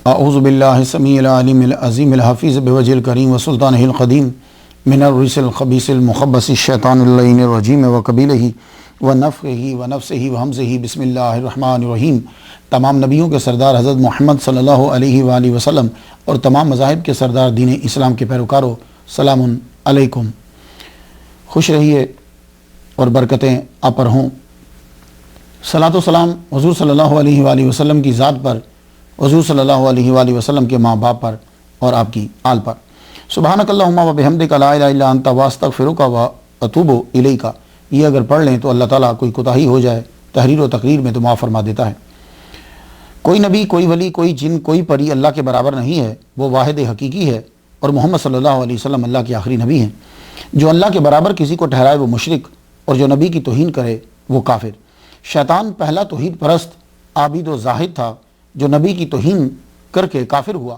اعوذ باللہ السمیع العلیم العظیم الحفیظ بوجہ الکریم وسلطانہ القدیم من الرجس الخبیث المخبث الشیطان اللعین الرجیم وقبیلہ ونفخہ ونفسہ وہمزہ بسم اللہ الرحمن الرحیم۔ تمام نبیوں کے سردار حضرت محمد صلی اللہ علیہ وآلہ وسلم اور تمام مذاہب کے سردار دین اسلام کے پیروکاروں، سلام علیکم۔ خوش رہیے اور برکتیں آپ پر ہوں۔ صلاۃ و سلام حضور صلی اللہ علیہ وآلہ وسلم کی ذات پر، حضور صلی اللہ علیہ وآلہ وسلم کے ماں باپ پر اور آپ کی آل پر۔ سبحانک اللہم و بحمدک لا الہ الا انت واستغفرک واتوب الیک۔ یہ اگر پڑھ لیں تو اللہ تعالیٰ کوئی کوتاہی ہو جائے تحریر و تقریر میں تو معاف فرما دیتا ہے۔ کوئی نبی، کوئی ولی، کوئی جن، کوئی پری اللہ کے برابر نہیں ہے، وہ واحد حقیقی ہے، اور محمد صلی اللہ علیہ وسلم اللہ کے آخری نبی ہیں۔ جو اللہ کے برابر کسی کو ٹھہرائے وہ مشرک، اور جو نبی کی توہین کرے وہ کافر۔ شیطان پہلا توحید پرست عابد و زاہد تھا جو نبی کی توہین کر کے کافر ہوا۔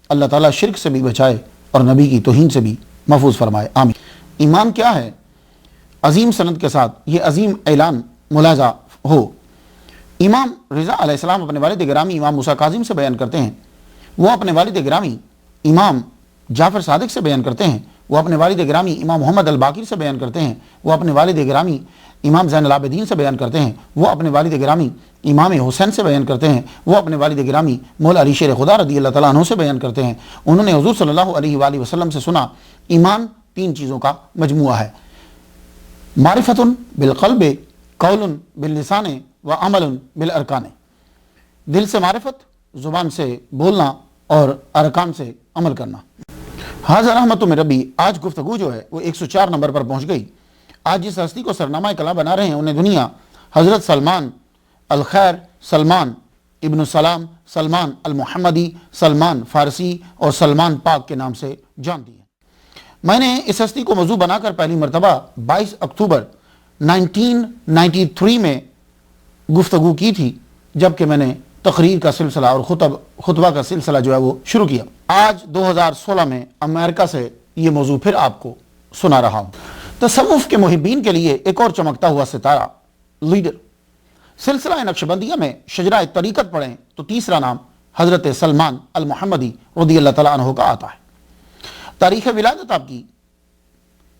اللہ تعالیٰ شرک سے بھی بچائے اور نبی کی توہین سے بھی محفوظ فرمائے، آمین۔ ایمان کیا ہے؟ عظیم سند کے ساتھ یہ عظیم اعلان ملاحظہ ہو۔ امام رضا علیہ السلام اپنے والد گرامی امام موسیٰ کاظم سے بیان کرتے ہیں، وہ اپنے والد گرامی امام جعفر صادق سے بیان کرتے ہیں، وہ اپنے والد گرامی امام محمد الباقر سے بیان کرتے ہیں، وہ اپنے والد گرامی امام زین العابدین سے بیان کرتے ہیں، وہ اپنے والد گرامی امام حسین سے بیان کرتے ہیں، وہ اپنے والد گرامی مولا علی شیر خدا رضی اللہ تعالیٰ عنہ سے بیان کرتے ہیں۔ انہوں نے حضور صلی اللہ علیہ وآلہ وسلم سے سنا، ایمان تین چیزوں کا مجموعہ ہے: معرفت بالقلب، قول باللسان و عمل بالارکان۔ دل سے معرفت، زبان سے بولنا اور ارکان سے عمل کرنا۔ حاضر رحمت من ربی۔ آج گفتگو جو ہے وہ 104 نمبر پر پہنچ گئی۔ آج جس ہستی کو سرنامہ کلام بنا رہے ہیں انہیں دنیا حضرت سلمان الخیر، سلمان ابن سلام، سلمان المحمدی، سلمان فارسی اور سلمان پاک کے نام سے جانتی ہے۔ میں نے اس ہستی کو موضوع بنا کر پہلی مرتبہ 22 اکتوبر 1993 میں گفتگو کی تھی، جبکہ میں نے تقریر کا سلسلہ اور خطبہ کا سلسلہ جو ہے وہ شروع کیا۔ آج 2016 میں امریکہ سے یہ موضوع پھر آپ کو سنا رہا ہوں۔ تصوف کے محبین کے لیے ایک اور چمکتا ہوا ستارہ، لیڈر۔ سلسلہ نقشبندیہ میں شجرہ طریقت پڑھیں تو تیسرا نام حضرت سلمان المحمدی رضی اللہ تعالیٰ عنہ کا آتا ہے۔ تاریخ ولادت آپ کی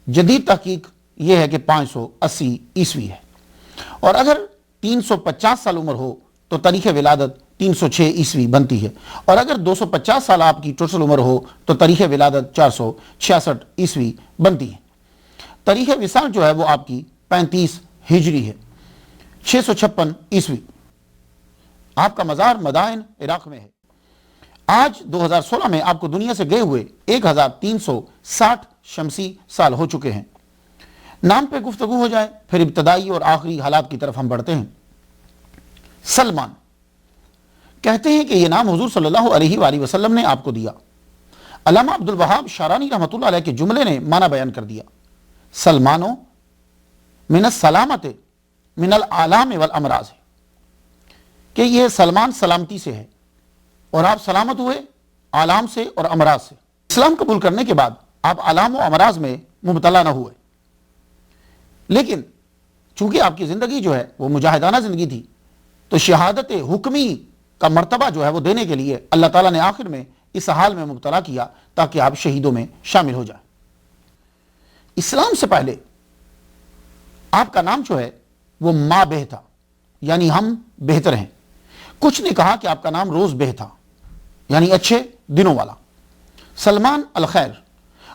جدید تحقیق یہ ہے کہ 580 عیسوی ہے، اور اگر 350 سال عمر ہو تو تاریخ ولادت 306 عیسوی بنتی ہے، اور اگر 250 سال آپ کی ٹوٹل عمر ہو تو تاریخ ولادت 466 عیسوی بنتی ہے۔ تاریخ وصال جو ہے وہ آپ کی 35 ہجری ہے، 656 عیسوی۔ آپ کا مزار مدائن عراق میں ہے۔ آج 2016 میں آپ کو دنیا سے گئے ہوئے 1360 شمسی سال ہو چکے ہیں۔ نام پہ گفتگو ہو جائے، پھر ابتدائی اور آخری حالات کی طرف ہم بڑھتے ہیں۔ سلمان کہتے ہیں کہ یہ نام حضور صلی اللہ علیہ وآلہ وسلم نے آپ کو دیا۔ علامہ عبد الوہاب شارانی رحمۃ اللہ علیہ کے جملے نے معنی بیان کر دیا: سلمانو من السلامت من العالام والامراض، کہ یہ سلمان سلامتی سے ہے اور آپ سلامت ہوئے عالام سے اور امراض سے۔ اسلام قبول کرنے کے بعد آپ عالام و امراض میں مبتلا نہ ہوئے، لیکن چونکہ آپ کی زندگی جو ہے وہ مجاہدانہ زندگی تھی، تو شہادت حکمی کا مرتبہ جو ہے وہ دینے کے لیے اللہ تعالیٰ نے آخر میں اس حال میں مبتلا کیا تاکہ آپ شہیدوں میں شامل ہو جائیں۔ اسلام سے پہلے آپ کا نام جو ہے وہ ما بہ تھا، یعنی ہم بہتر ہیں۔ کچھ نے کہا کہ آپ کا نام روز بہ تھا، یعنی اچھے دنوں والا۔ سلمان الخیر۔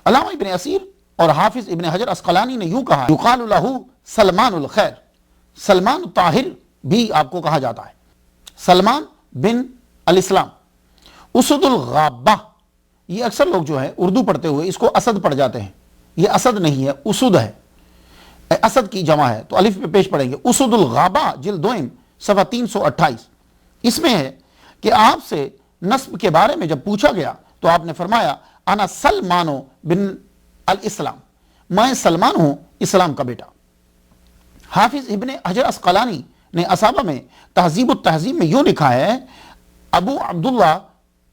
علامہ ابن اسیر اور حافظ ابن حجر عسقلانی نے یوں کہا: یقال لہ سلمان الخیر، سلمان طاہر بھی آپ کو کہا جاتا ہے۔ سلمان بن الاسلام، اسد الغابہ۔ یہ اکثر لوگ جو ہے اردو پڑھتے ہوئے اس کو اسد پڑھ جاتے ہیں، یہ اسد نہیں ہے، اسد ہے، اسد کی جمع ہے، تو الف پہ پیش پڑھیں گے۔ اسد الغابہ، جلد دوئم، صفحہ 328۔ اس میں ہے کہ آپ سے نسب کے بارے میں جب پوچھا گیا تو آپ نے فرمایا: انا سلمانو بن الاسلام، میں سلمان ہوں اسلام کا بیٹا۔ حافظ ابن حجر عسقلانی نے اصابہ میں تہذیب التہذیب میں یوں لکھا ہے: ابو عبداللہ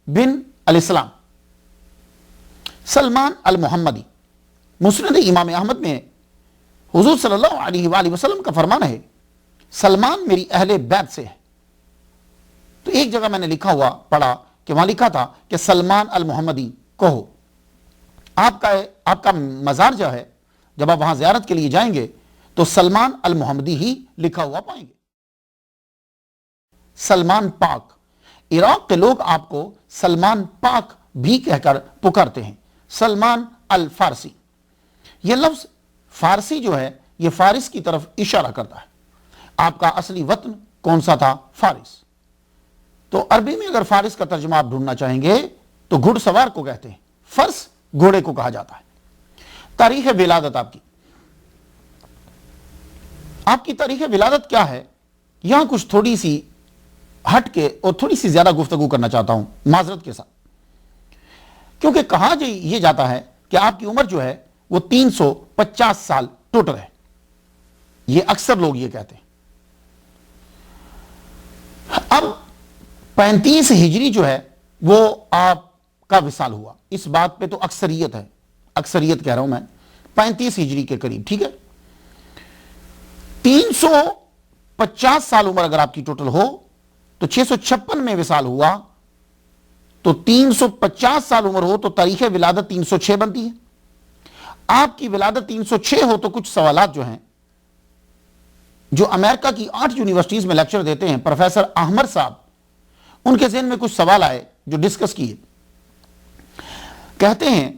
بن الاسلام سلمان المحمدی۔ مسند امام احمد میں حضور صلی اللہ علیہ وآلہ وسلم کا فرمان ہے: سلمان میری اہل بیت سے ہے۔ تو ایک جگہ میں نے لکھا ہوا پڑھا کہ وہاں لکھا تھا کہ سلمان المحمدی کہو. آپ کا مزار جو ہے جب آپ وہاں زیارت کے لیے جائیں گے تو سلمان المحمدی ہی لکھا ہوا پائیں گے. سلمان پاک، عراق کے لوگ آپ کو سلمان پاک بھی کہہ کر پکارتے ہیں. سلمان الفارسی، یہ لفظ فارسی جو ہے یہ فارس کی طرف اشارہ کرتا ہے. آپ کا اصلی وطن کون سا تھا؟ فارس. تو عربی میں اگر فارس کا ترجمہ آپ ڈھونڈنا چاہیں گے تو گھڑ سوار کو کہتے ہیں، فرس گھوڑے کو کہا جاتا ہے. تاریخ ولادت آپ کی تاریخ ولادت کیا ہے؟ یہاں کچھ تھوڑی سی ہٹ کے اور تھوڑی سی زیادہ گفتگو کرنا چاہتا ہوں معذرت کے ساتھ، کیونکہ کہا یہ جاتا ہے کہ آپ کی عمر جو ہے وہ 350 سال ٹوٹل ہے. یہ اکثر لوگ یہ کہتے ہیں. اب 35 ہجری جو ہے وہ آپ کا وصال ہوا، اس بات پہ تو اکثریت ہے، اکثریت کہہ رہا ہوں میں، 35 ہجری کے قریب. ٹھیک ہے، 350 سال عمر اگر آپ کی ٹوٹل ہو تو 656 میں وصال ہوا تو 350 سال عمر ہو تو تاریخ ولادت 306 بنتی ہے. آپ کی ولادت 306 ہو تو کچھ سوالات جو ہیں جو امریکہ کی 8 یونیورسٹیز میں لیکچر دیتے ہیں پروفیسر احمد صاحب، ان کے ذہن میں کچھ سوال آئے جو ڈسکس کیے. کہتے ہیں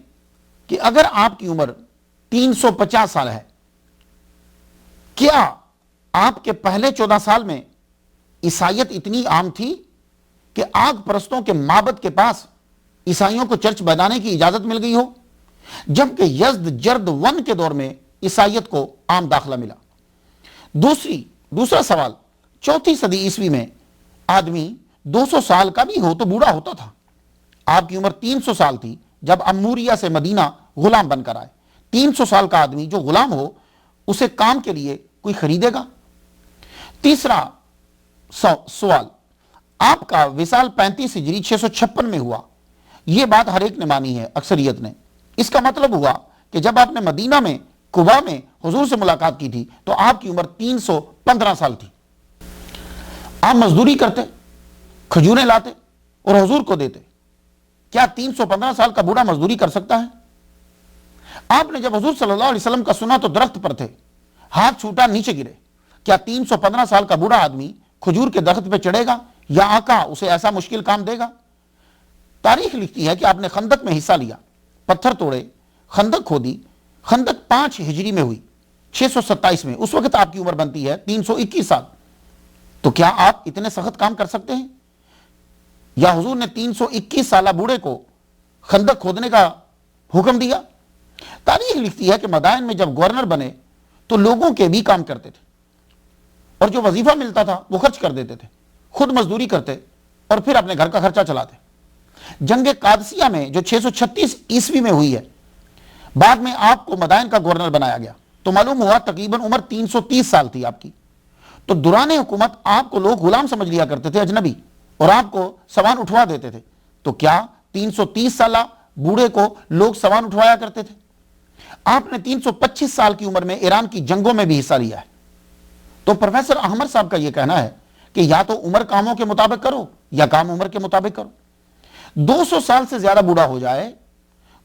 کہ اگر آپ کی عمر 350 سال ہے، کیا آپ کے پہلے 14 سال میں عیسائیت اتنی عام تھی کہ آگ پرستوں کے معبد کے پاس عیسائیوں کو چرچ بنانے کی اجازت مل گئی ہو، جبکہ یزد جرد ون کے دور میں عیسائیت کو عام داخلہ ملا؟ دوسرا سوال، 4 صدی عیسوی میں آدمی 200 سال کا بھی ہو تو بوڑھا ہوتا تھا. آپ کی عمر 300 سال تھی جب اموریہ سے مدینہ غلام بن کر آئے. 300 سال کا آدمی جو غلام ہو اسے کام کے لیے کوئی خریدے گا؟ تیسرا سوال، آپ کا وصال 35 ہجری 656 میں ہوا. یہ بات ہر ایک نے مانی ہے، اکثریت نے. اس کا مطلب ہوا کہ جب آپ نے مدینہ میں قباء میں حضور سے ملاقات کی تھی تو آپ کی عمر 315 سال تھی. آپ مزدوری کرتے، کھجوریں لاتے اور حضور کو دیتے. کیا 315 سال کا بوڑھا مزدوری کر سکتا ہے؟ آپ نے جب حضور صلی اللہ علیہ وسلم کا سنا تو درخت پر تھے، ہاتھ چھوٹا نیچے گرے. کیا 315 سال کا بوڑھا آدمی کھجور کے درخت پہ چڑھے گا یا آقا اسے ایسا مشکل کام دے گا؟ تاریخ لکھتی ہے کہ آپ نے خندق میں حصہ لیا، پتھر توڑے، خندق کھودی. خندق 5 ہجری میں ہوئی، 627 میں. اس وقت آپ کی عمر بنتی ہے 321 سال. تو کیا آپ اتنے سخت کام کر سکتے ہیں؟ یا حضور نے 321 سالہ بوڑھے کو خندق کھودنے کا حکم دیا؟ تاریخ لکھتی ہے کہ مدائن میں جب گورنر بنے تو لوگوں کے بھی کام کرتے تھے اور جو وظیفہ ملتا تھا وہ خرچ کر دیتے تھے، خود مزدوری کرتے اور پھر اپنے گھر کا خرچہ چلاتے. جنگ قادسیہ میں جو 636 عیسوی میں ہوئی ہے، بعد میں آپ کو مدائن کا گورنر بنایا گیا تو معلوم ہوا تقریباً عمر 330 سال تھی آپ کی. تو دوران حکومت آپ کو لوگ غلام سمجھ لیا کرتے تھے، اجنبی، اور آپ کو سوان اٹھوا دیتے تھے. تو کیا 330 سالہ بوڑھے کو لوگ سوان اٹھوایا کرتے تھے؟ آپ نے 325 سال کی عمر میں ایران کی جنگوں میں بھی حصہ لیا ہے. تو پروفیسر احمد صاحب کا یہ کہنا ہے کہ یا تو عمر کاموں کے مطابق کرو یا کام عمر کے مطابق کرو. 200 سال سے زیادہ بوڑھا ہو جائے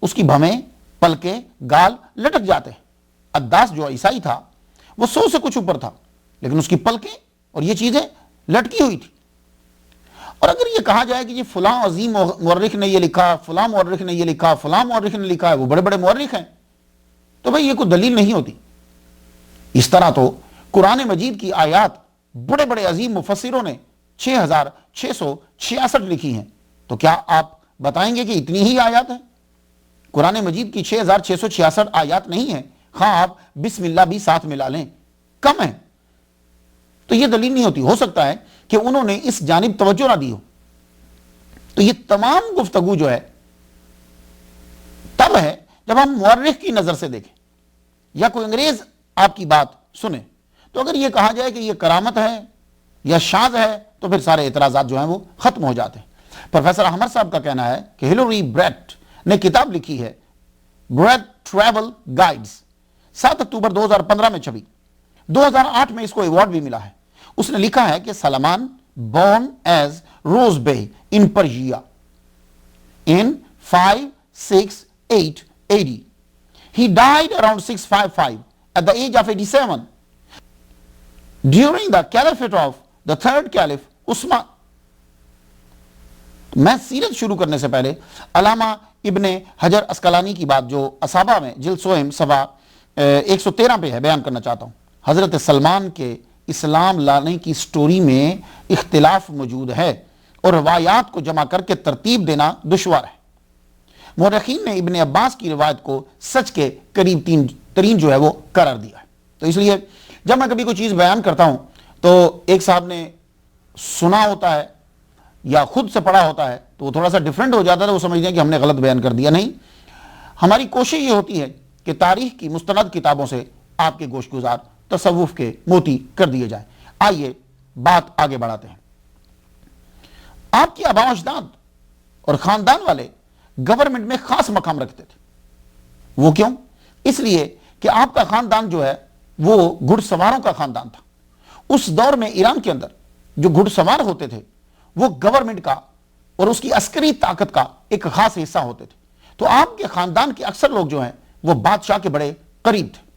اس کی بھویں، پلکیں، گال لٹک جاتے ہیں. عداس جو عیسائی تھا وہ 100 سے کچھ اوپر تھا لیکن اس کی پلکیں اور یہ چیزیں لٹکی ہوئی تھی. اور اگر یہ کہا جائے کہ یہ فلاں عظیم مورخ نے یہ لکھا، فلاں مورخ نے یہ لکھا، فلاں مورخ نے لکھا ہے، وہ بڑے بڑے مورخ ہیں، تو بھئی یہ کوئی دلیل نہیں ہوتی. اس طرح تو قرآن مجید کی آیات بڑے بڑے عظیم مفسروں نے 6666 لکھی ہیں. تو کیا آپ بتائیں گے کہ اتنی ہی آیات ہیں؟ قرآن مجید کی 6666 آیات نہیں ہیں، ہاں آپ بسم اللہ بھی ساتھ ملا لیں، کم ہیں. تو یہ دلیل نہیں ہوتی. ہو سکتا ہے کہ انہوں نے اس جانب توجہ نہ دی ہو. تو یہ تمام گفتگو جو ہے تب ہے جب ہم مورخ کی نظر سے دیکھیں یا کوئی انگریز آپ کی بات سنیں. تو اگر یہ کہا جائے کہ یہ کرامت ہے یا شاذ ہے تو پھر سارے اعتراضات جو ہیں وہ ختم ہو جاتے ہیں. پروفیسر احمد صاحب کا کہنا ہے کہ ہیلری بریٹ نے کتاب لکھی ہے، بریٹ ٹریول گائیڈز، 7 اکتوبر 2015 میں چھپی. 2008 میں اس کو ایوارڈ بھی ملا ہے. اس نے لکھا ہے کہ سلمان بورن ایز روز بے ان Persia, in 568 AD. He died around 655 at the age of 87 during the caliphate of the third caliph Usman. میں سیرت شروع کرنے سے پہلے علامہ ابن حجر اسقلانی کی بات جو اصابہ میں جلد سوہم صفحہ 113 پہ ہے بیان کرنا چاہتا ہوں. حضرت سلمان کے اسلام لانے کی سٹوری میں اختلاف موجود ہے اور روایات کو جمع کر کے ترتیب دینا دشوار ہے. مورخین نے ابن عباس کی روایت کو سچ کے قریب ترین جو ہے وہ قرار دیا ہے. تو اس لیے جب میں کبھی کوئی چیز بیان کرتا ہوں تو ایک صاحب نے سنا ہوتا ہے یا خود سے پڑھا ہوتا ہے تو وہ تھوڑا سا ڈیفرنٹ ہو جاتا ہے، وہ سمجھتے ہیں کہ ہم نے غلط بیان کر دیا. نہیں، ہماری کوشش یہ ہوتی ہے کہ تاریخ کی مستند کتابوں سے آپ کے گوش گزار تصوف کے موتی کر دیے جائیں. آئیے بات آگے بڑھاتے ہیں. آپ کی آباء و اجداد اور خاندان والے گورنمنٹ میں خاص مقام رکھتے تھے. وہ کیوں؟ اس لیے کہ آپ کا خاندان جو ہے وہ گھڑ سواروں کا خاندان تھا. اس دور میں ایران کے اندر جو گھڑ سوار ہوتے تھے وہ گورنمنٹ کا اور اس کی عسکری طاقت کا ایک خاص حصہ ہوتے تھے. تو آپ کے خاندان کے اکثر لوگ جو ہیں وہ بادشاہ کے بڑے قریب تھے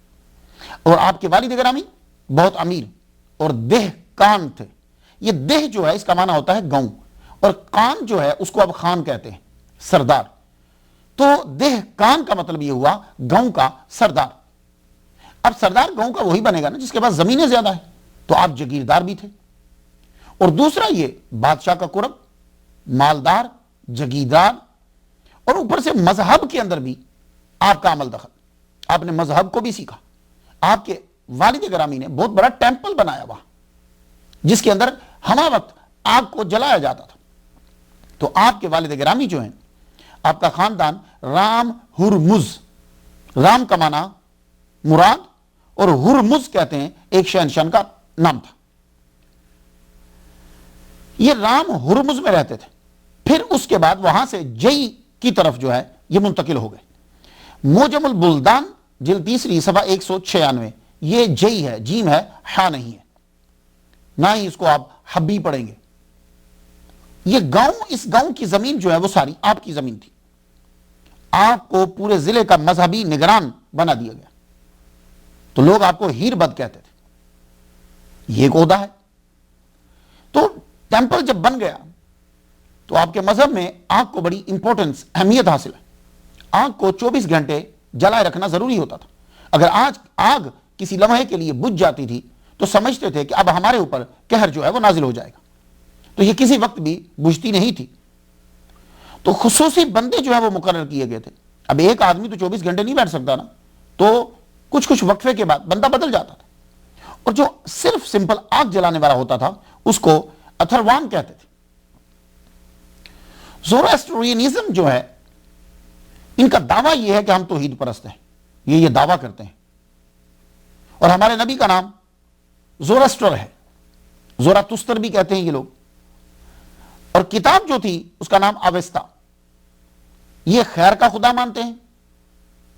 اور آپ کے والد گرامی بہت امیر اور دہ کان تھے. یہ دہ جو ہے اس کا معنی ہوتا ہے گاؤں، اور کان جو ہے اس کو اب خان کہتے ہیں، سردار. تو دہ کان کا مطلب یہ ہوا گاؤں کا سردار. اب سردار گاؤں کا وہی بنے گا نا جس کے پاس زمینیں زیادہ ہیں. تو آپ جگیردار بھی تھے. اور دوسرا یہ بادشاہ کا قرب، مالدار، جگیردار، اور اوپر سے مذہب کے اندر بھی آپ کا عمل دخل. آپ نے مذہب کو بھی سیکھا. آپ کے والد گرامی نے بہت بڑا ٹیمپل بنایا وہاں جس کے اندر ہمہ وقت آگ کو جلایا جاتا تھا. تو آپ کے والد گرامی جو ہیں، آپ کا خاندان رام ہرمز، رام کا معنی مراد اور ہرمز کہتے ہیں ایک شہنشاہ کا نام تھا. یہ رام ہرمز میں رہتے تھے. پھر اس کے بعد وہاں سے جئی کی طرف جو ہے یہ منتقل ہو گئے. موجم البلدان جلد 3 صفحہ 196، یہ جئی ہے، جیم ہے، ہا نہیں ہے، نہ ہی اس کو آپ حبی پڑھیں گے. یہ گاؤں، اس گاؤں کی زمین جو ہے وہ ساری آپ کی زمین تھی. آپ کو پورے ضلع کا مذہبی نگران بنا دیا گیا. تو لوگ آپ کو ہیر بد کہتے تھے. یہ ایک عہدہ ہے. تو ٹیمپل جب بن گیا تو آپ کے مذہب میں آگ کو بڑی امپورٹنس، اہمیت حاصل ہے. آگ کو 24 گھنٹے جلائے رکھنا ضروری ہوتا تھا. اگر آگ کسی لمحے کے لیے بجھ جاتی تھی تو سمجھتے تھے کہ اب ہمارے اوپر قہر جو ہے وہ نازل ہو جائے گا. تو یہ کسی وقت بھی بجھتی نہیں تھی. تو خصوصی بندے جو ہے وہ مقرر کیے گئے تھے. اب ایک آدمی تو 24 گھنٹے نہیں بیٹھ سکتا نا، تو کچھ وقفے کے بعد بندہ بدل جاتا تھا. اور جو صرف سمپل آگ جلانے والا ہوتا تھا اس کو اتھروان کہتے تھے. زوراسٹرینزم جو ہے ان کا دعویٰ یہ ہے کہ ہم توحید پرست ہیں. یہ دعویٰ کرتے ہیں. اور ہمارے نبی کا نام زوراسٹر ہے، زوراتستر بھی کہتے ہیں یہ لوگ. اور کتاب جو تھی اس کا نام اویستا. یہ خیر کا خدا مانتے ہیں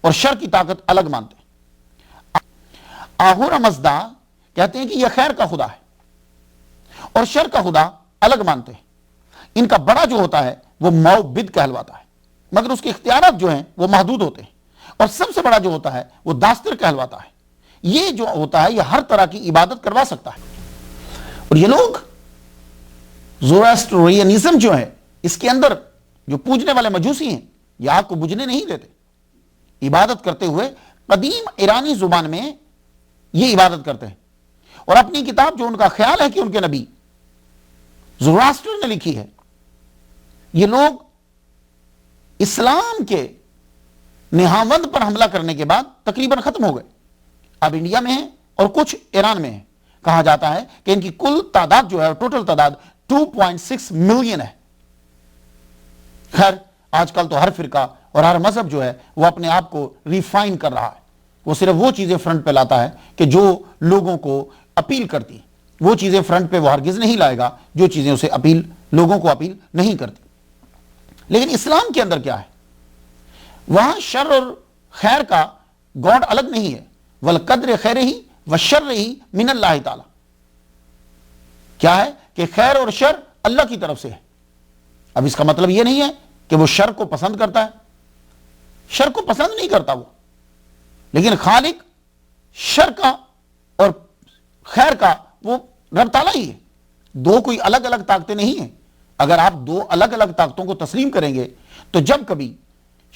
اور شر کی طاقت الگ مانتے ہیں. آہورا مزدا کہتے ہیں کہ یہ خیر کا خدا ہے اور شر کا خدا الگ مانتے ہیں. ان کا بڑا جو ہوتا ہے وہ موبد کہلواتا ہے، مگر اس کے اختیارات جو ہیں وہ محدود ہوتے ہیں. اور سب سے بڑا جو ہوتا ہے وہ داستر کہلواتا ہے. یہ جو ہوتا ہے یہ ہر طرح کی عبادت کروا سکتا ہے. اور یہ لوگ زوراسٹرینزم جو ہے اس کے اندر جو پوجنے والے مجوسی ہیں یہ آگ کو بجھنے نہیں دیتے. عبادت کرتے ہوئے قدیم ایرانی زبان میں یہ عبادت کرتے ہیں. اور اپنی کتاب جو ان کا خیال ہے کہ ان کے نبی زوراسٹر نے لکھی ہے، یہ لوگ اسلام کے نہاوند پر حملہ کرنے کے بعد تقریباً ختم ہو گئے. اب انڈیا میں ہیں اور کچھ ایران میں ہیں. کہا جاتا ہے کہ ان کی کل تعداد جو ہے ٹوٹل تعداد 2.6 ملین ہے. خیر آج کل تو ہر فرقہ اور ہر مذہب جو ہے وہ اپنے آپ کو ریفائن کر رہا ہے. وہ صرف وہ چیزیں فرنٹ پہ لاتا ہے کہ جو لوگوں کو اپیل کرتی ہیں. وہ چیزیں فرنٹ پہ وہ ہرگز نہیں لائے گا جو چیزیں اسے لوگوں کو اپیل نہیں کرتی. لیکن اسلام کے اندر کیا ہے؟ وہاں شر اور خیر کا گاڈ الگ نہیں ہے. وَالْقَدْرِ خَيْرِهِ وَالشَّرِّهِ مِنَ اللَّهِ تعالی. کیا ہے کہ خیر اور شر اللہ کی طرف سے ہے. اب اس کا مطلب یہ نہیں ہے کہ وہ شر کو پسند کرتا ہے؟ شر کو پسند نہیں کرتا وہ، لیکن خالق شر کا اور خیر کا وہ رب تعالیٰ ہی ہے، دو کوئی الگ الگ طاقتیں نہیں ہیں۔ اگر آپ دو الگ الگ طاقتوں کو تسلیم کریں گے تو جب کبھی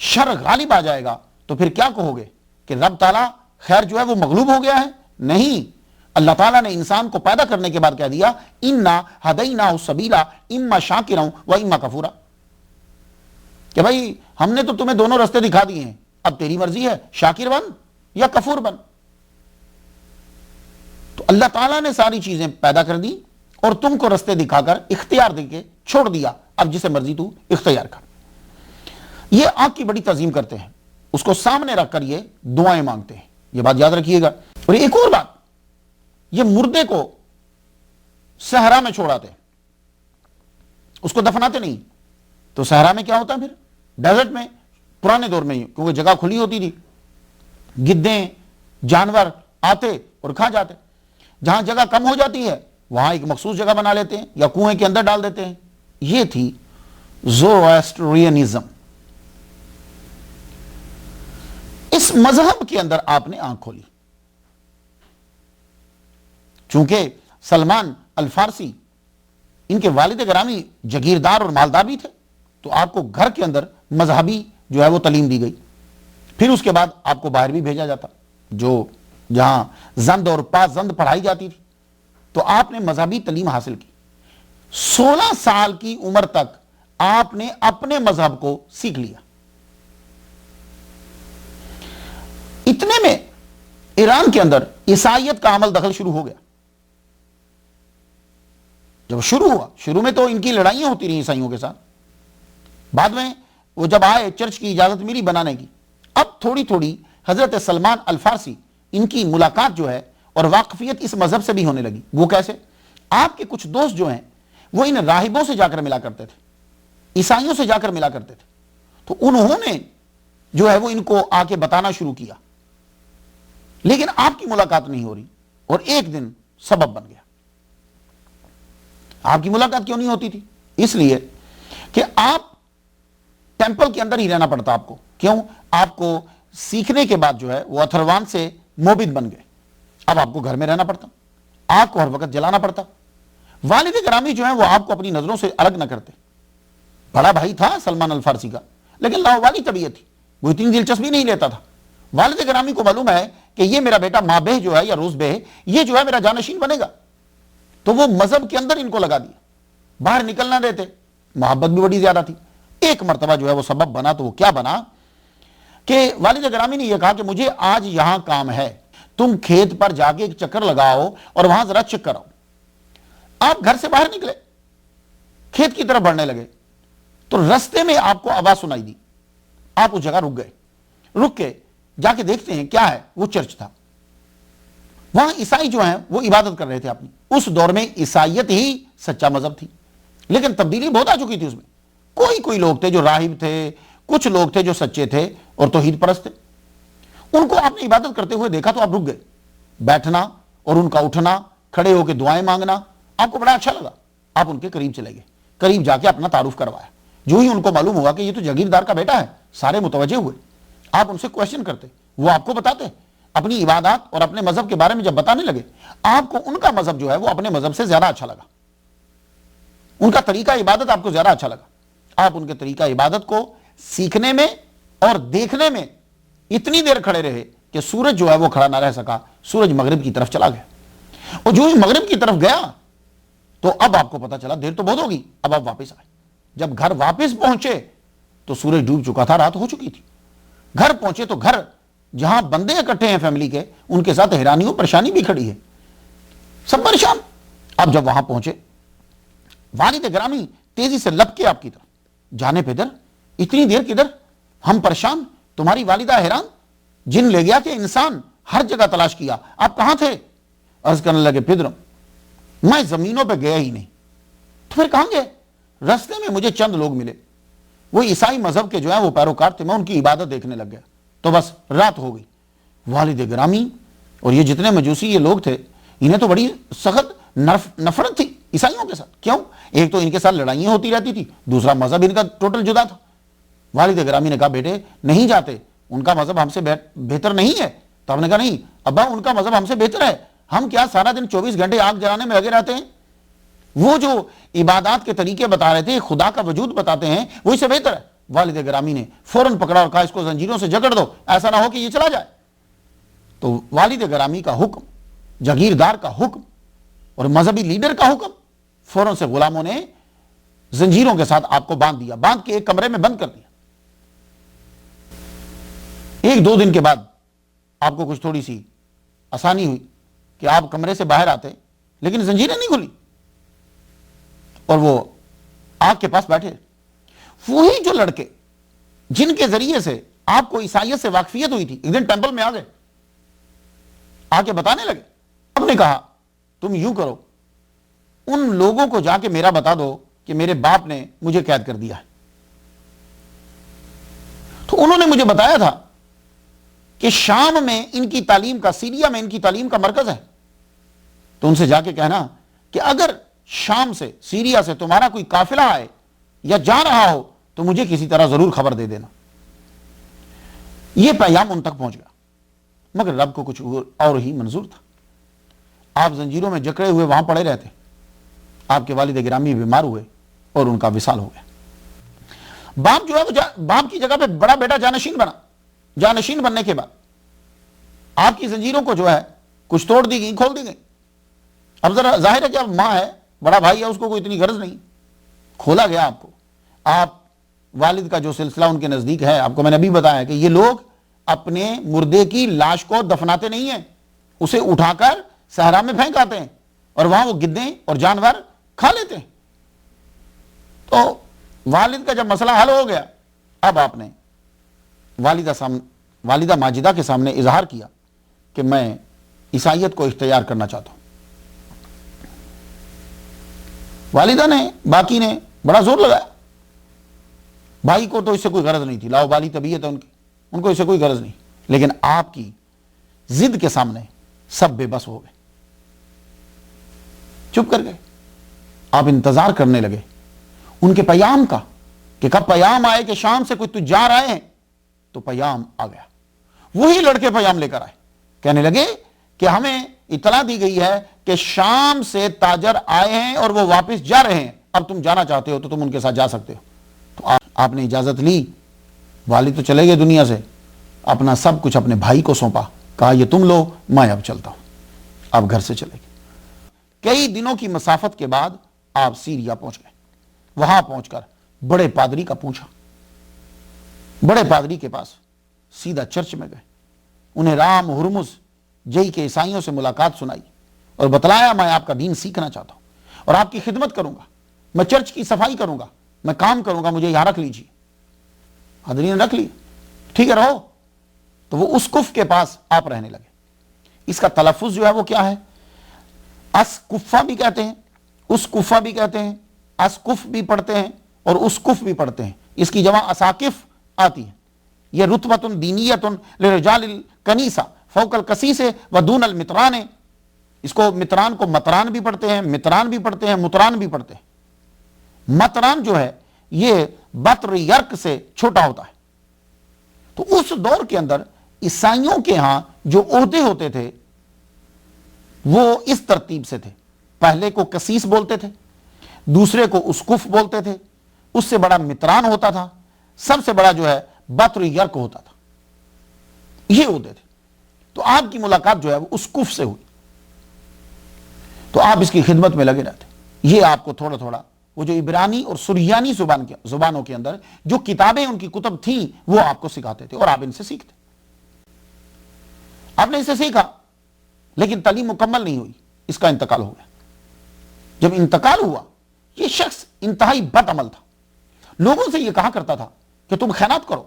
شر غالب آ جائے گا تو پھر کیا کہو گے کہ رب تعالیٰ خیر جو ہے وہ مغلوب ہو گیا ہے؟ نہیں، اللہ تعالیٰ نے انسان کو پیدا کرنے کے بعد کہہ دیا اِنَّا هَدَيْنَاهُ السَّبِيلَ اِمَّا شَاكِرًا وَإِمَّا كَفُورًا، کہ بھائی ہم نے تو تمہیں دونوں رستے دکھا دیے ہیں، اب تیری مرضی ہے، شاکر بن یا کفور بن۔ تو اللہ تعالیٰ نے ساری چیزیں پیدا کر دی اور تم کو رستے دکھا کر اختیار دے کے چھوڑ دیا، اب جسے مرضی تو اختیار کر۔ یہ آنکھ کی بڑی تعظیم کرتے ہیں، اس کو سامنے رکھ کر یہ دعائیں مانگتے ہیں، یہ بات یاد رکھیے گا۔ اور ایک اور بات، یہ مردے کو صحرا میں چھوڑاتے ہیں، اس کو دفناتے نہیں۔ تو صحرا میں کیا ہوتا ہے پھر؟ ڈیزرٹ میں پرانے دور میں، کیونکہ جگہ کھلی ہوتی تھی، گدھیں جانور آتے اور کھا جاتے۔ جہاں جگہ کم ہو جاتی ہے وہاں ایک مخصوص جگہ بنا لیتے ہیں یا کنویں کے اندر ڈال دیتے ہیں۔ یہ تھی زورواسٹرینزم۔ اس مذہب کے اندر آپ نے آنکھ کھولی، چونکہ سلمان الفارسی ان کے والد گرامی جگیردار اور مالدار بھی تھے، تو آپ کو گھر کے اندر مذہبی جو ہے وہ تعلیم دی گئی، پھر اس کے بعد آپ کو باہر بھی بھیجا جاتا، جہاں زند اور پاس زند پڑھائی جاتی تھی، تو آپ نے مذہبی تعلیم حاصل کی۔ 16 سال کی عمر تک آپ نے اپنے مذہب کو سیکھ لیا۔ اتنے میں ایران کے اندر عیسائیت کا عمل دخل شروع ہو گیا۔ جب شروع ہوا، شروع میں تو ان کی لڑائیاں ہوتی رہی عیسائیوں کے ساتھ، بعد میں وہ جب آئے چرچ کی اجازت ملی بنانے کی، اب تھوڑی تھوڑی حضرت سلمان الفارسی ان کی ملاقات جو ہے اور واقفیت اس مذہب سے بھی ہونے لگی۔ وہ کیسے؟ آپ کے کچھ دوست جو ہیں وہ ان راہبوں سے جا کر ملا کرتے تھے، عیسائیوں سے جا کر ملا کرتے تھے، تو انہوں نے جو ہے وہ ان کو آ کے بتانا شروع کیا، لیکن آپ کی ملاقات نہیں ہو رہی، اور ایک دن سبب بن گیا۔ آپ کی ملاقات کیوں نہیں ہوتی تھی؟ اس لیے کہ آپ ٹیمپل کے اندر ہی رہنا پڑتا آپ کو۔ کیوں؟ آپ کو سیکھنے کے بعد جو ہے وہ اتھروان سے موبد بن گئے، اب آپ کو گھر میں رہنا پڑتا، آگ کو ہر وقت جلانا پڑتا۔ والد گرامی جو ہیں وہ آپ کو اپنی نظروں سے الگ نہ کرتے۔ بڑا بھائی تھا سلمان الفارسی کا، لیکن لاوالی طبیعت تھی، وہ اتنی دلچسپی نہیں لیتا تھا۔ والد گرامی کو معلوم ہے کہ یہ میرا بیٹا مابہ جو ہے یا روزبہ یہ جو ہے میرا جانشین بنے گا، تو وہ مذہب کے اندر ان کو لگا دیا، باہر نکلنا دیتے۔ محبت بھی بڑی زیادہ تھی۔ ایک مرتبہ جو ہے وہ سبب بنا، تو وہ کیا بنا کہ والد گرامی نے یہ کہا کہ مجھے آج یہاں کام ہے، تم کھیت پر جا کے ایک چکر لگاؤ اور وہاں ذرا چیک کراؤ۔ آپ گھر سے باہر نکلے، کھیت کی طرف بڑھنے لگے، تو رستے میں آپ کو آواز سنائی دی، آپ اس جگہ رک گئے، رک کے جا کے دیکھتے ہیں کیا ہے، وہ چرچ تھا۔ وہاں عیسائی جو ہیں وہ عبادت کر رہے تھے اپنی۔ اس دور میں عیسائیت ہی سچا مذہب تھی، لیکن تبدیلی بہت آ چکی تھی اس میں۔ کوئی لوگ تھے جو راہب تھے، کچھ لوگ تھے جو سچے تھے اور توحید پرست تھے۔ ان کو آپ نے عبادت کرتے ہوئے دیکھا تو آپ رک گئے۔ بیٹھنا اور ان کا اٹھنا، کھڑے ہو کے دعائیں مانگنا آپ کو بڑا اچھا لگا، آپ ان کے قریب چلے گئے، قریب جا کے اپنا تعارف کروایا۔ جو ہی ان کو معلوم ہوا کہ یہ تو جاگیردار کا بیٹا ہے، سارے متوجہ ہوئے۔ آپ ان سے کویشچن کرتے، وہ آپ کو بتاتے، اپنی عبادات اور اپنے مذہب کے بارے میں جب بتانے لگے، آپ کو ان کا مذہب جو ہے وہ اپنے مذہب سے زیادہ اچھا لگا، ان کا طریقہ عبادت آپ کو زیادہ اچھا لگا۔ آپ ان کے طریقہ عبادت کو سیکھنے میں اور دیکھنے میں اتنی دیر کھڑے رہے کہ سورج جو ہے وہ کھڑا نہ رہ سکا، سورج مغرب کی طرف چلا گیا، اور جو ہی مغرب کی طرف گیا تو اب آپ کو پتا چلا دیر تو بہت ہوگی، اب آپ واپس آئے۔ جب گھر واپس پہنچے تو سورج ڈوب چکا تھا، رات ہو چکی تھی۔ گھر پہنچے تو گھر جہاں بندے اکٹھے ہیں فیملی کے، ان کے ساتھ حیرانی و پریشانی بھی کھڑی ہے، سب پریشان۔ اب جب وہاں پہنچے، والد گرامی تیزی سے لپ کے آپ کی طرف، جانے پہ در، اتنی دیر کدھر، ہم پریشان، تمہاری والدہ حیران، جن لے گیا کہ انسان ہر جگہ تلاش کیا، آپ کہاں تھے؟ عرض کرنے لگے پدرم میں زمینوں پہ گیا ہی نہیں۔ تو پھر کہاں گئے؟ رستے میں مجھے چند لوگ ملے، وہ عیسائی مذہب کے جو ہیں وہ پیروکار تھے، میں ان کی عبادت دیکھنے لگ گیا، تو بس رات ہو گئی۔ والد گرامی اور یہ جتنے مجوسی یہ لوگ تھے، انہیں تو بڑی سخت نفرت تھی عیسائیوں کے ساتھ۔ کیوں؟ ایک تو ان کے ساتھ لڑائیاں ہوتی رہتی تھی، دوسرا مذہب ان کا ٹوٹل جدا تھا، والد گرامی نے کہا بیٹے نہیں جاتے، ان کا مذہب ہم سے بہتر نہیں ہے۔ تو ہم نے کہا نہیں ابا، ان کا مذہب ہم سے بہتر ہے، ہم کیا سارا دن 24 گھنٹے آگ جلانے میں لگے رہتے ہیں؟ وہ جو عبادات کے طریقے بتا رہے تھے، خدا کا وجود بتاتے ہیں، وہ اس سے بہتر ہے۔ والد گرامی نے فوراً پکڑا اور کہا اس کو زنجیروں سے جکڑ دو، ایسا نہ ہو کہ یہ چلا جائے۔ تو والد گرامی کا حکم، جاگیردار کا حکم اور مذہبی لیڈر کا حکم، فوراً سے غلاموں نے زنجیروں کے ساتھ آپ کو باندھ دیا، باندھ کے ایک کمرے میں بند کر دیا۔ 1-2 دن کے بعد آپ کو کچھ تھوڑی سی آسانی ہوئی کہ آپ کمرے سے باہر آتے، لیکن زنجیریں نہیں کھلی اور وہ آگ کے پاس بیٹھے۔ وہی جو لڑکے جن کے ذریعے سے آپ کو عیسائیت سے واقفیت ہوئی تھی، ایک دن ٹیمپل میں آ گئے، آ کے بتانے لگے۔ ہم نے کہا تم یوں کرو، ان لوگوں کو جا کے میرا بتا دو کہ میرے باپ نے مجھے قید کر دیا ہے۔ تو انہوں نے مجھے بتایا تھا کہ شام میں ان کی تعلیم کا، سیریا میں ان کی تعلیم کا مرکز ہے، تو ان سے جا کے کہنا کہ اگر شام سے، سیریا سے تمہارا کوئی قافلہ آئے یا جا رہا ہو تو مجھے کسی طرح ضرور خبر دے دینا۔ یہ پیغام ان تک پہنچ گیا، مگر رب کو کچھ اور ہی منظور تھا۔ آپ زنجیروں میں جکڑے ہوئے وہاں پڑے رہتے، آپ کے والد گرامی بیمار ہوئے اور ان کا وصال ہو گیا۔ باپ جو ہے وہ باپ کی جگہ پہ بڑا بیٹا جانشین بنا۔ جانشین بننے کے بعد آپ کی زنجیروں کو جو ہے کچھ توڑ دی گئی، کھول دی گئی۔ اب ذرا ظاہر ہے کہ اب ماں ہے، بڑا بھائی ہے، اس کو کوئی اتنی غرض نہیں، کھولا گیا آپ کو۔ آپ والد کا جو سلسلہ ان کے نزدیک ہے، آپ کو میں نے ابھی بتایا کہ یہ لوگ اپنے مردے کی لاش کو دفناتے نہیں ہیں، اسے اٹھا کر صحرا میں پھینک آتے ہیں اور وہاں وہ گدھیں اور جانور کھا لیتے ہیں۔ تو والد کا جب مسئلہ حل ہو گیا، اب آپ نے والدہ ماجدہ کے سامنے اظہار کیا کہ میں عیسائیت کو اختیار کرنا چاہتا ہوں۔ والدہ نے، باقی نے بڑا زور لگایا۔ بھائی کو تو اس سے کوئی غرض نہیں تھی، لاؤبالی طبیعت ہے ان کی، ان کو اس سے کوئی غرض نہیں، لیکن آپ کی ضد کے سامنے سب بے بس ہو گئے، چپ کر گئے۔ آپ انتظار کرنے لگے ان کے پیام کا کہ کب پیام آئے کہ شام سے کوئی تجار آئے ہیں۔ تو پیام آ گیا، وہی لڑکے پیام لے کر آئے، کہنے لگے کہ ہمیں اطلاع دی گئی ہے کہ شام سے تاجر آئے ہیں اور وہ واپس جا رہے ہیں، اب تم جانا چاہتے ہو تو تم ان کے ساتھ جا سکتے ہو۔ تو آپ نے اجازت لی، والد تو چلے گئے دنیا سے، اپنا سب کچھ اپنے بھائی کو سونپا، کہا یہ تم لو، میں اب چلتا ہوں۔ آپ گھر سے چلے گئے۔ کئی دنوں کی مسافت کے بعد آپ سیریا پہنچ گئے۔ وہاں پہنچ کر بڑے پادری کا پوچھا، بڑے پادری کے پاس سیدھا چرچ میں گئے، انہیں رام ہرمز جئی کے عیسائیوں سے ملاقات سنائی اور بتلایا میں آپ کا دین سیکھنا چاہتا ہوں اور آپ کی خدمت کروں گا، میں چرچ کی صفائی کروں گا، میں کام کروں گا، مجھے یہاں رکھ لیجیے۔ پادری نے رکھ لی، ٹھیک ہے رہو۔ تو وہ اسقف کے پاس آپ رہنے لگے۔ اس کا تلفظ جو ہے وہ کیا ہے؟ اسقفہ بھی کہتے ہیں، اسقفہ بھی کہتے ہیں، اسقف بھی پڑھتے ہیں اور اسقف بھی پڑھتے ہیں۔ اس کی جمع اساقف آتی ہے۔ یہ رتبۃ دینیۃ لرجال الکنیسہ فوق القسیس و دون المتران۔ اس کو متران کو متران بھی پڑھتے ہیں، متران بھی پڑھتے ہیں، متران بھی پڑھتے ہیں۔ متران جو ہے یہ بطر یرک سے چھوٹا ہوتا ہے۔ تو اس دور کے اندر عیسائیوں کے ہاں جو عہدے ہوتے تھے وہ اس ترتیب سے تھے، پہلے کو قسیس بولتے تھے، دوسرے کو اسقف بولتے تھے، اس سے بڑا متران ہوتا تھا، سب سے بڑا جو ہے بطر یرک ہوتا تھا۔ یہ عہدے تھے۔ تو آپ کی ملاقات جو ہے وہ اسقف سے ہوئی، تو آپ اس کی خدمت میں لگے رہتے۔ یہ آپ کو تھوڑا تھوڑا وہ جو عبرانی اور سریانی زبانوں کے اندر جو کتابیں ان کی کتب تھیں وہ آپ کو سکھاتے تھے اور آپ ان سے سیکھتے۔ آپ نے اسے سیکھا لیکن تعلیم مکمل نہیں ہوئی، اس کا انتقال ہو گیا۔ جب انتقال ہوا، یہ شخص انتہائی بد عمل تھا، لوگوں سے یہ کہا کرتا تھا کہ تم خیرات کرو۔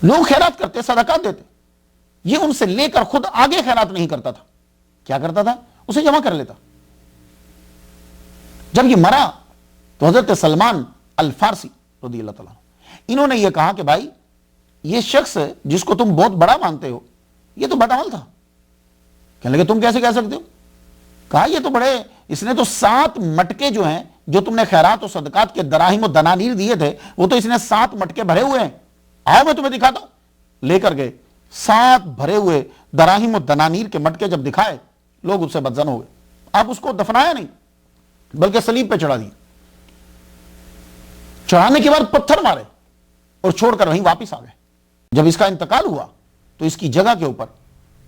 لوگ خیرات کرتے، صدقات دیتے، یہ ان سے لے کر خود آگے خیرات نہیں کرتا تھا۔ کیا کرتا تھا؟ اسے جمع کر لیتا۔ جب یہ مرا تو حضرت سلمان الفارسی رضی اللہ تعالیٰ انہوں نے یہ کہا کہ بھائی یہ شخص جس کو تم بہت بڑا مانتے ہو یہ تو بد عمل تھا۔ کہنے لگے تم کیسے کہہ سکتے ہو؟ کہا یہ تو بڑے، اس نے تو 7 مٹکے جو ہیں جو تم نے خیرات و صدقات کے دراہم و دنانیر دیے تھے وہ تو اس نے 7 مٹکے بھرے ہوئے ہیں، آؤ میں تمہیں دکھاتا ہوں۔ لے کر گئے 7 بھرے ہوئے دراہم و دنانیر کے مٹکے، جب دکھائے لوگ اس سے بدظن ہو گئے۔ اب اس کو دفنایا نہیں بلکہ صلیب پہ چڑھا دیا، چڑھانے کے بعد پتھر مارے اور چھوڑ کر وہیں واپس آ گئے۔ جب اس کا انتقال ہوا تو اس کی جگہ کے اوپر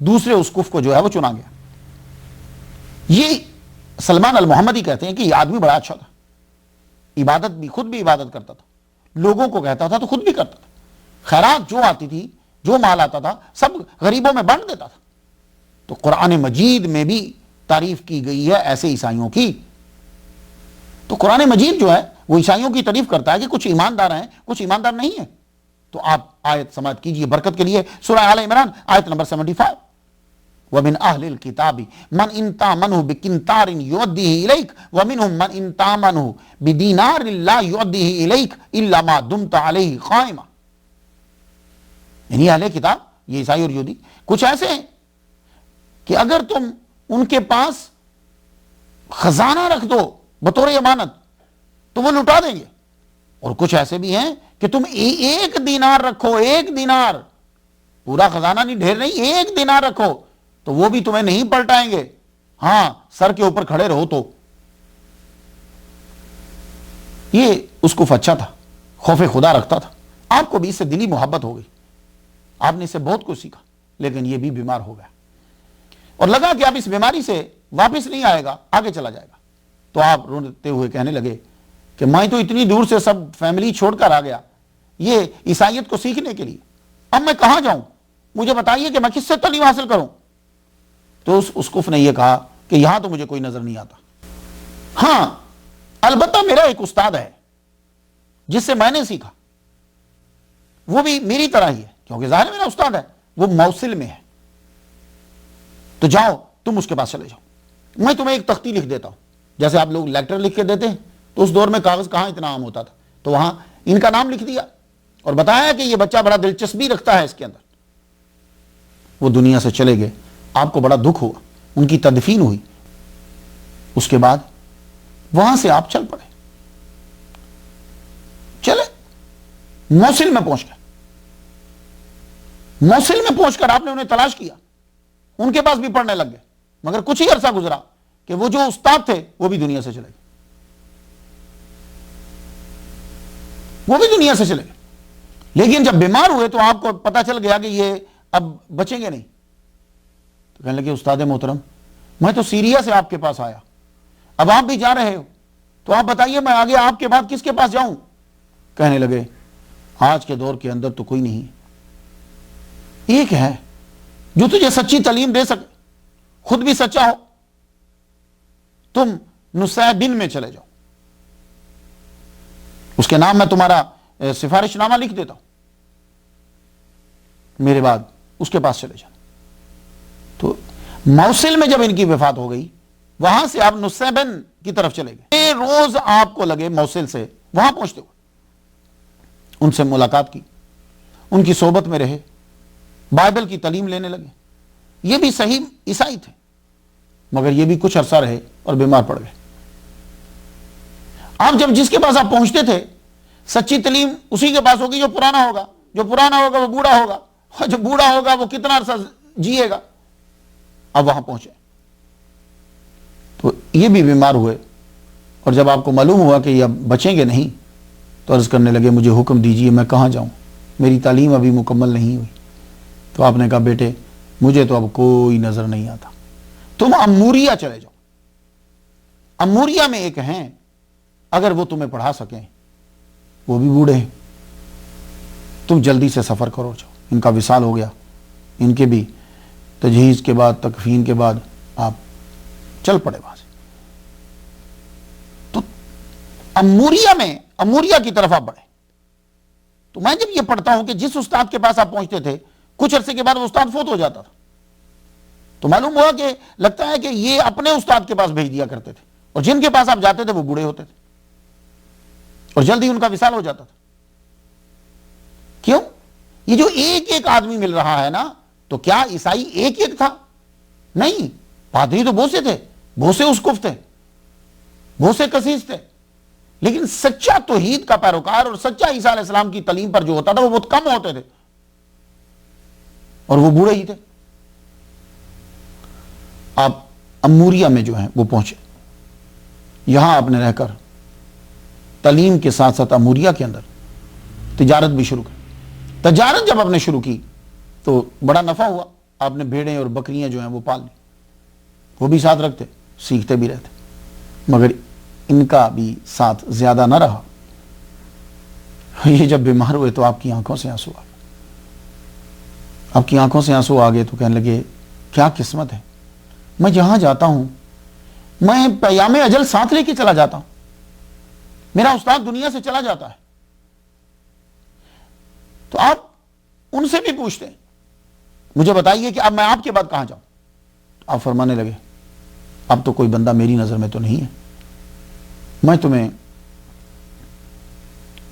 دوسرے اسقف کو جو ہے وہ چنا گیا۔ یہ سلمان المحمدی کہتے ہیں کہ یہ آدمی بڑا اچھا تھا، عبادت بھی، خود بھی عبادت کرتا تھا، لوگوں کو کہتا تھا تو خود بھی کرتا تھا، خیرات جو آتی تھی، جو مال آتا تھا سب غریبوں میں بانٹ دیتا تھا۔ تو قرآن مجید میں بھی تعریف کی گئی ہے ایسے عیسائیوں کی۔ تو قرآن مجید جو ہے وہ عیسائیوں کی تعریف کرتا ہے کہ کچھ ایماندار ہیں، کچھ ایماندار نہیں ہیں۔ تو آپ آیت سماعت کیجئے برکت کے لیے، سورہ آل عمران آیت نمبر 75۔ وَمِنْ أَهْلِ الْكِتَابِ مَنْ إِنْ تَأْمَنْهُ بِقِنْطَارٍ يُؤَدِّهِ إِلَيْكَ وَمِنْهُمْ مَنْ إِنْ تَأْمَنْهُ بِدِينَارٍ لَا يُؤَدِّهِ إِلَيْكَ إِلَّا مَا دُمْتَ عَلَيْهِ قَائِمًا۔ یعنی اہل کتاب، یہ عیسائی اور یہودی کچھ ایسے ہیں کہ اگر تم ان کے پاس خزانہ رکھ دو بطور امانت تو وہ لٹا دیں گے، اور کچھ ایسے بھی ہیں کہ تم 1 دینار رکھو، 1 دینار، پورا خزانہ نہیں، ڈھیر نہیں، 1 دینار رکھو تو وہ بھی تمہیں نہیں پلٹائیں گے، ہاں سر کے اوپر کھڑے رہو تو۔ یہ اسقف اچھا تھا، خوف خدا رکھتا تھا، آپ کو بھی اس سے دلی محبت ہو گئی، آپ نے اس سے بہت کچھ سیکھا، لیکن یہ بھی بیمار ہو گیا اور لگا کہ اب اس بیماری سے واپس نہیں آئے گا، آگے چلا جائے گا۔ تو آپ روتے ہوئے کہنے لگے کہ میں تو اتنی دور سے سب فیملی چھوڑ کر آ گیا یہ عیسائیت کو سیکھنے کے لیے، اب میں کہاں جاؤں، مجھے بتائیے کہ میں کس سے تعلیم حاصل کروں۔ تو اس اسقف نے یہ کہا کہ یہاں تو مجھے کوئی نظر نہیں آتا، ہاں البتہ میرا ایک استاد ہے جس سے میں نے سیکھا، وہ بھی میری طرح ہی ہے، کیونکہ ظاہر ہے میرا استاد ہے، وہ موصل میں ہے، تو جاؤ تم اس کے پاس چلے جاؤ، میں تمہیں ایک تختی لکھ دیتا ہوں، جیسے آپ لوگ لیٹر لکھ کے دیتے ہیں، تو اس دور میں کاغذ کہاں اتنا عام ہوتا تھا، تو وہاں ان کا نام لکھ دیا اور بتایا کہ یہ بچہ بڑا دلچسپی رکھتا ہے اس کے اندر۔ وہ دنیا سے چلے گئے، آپ کو بڑا دکھ ہوا، ان کی تدفین ہوئی، اس کے بعد وہاں سے آپ چل پڑے، چلے موصل میں پہنچ گئے، موصل میں پہنچ کر آپ نے انہیں تلاش کیا، ان کے پاس بھی پڑھنے لگ گئے، مگر کچھ ہی عرصہ گزرا کہ وہ جو استاد تھے وہ بھی دنیا سے چلے گئے، وہ بھی دنیا سے چلے گئے۔ لیکن جب بیمار ہوئے تو آپ کو پتا چل گیا کہ یہ اب بچیں گے نہیں، تو کہنے لگے استاد محترم میں تو سیریا سے آپ کے پاس آیا، اب آپ بھی جا رہے ہو تو آپ بتائیے میں آگے آپ کے بعد کس کے پاس جاؤں۔ کہنے لگے آج کے دور کے اندر تو کوئی نہیں، ایک ہے جو تجھے سچی تعلیم دے سکے، خود بھی سچا ہو، تم نصیبین میں چلے جاؤ، اس کے نام میں تمہارا سفارش نامہ لکھ دیتا ہوں، میرے بعد اس کے پاس چلے جانا۔ تو موصل میں جب ان کی وفات ہو گئی وہاں سے آپ نصیبین کی طرف چلے گئے، روز آپ کو لگے موصل سے وہاں پہنچتے ہوئے ان سے ملاقات کی، ان کی صحبت میں رہے، بائبل کی تعلیم لینے لگے۔ یہ بھی صحیح عیسائی تھے مگر یہ بھی کچھ عرصہ رہے اور بیمار پڑ گئے۔ آپ جب جس کے پاس آپ پہنچتے تھے سچی تعلیم اسی کے پاس ہوگی جو پرانا ہوگا، جو پرانا ہوگا وہ بوڑھا ہوگا، اور جو بوڑھا ہوگا وہ کتنا عرصہ جیے گا۔ اب وہاں پہنچے تو یہ بھی بیمار ہوئے، اور جب آپ کو معلوم ہوا کہ یہ اب بچیں گے نہیں تو عرض کرنے لگے مجھے حکم دیجئے میں کہاں جاؤں، میری تعلیم ابھی مکمل نہیں ہوئی۔ تو آپ نے کہا بیٹے مجھے تو اب کوئی نظر نہیں آتا، تم اموریا چلے جاؤ، اموریا میں ایک ہیں اگر وہ تمہیں پڑھا سکیں، وہ بھی بوڑھے ہیں، تم جلدی سے سفر کرو جاؤ۔ ان کا وصال ہو گیا، ان کے بھی تجہیز کے بعد تکفین کے بعد آپ چل پڑے وہاں سے۔ تو اموریا کی طرف آپ بڑھے۔ تو میں جب یہ پڑھتا ہوں کہ جس استاد کے پاس آپ پہنچتے تھے کچھ عرصے کے بعد وہ استاد فوت ہو جاتا تھا، تو معلوم ہوا کہ لگتا ہے کہ یہ اپنے استاد کے پاس بھیج دیا کرتے تھے، اور جن کے پاس آپ جاتے تھے وہ بوڑھے ہوتے تھے اور جلدی ان کا وصال ہو جاتا تھا۔ کیوں؟ یہ جو ایک ایک آدمی مل رہا ہے نا، تو کیا عیسائی ایک ایک تھا؟ نہیں، پادری تو بہت سے تھے، بہت سے اسقف تھے، بہت سے قسیس تھے، لیکن سچا توحید کا پیروکار اور سچا عیسیٰ علیہ السلام کی تعلیم پر جو ہوتا تھا وہ بہت کم ہوتے تھے، اور وہ بوڑھے ہی تھے۔ آپ اموریہ میں جو ہیں وہ پہنچے، یہاں آپ نے رہ کر تعلیم کے ساتھ ساتھ اموریہ کے اندر تجارت بھی شروع کی۔ تجارت جب آپ نے شروع کی تو بڑا نفع ہوا، آپ نے بھیڑیں اور بکریاں جو ہیں وہ پال لی، وہ بھی ساتھ رکھتے، سیکھتے بھی رہتے، مگر ان کا بھی ساتھ زیادہ نہ رہا۔ یہ جب بیمار ہوئے تو آپ کی آنکھوں سے آنسو آ گئے، آپ کی آنکھوں سے آنسو آ گئے تو کہنے لگے کیا قسمت ہے، میں جہاں جاتا ہوں میں پیام اجل ساتھ لے کے چلا جاتا ہوں، میرا استاد دنیا سے چلا جاتا ہے، تو آپ ان سے بھی پوچھتے ہیں مجھے بتائیے کہ اب میں آپ کے بعد کہاں جاؤں؟ آپ فرمانے لگے اب تو کوئی بندہ میری نظر میں تو نہیں ہے، میں تمہیں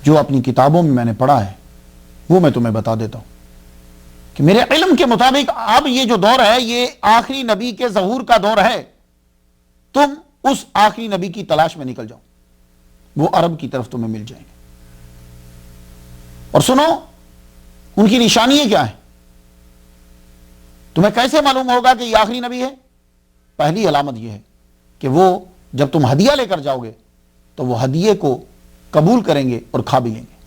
جو اپنی کتابوں میں نے پڑھا ہے وہ میں تمہیں بتا دیتا ہوں کہ میرے علم کے مطابق اب یہ جو دور ہے یہ آخری نبی کے ظہور کا دور ہے، تم اس آخری نبی کی تلاش میں نکل جاؤ، وہ عرب کی طرف تمہیں مل جائیں گے، اور سنو ان کی نشانیاں کیا ہیں، تمہیں کیسے معلوم ہوگا کہ یہ آخری نبی ہے؟ پہلی علامت یہ ہے کہ وہ جب تم ہدیہ لے کر جاؤ گے تو وہ ہدیے کو قبول کریں گے اور کھا بھی لیں گے،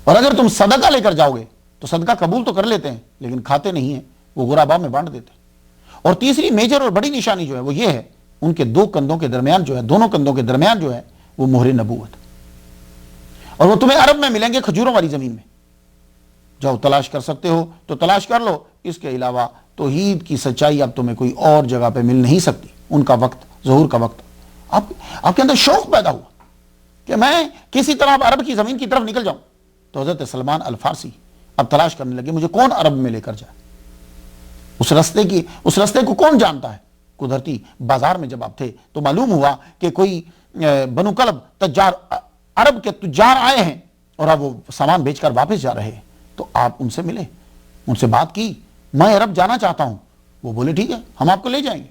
اور اگر تم صدقہ لے کر جاؤ گے تو صدقہ قبول تو کر لیتے ہیں لیکن کھاتے نہیں ہیں، وہ غربا میں بانٹ دیتے ہیں۔ اور تیسری میجر اور بڑی نشانی جو ہے وہ یہ ہے ان کے دو کندھوں کے درمیان جو ہے، دونوں کندھوں کے درمیان جو ہے وہ مہر نبوت، اور وہ تمہیں عرب میں ملیں گے کھجوروں والی زمین میں، جاؤ تلاش کر سکتے ہو تو تلاش کر لو، اس کے علاوہ توحید کی سچائی اب تمہیں کوئی اور جگہ پہ مل نہیں سکتی۔ ان کا وقت، ظہور کا وقت، آپ کے اندر شوق پیدا ہوا کہ میں کسی طرح اب عرب کی زمین کی طرف نکل جاؤں، تو حضرت سلمان الفارسی اب تلاش کرنے لگے مجھے کون عرب میں لے کر جائے، اس رستے کو کون جانتا ہے۔ قدرتی بازار میں جب آپ تھے تو معلوم ہوا کہ کوئی بنو کلب تجار، عرب کے تجار آئے ہیں اور اب وہ سامان بیچ کر واپس جا رہے ہیں، تو آپ ان سے ملے، ان سے بات کی، میں عرب جانا چاہتا ہوں، وہ بولے ٹھیک ہے ہم آپ کو لے جائیں گے۔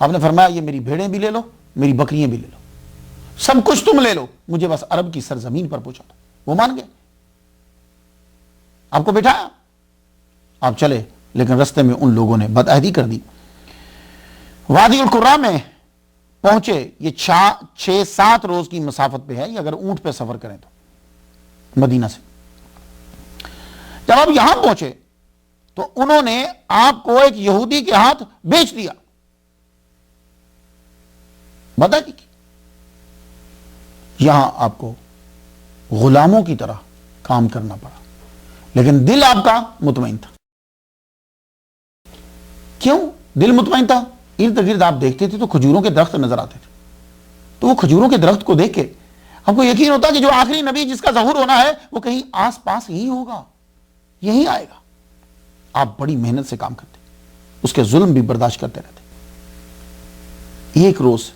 آپ نے فرمایا یہ میری بھیڑیں بھی لے لو، میری بکریاں بھی لے لو، سب کچھ تم لے لو، مجھے بس عرب کی سرزمین پر پہنچا دو۔ وہ مان گئے، آپ کو بٹھایا، آپ چلے، لیکن رستے میں ان لوگوں نے بدعہدی کر دی۔ وادی القرا میں پہنچے، یہ 6-7 روز کی مسافت پہ ہے، یہ اگر اونٹ پہ سفر کریں تو مدینہ سے۔ جب آپ یہاں پہنچے تو انہوں نے آپ کو ایک یہودی کے ہاتھ بیچ دیا، بدعہدی کی۔ یہاں آپ کو غلاموں کی طرح کام کرنا پڑا، لیکن دل آپ کا مطمئن تھا۔ کیوں دل مطمئن تھا؟ ارد گرد آپ دیکھتے تھے تو کھجوروں کے درخت نظر آتے تھے، تو وہ کھجوروں کے درخت کو دیکھ کے آپ کو یقین ہوتا کہ جو آخری نبی جس کا ظہور ہونا ہے وہ کہیں آس پاس ہی ہوگا، یہی آئے گا۔ آپ بڑی محنت سے کام کرتے، اس کے ظلم بھی برداشت کرتے رہتے۔ ایک روز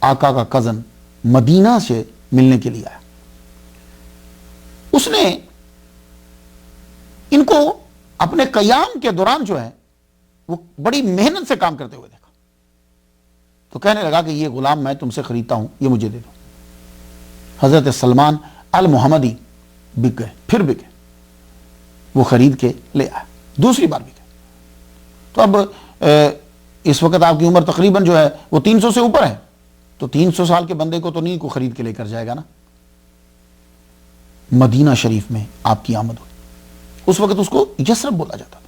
آقا کا کزن مدینہ سے ملنے کے لیے آیا، اس نے ان کو اپنے قیام کے دوران جو ہے وہ بڑی محنت سے کام کرتے ہوئے دیکھا، تو کہنے لگا کہ یہ غلام میں تم سے خریدتا ہوں، یہ مجھے دے دو۔ حضرت سلمان المحمدی بک گئے، پھر بک گئے، وہ خرید کے لے آئے، دوسری بار بک گئے۔ تو اب اس وقت آپ کی عمر تقریباً جو ہے وہ 300 سے اوپر ہے، تو 300 سال کے بندے کو تو نہیں کو خرید کے لے کر جائے گا نا۔ مدینہ شریف میں آپ کی آمد ہوئی، اس وقت اس کو یثرب بولا جاتا تھا۔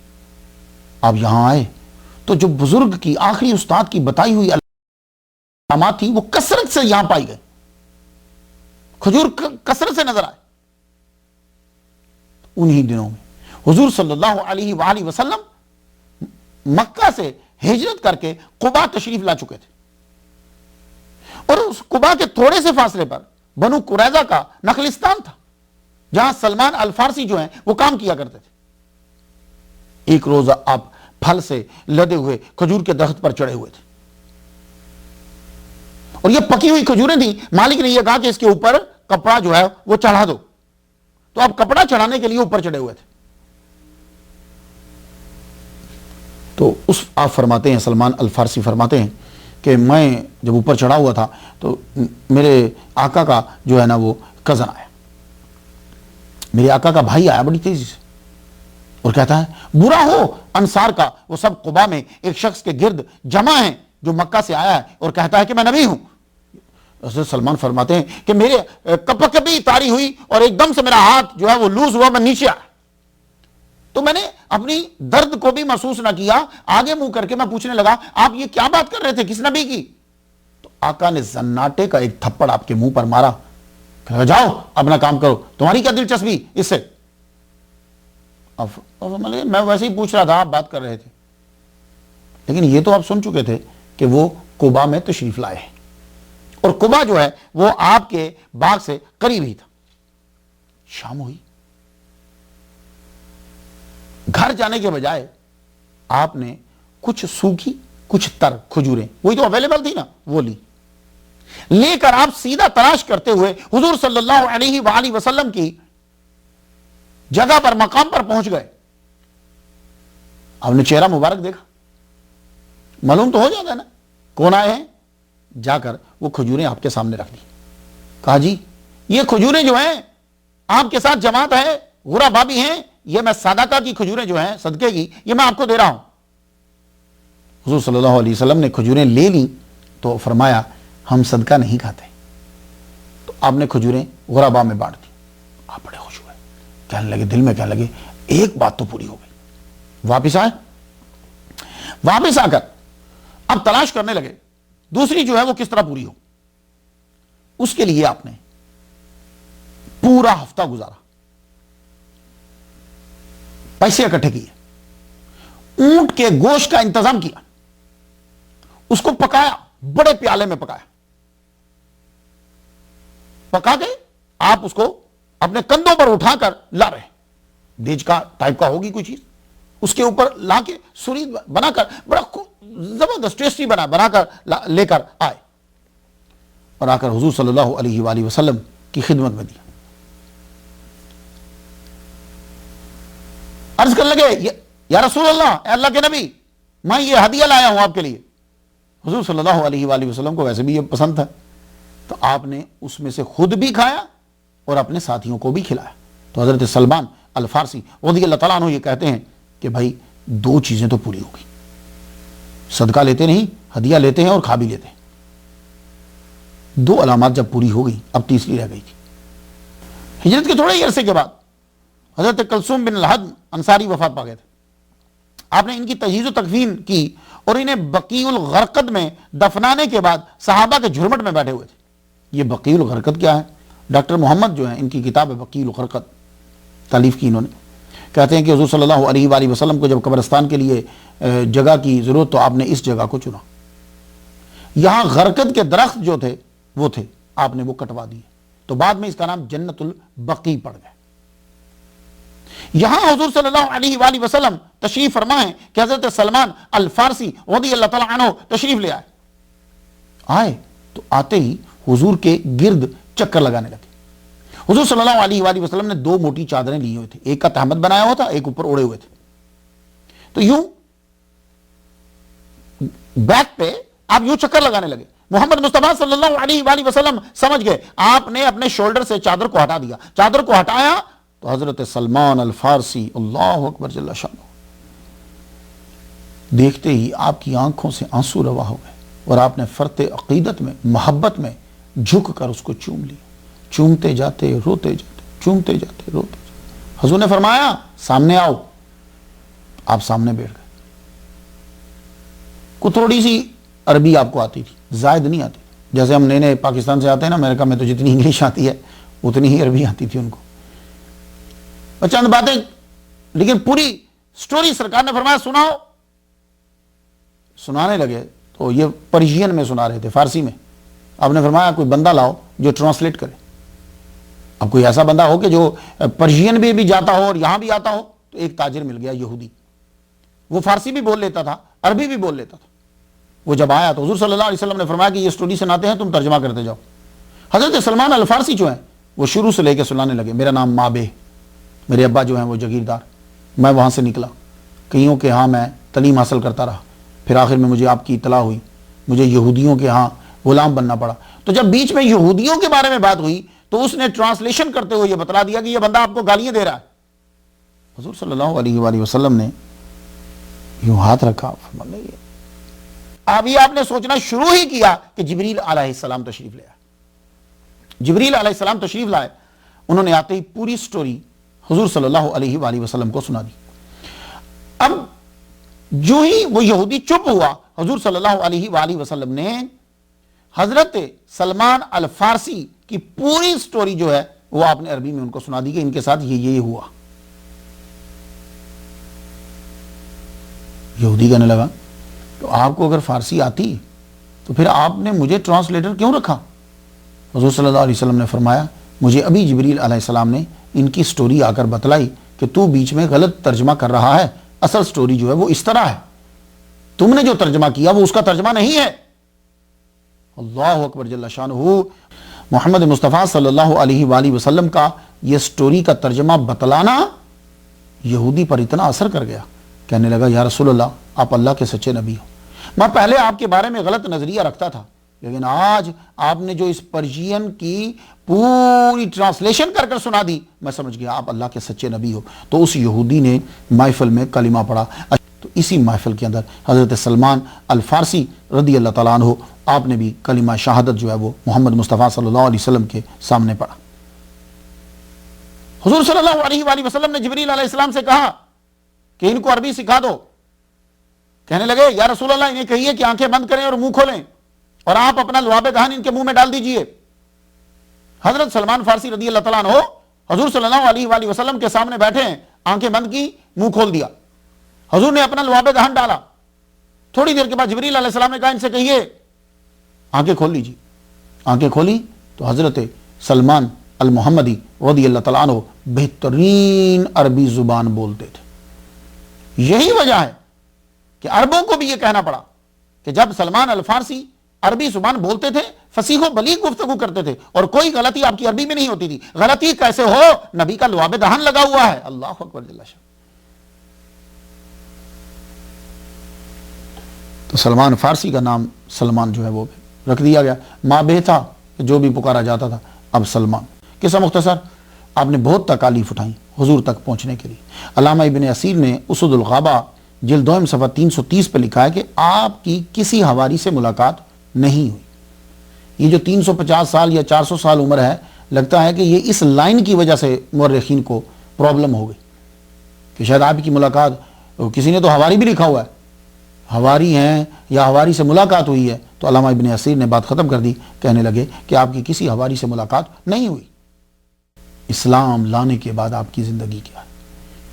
آپ یہاں آئے تو جو بزرگ کی آخری استاد کی بتائی ہوئی علامات تھی وہ کثرت سے یہاں پائی گئی، کھجور کثرت سے نظر آئے۔ انہی دنوں میں حضور صلی اللہ علیہ وآلہ وسلم مکہ سے ہجرت کر کے قباء تشریف لا چکے تھے، اور اس قباء کے تھوڑے سے فاصلے پر بنو قریظہ کا نخلستان تھا جہاں سلمان الفارسی جو ہیں وہ کام کیا کرتے تھے۔ ایک روز آپ پھل سے لدے ہوئے کھجور کے درخت پر چڑھے ہوئے تھے، اور یہ پکی ہوئی کھجوریں تھیں، مالک نے یہ کہا کہ اس کے اوپر کپڑا جو ہے وہ چڑھا دو، تو آپ کپڑا چڑھانے کے لیے اوپر چڑھے ہوئے تھے۔ تو آپ فرماتے ہیں، سلمان الفارسی فرماتے ہیں کہ میں جب اوپر چڑھا ہوا تھا تو میرے آقا کا جو ہے نا وہ کزن آیا، میرے آقا کا بھائی آیا بڑی تیزی سے اور کہتا ہے برا ہو انصار کا، وہ سب قباء میں ایک شخص کے گرد جمع ہیں جو مکہ سے آیا ہے اور کہتا ہے کہ میں نبی ہوں۔ حضرت سلمان فرماتے ہیں کہ میرے کپی تاری ہوئی اور ایک دم سے میرا ہاتھ جو ہے وہ لوز ہوا، میں نیچے آیا تو میں نے اپنی درد کو بھی محسوس نہ کیا، آگے منہ کر کے میں پوچھنے لگا آپ یہ کیا بات کر رہے تھے، کس نبی کی؟ تو آقا نے زناٹے کا ایک تھپڑ آپ کے منہ پر مارا، کہ جاؤ اپنا کام کرو، تمہاری کیا دلچسپی اس سے؟ میں ویسے ہی پوچھ رہا تھا، آپ بات کر رہے تھے، لیکن یہ تو آپ سن چکے تھے کہ وہ قباء میں تشریف لائے ہیں، اور قباء جو ہے وہ آپ کے باغ سے قریب ہی تھا۔ شام ہوئی، گھر جانے کے بجائے آپ نے کچھ سوکھی کچھ تر کھجوریں، وہی تو اویلیبل تھی نا، وہ لے کر آپ سیدھا تلاش کرتے ہوئے حضور صلی اللہ علیہ وآلہ وسلم کی جگہ پر، مقام پر پہنچ گئے۔ آپ نے چہرہ مبارک دیکھا، معلوم تو ہو جاتا ہے نا کون آئے ہیں، جا کر وہ کھجوریں آپ کے سامنے رکھ دی، کہا جی یہ کھجوریں جو ہیں آپ کے ساتھ جماعت ہے، غربا بھی ہیں، یہ میں صدقہ کی کھجوریں جو ہیں صدقے کی، یہ میں آپ کو دے رہا ہوں۔ حضور صلی اللہ علیہ وسلم نے کھجوریں لے لی تو فرمایا ہم صدقہ نہیں کھاتے، تو آپ نے کھجوریں غربا میں بانٹ دی۔ آپ بڑے خوش ہوئے، کہنے لگے دل میں، کہنے لگے ایک بات تو پوری ہو گئی۔ واپس آئے، واپس آ کر اب تلاش کرنے لگے دوسری جو ہے وہ کس طرح پوری ہو۔ اس کے لیے آپ نے پورا ہفتہ گزارا، پیسے اکٹھے کیے، اونٹ کے گوشت کا انتظام کیا، اس کو پکایا، بڑے پیالے میں پکایا، پکا کے آپ اس کو اپنے کندھوں پر اٹھا کر لا رہے، دیج کا ٹائپ کا ہوگی کوئی چیز، اس کے اوپر لا کے سوری بنا کر بڑا زبردست ٹیسٹی بنا کر لے کر آئے اور آ کر حضور صلی اللہ علیہ وآلہ وسلم کی خدمت میں دیا۔ عرض کرنے لگے یا رسول اللہ، اے اللہ کے نبی، میں یہ ہدیہ لایا ہوں آپ کے لیے۔ حضور صلی اللہ علیہ وآلہ وسلم کو ویسے بھی یہ پسند تھا، تو آپ نے اس میں سے خود بھی کھایا اور اپنے ساتھیوں کو بھی کھلایا۔ تو حضرت سلمان الفارسی رضی اللہ تعالیٰ عنہ یہ کہتے ہیں کہ بھائی دو چیزیں تو پوری ہو گئی، صدقہ لیتے نہیں، ہدیہ لیتے ہیں اور کھا بھی لیتے ہیں۔ دو علامات جب پوری ہو گئی، اب تیسری رہ گئی تھی۔ ہجرت کے تھوڑے ہی عرصے کے بعد حضرت کلثوم بن الحد انصاری وفات پا گئے تھے۔ آپ نے ان کی تجہیز و تکفین کی اور انہیں بقیع الغرقد میں دفنانے کے بعد صحابہ کے جھرمٹ میں بیٹھے ہوئے تھے۔ یہ بقیع الغرقد کیا ہے؟ ڈاکٹر محمد جو ہیں، ان کی کتاب ہے بقیع الغرقد، تالیف کی انہوں نے، کہتے ہیں کہ حضور صلی اللہ علیہ وآلہ وسلم کو جب قبرستان کے لیے جگہ کی ضرورت تو آپ نے اس جگہ کو چنا۔ یہاں غرقد کے درخت جو تھے وہ تھے، آپ نے وہ کٹوا دیے، تو بعد میں اس کا نام جنت البقیع پڑ گیا۔ یہاں حضور صلی اللہ علیہ وآلہ وسلم تشریف فرما ہے کہ حضرت سلمان الفارسی رضی اللہ تعالیٰ عنہ تشریف لے آئے تو آتے ہی حضور کے گرد چکر لگانے لگے۔ حضور صلی اللہ علیہ وآلہ وسلم نے دو موٹی چادریں لی ہوئے تھے، ایک کا تہمت بنایا ہوا تھا، ایک اوپر اوڑے ہوئے تھے، تو یوں بیک پہ آپ یوں چکر لگانے لگے۔ محمد مصطفیٰ صلی اللہ علیہ وآلہ وسلم سمجھ گئے، آپ نے اپنے شولڈر سے چادر کو ہٹا دیا، چادر کو ہٹایا تو حضرت سلمان الفارسی اللہ اکبر جل شانہ دیکھتے ہی آپ کی آنکھوں سے آنسو روا ہو گئے اور آپ نے فرط عقیدت میں، محبت میں جھک کر اس کو چوم لیا، چومتے جاتے روتے جاتے، چومتے جاتے روتے جاتے۔ حضور نے فرمایا سامنے آؤ، آپ سامنے بیٹھ گئے۔ کو تھوڑی سی عربی آپ کو آتی تھی، زائد نہیں آتی، جیسے ہم نئے نئے پاکستان سے آتے ہیں نا، امریکہ میں تو جتنی انگلش آتی ہے اتنی ہی عربی آتی تھی ان کو، چند باتیں، لیکن پوری سٹوری سرکار نے فرمایا سناؤ۔ سنانے لگے تو یہ پرشین میں سنا رہے تھے، فارسی میں۔ آپ نے فرمایا کوئی بندہ لاؤ جو ٹرانسلیٹ کرے۔ اب کوئی ایسا بندہ ہو کہ جو پرشین بھی جاتا ہو اور یہاں بھی آتا ہو، تو ایک تاجر مل گیا یہودی، وہ فارسی بھی بول لیتا تھا، عربی بھی بول لیتا تھا۔ وہ جب آیا تو حضور صلی اللہ علیہ وسلم نے فرمایا کہ یہ سٹوری سناتے ہیں، تم ترجمہ کرتے جاؤ۔ حضرت سلمان الفارسی جو ہیں وہ شروع سے لے کے سنانے لگے، میرا نام مابے، میرے ابا جو ہیں وہ جگیردار، میں وہاں سے نکلا، کئیوں کے ہاں میں تعلیم حاصل کرتا رہا، پھر آخر میں مجھے آپ کی اطلاع ہوئی مجھے یہودیوں کے ہاں غلام بننا پڑا. تو جب بیچ میں یہودیوں کے بارے میں بات ہوئی تو اس نے ٹرانسلیشن کرتے ہوئے یہ بتلا دیا کہ یہ بندہ آپ کو گالیاں دے رہا ہے. حضور صلی اللہ علیہ وآلہ وسلم نے یوں ہاتھ رکھا, فرمایا ابھی آپ نے سوچنا شروع ہی کیا کہ جبریل علیہ السلام تشریف لے آئے. جبریل علیہ السلام تشریف لائے, انہوں نے آتے ہی پوری سٹوری حضور صلی اللہ علیہ وآلہ وسلم کو سنا دی. اب جو ہی وہ یہودی چپ ہوا, حضور صلی اللہ علیہ وآلہ وسلم نے حضرت سلمان الفارسی کی پوری سٹوری جو ہے وہ آپ نے عربی میں ان کو سنا دی کہ ان کے ساتھ یہ ہوا. یہودی کہنے لگا تو آپ کو اگر فارسی آتی تو پھر آپ نے مجھے ٹرانسلیٹر کیوں رکھا؟ حضور صلی اللہ علیہ وسلم نے فرمایا مجھے ابھی جبریل علیہ السلام نے ان کی سٹوری آ کر بتلائی کہ تو بیچ میں غلط ترجمہ کر رہا ہے, اصل سٹوری جو ہے وہ اس طرح ہے, تم نے جو ترجمہ کیا وہ اس کا ترجمہ نہیں ہے. اللہ اکبر جل شانہ. محمد مصطفیٰ صلی اللہ علیہ وآلہ وسلم کا یہ سٹوری کا ترجمہ بتلانا یہودی پر اتنا اثر کر گیا, کہنے لگا یا رسول اللہ آپ اللہ کے سچے نبی ہو, میں پہلے آپ کے بارے میں غلط نظریہ رکھتا تھا, لیکن آج آپ نے جو اس پرشین کی پوری ٹرانسلیشن کر کر سنا دی, میں سمجھ گیا آپ اللہ کے سچے نبی ہو. تو اس یہودی نے محفل میں کلمہ پڑھا. تو اسی محفل کے اندر حضرت سلمان الفارسی رضی اللہ تعالیٰ عنہ آپ نے بھی کلمہ شہادت جو ہے وہ محمد مصطفیٰ صلی اللہ علیہ وسلم کے سامنے پڑھا. حضور صلی اللہ علیہ وآلہ وسلم نے جبریل علیہ السلام سے کہا کہ ان کو عربی سکھا دو. کہنے لگے یا رسول اللہ انہیں کہیے کہ آنکھیں بند کریں اور منہ کھولیں اور آپ اپنا لعاب دہن ان کے منہ میں ڈال دیجئے. حضرت سلمان فارسی رضی اللہ تعالیٰ عنہ حضور صلی اللہ علیہ وآلہ وسلم کے سامنے بیٹھے ہیں, آنکھیں بند کی, منہ کھول دیا. حضور نے اپنا لعاب دہن ڈالا. تھوڑی دیر کے بعد جبریل علیہ السلام نے کہا ان سے کہیے آنکھیں کھول لیجیے. آنکھیں کھولی تو حضرت سلمان المحمدی رضی اللہ تعالیٰ عنہ بہترین عربی زبان بولتے تھے. یہی وجہ ہے کہ عربوں کو بھی یہ کہنا پڑا کہ جب سلمان الفارسی عربی زبان بولتے تھے, فصیح و بلیغ گفتگو کرتے تھے, اور کوئی غلطی آپ کی عربی میں نہیں ہوتی تھی. غلطی کیسے ہو, نبی کا لعاب دہن لگا ہوا ہے. اللہ اکبر جل شانہ. تو سلمان فارسی کا نام سلمان جو ہے وہ رکھ دیا گیا. ماں بے تھا جو بھی پکارا جاتا تھا اب سلمان. قصہ مختصر, آپ نے بہت تکالیف اٹھائیں حضور تک پہنچنے کے لیے. علامہ ابن اسیر نے اسد الغابہ جلد 2 صفحہ 330 پہ لکھا ہے کہ آپ کی کسی حواری سے ملاقات نہیں ہوئی. یہ جو 350 سال یا 400 سال عمر ہے, لگتا ہے کہ یہ اس لائن کی وجہ سے مورخین کو پرابلم ہو گئی کہ شاید آپ کی ملاقات, کسی نے تو حواری بھی لکھا ہوا ہے, حواری ہیں یا حواری سے ملاقات ہوئی ہے. تو علامہ ابن اسیر نے بات ختم کر دی, کہنے لگے کہ آپ کی کسی حواری سے ملاقات نہیں ہوئی. اسلام لانے کے بعد آپ کی زندگی کیا ہے؟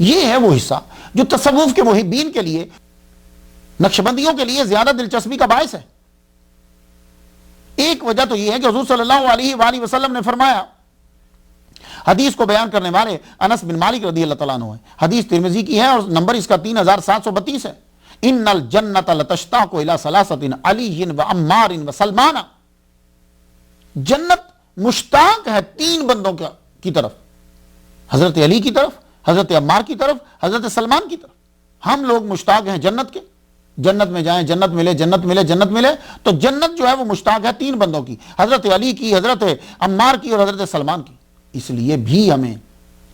یہ ہے وہ حصہ جو تصوف کے محبین کے لیے, نقشبندیوں کے لیے زیادہ دلچسپی کا باعث ہے. ایک وجہ تو یہ ہے کہ حضور صلی اللہ علیہ وآلہ وسلم نے فرمایا, حدیث کو بیان کرنے والے انس بن مالک رضی اللہ تعالیٰ عنہ ہے, حدیث ترمذی کی ہے اور نمبر اس کا 3732 ہے. ان الجنت لتشتاق الى ثلاثه علی و عمار و سلمان. جنت مشتاق ہے 3 بندوں کی طرف, حضرت علی کی طرف, حضرت عمار کی طرف, حضرت سلمان کی طرف. ہم لوگ مشتاق ہیں جنت کے, جنت میں جائیں, جنت ملے, جنت ملے, جنت ملے. تو جنت جو ہے وہ مشتاق ہے 3 بندوں کی, حضرت علی کی, حضرت عمار کی اور حضرت سلمان کی. اس لیے بھی ہمیں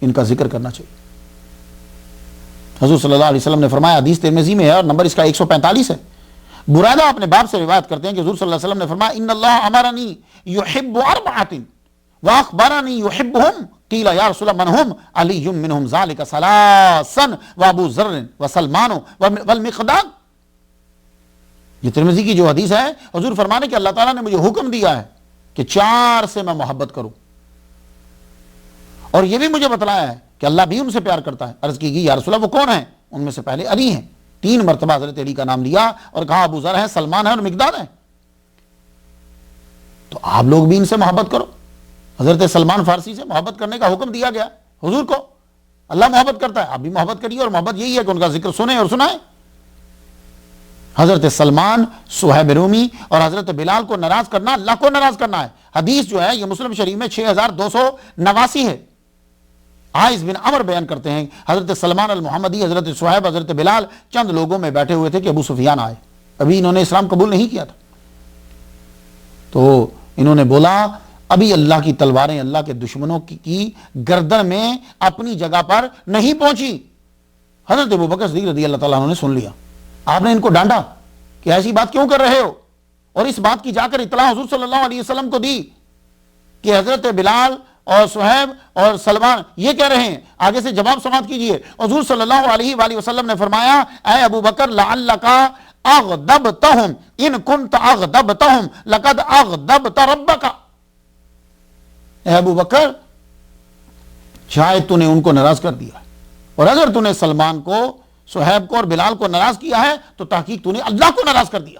ان کا ذکر کرنا چاہیے. حضور صلی اللہ علیہ وسلم نے فرمایا, حدیث ترمذی میں ہے اور نمبر اس کا 145 ہے. برادہ اپنے باپ سے روایت کرتے ہیں کہ حضور صلی اللہ علیہ وسلم نے فرمایا, ان اللہ امرنی یحب 4 واخبرنی یحبهم قیل یا رسول اللہ من هم علی منهم ذلك 3 وابو ذر وسلمان والمقداد. یہ ترمذی کی جو حدیث ہے, حضور فرمانے کہ اللہ تعالیٰ نے مجھے حکم دیا ہے کہ 4 سے میں محبت کروں, اور یہ بھی مجھے بتلایا ہے کہ اللہ بھی ان سے پیار کرتا ہے. عرض کی گئی یا رسول اللہ وہ کون ہیں؟ ان میں سے پہلے علی ہیں. 3 مرتبہ حضرت علی کا نام لیا اور کہا ابو ذر ہے, سلمان ہے اور مقداد ہے. تو آپ لوگ بھی ان سے محبت کرو. حضرت سلمان فارسی سے محبت کرنے کا حکم دیا گیا حضور کو. اللہ محبت کرتا ہے, آپ بھی محبت کریے, اور محبت یہی ہے کہ ان کا ذکر سنیں اور سنائیں. حضرت سلمان, صہیب رومی اور حضرت بلال کو ناراض کرنا اللہ کو ناراض کرنا ہے. حدیث جو ہے یہ مسلم شریف میں 6289 ہے. عائز بن عمر بیان کرتے ہیں, حضرت سلمان المحمدی, حضرت صہیب, حضرت بلال چند لوگوں میں بیٹھے ہوئے تھے کہ ابو سفیان آئے. ابھی انہوں نے اسلام قبول نہیں کیا تھا. تو انہوں نے بولا ابھی اللہ کی تلواریں اللہ کے دشمنوں کی گردن میں اپنی جگہ پر نہیں پہنچی۔ حضرت ابوبکر صدیق رضی اللہ تعالیٰ عنہ نے سن لیا، آپ نے ان کو ڈانٹا کہ ایسی بات کیوں کر رہے ہو، اور اس بات کی جا کر اطلاع حضور صلی اللہ علیہ وسلم کو دی کہ حضرت بلال اور صہیب اور سلمان یہ کہہ رہے ہیں، آگے سے جواب سماعت کیجئے۔ حضور صلی اللہ علیہ وآلہ وسلم نے فرمایا اے ابو بکر لعلک اغضبتہم ان کنت اغضبتہم لقد اغضبت ربک، اے ابو بکر شاید تو نے ان کو ناراض کر دیا، اور اگر تو نے سلمان کو، صہیب کو اور بلال کو ناراض کیا ہے تو تحقیق تو نے اللہ کو ناراض کر دیا۔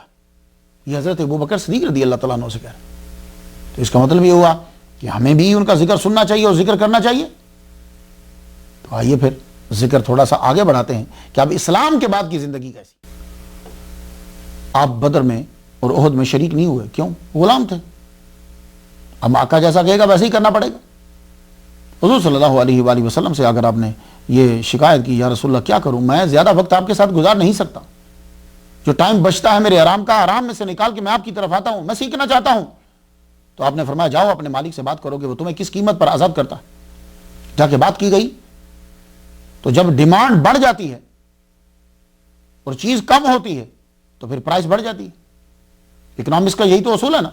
یہ حضرت ابوبکر صدیق رضی اللہ تعالیٰ عنہ سے کہہ رہے ہیں۔ تو اس کا مطلب یہ ہوا کہ ہمیں بھی ان کا ذکر سننا چاہیے اور ذکر کرنا چاہیے۔ تو آئیے پھر ذکر تھوڑا سا آگے بڑھاتے ہیں کہ اب اسلام کے بعد کی زندگی کیسی۔ آپ بدر میں اور احد میں شریک نہیں ہوئے، کیوں؟ غلام تھے۔ اب آقا جیسا کہے گا ویسے ہی کرنا پڑے گا۔ حضور صلی اللہ علیہ وآلہ وسلم سے اگر آپ نے یہ شکایت کی یا رسول اللہ کیا کروں، میں زیادہ وقت آپ کے ساتھ گزار نہیں سکتا، جو ٹائم بچتا ہے میرے آرام کا، آرام میں سے نکال کے میں آپ کی طرف آتا ہوں، میں سیکھنا چاہتا ہوں۔ تو آپ نے فرمایا جاؤ اپنے مالک سے بات کرو کہ وہ تمہیں کس قیمت پر آزاد کرتا ہے۔ جا کے بات کی گئی، تو جب ڈیمانڈ بڑھ جاتی ہے اور چیز کم ہوتی ہے تو پھر پرائس بڑھ جاتی ہے۔ اکنامکس کا یہی تو اصول ہے نا۔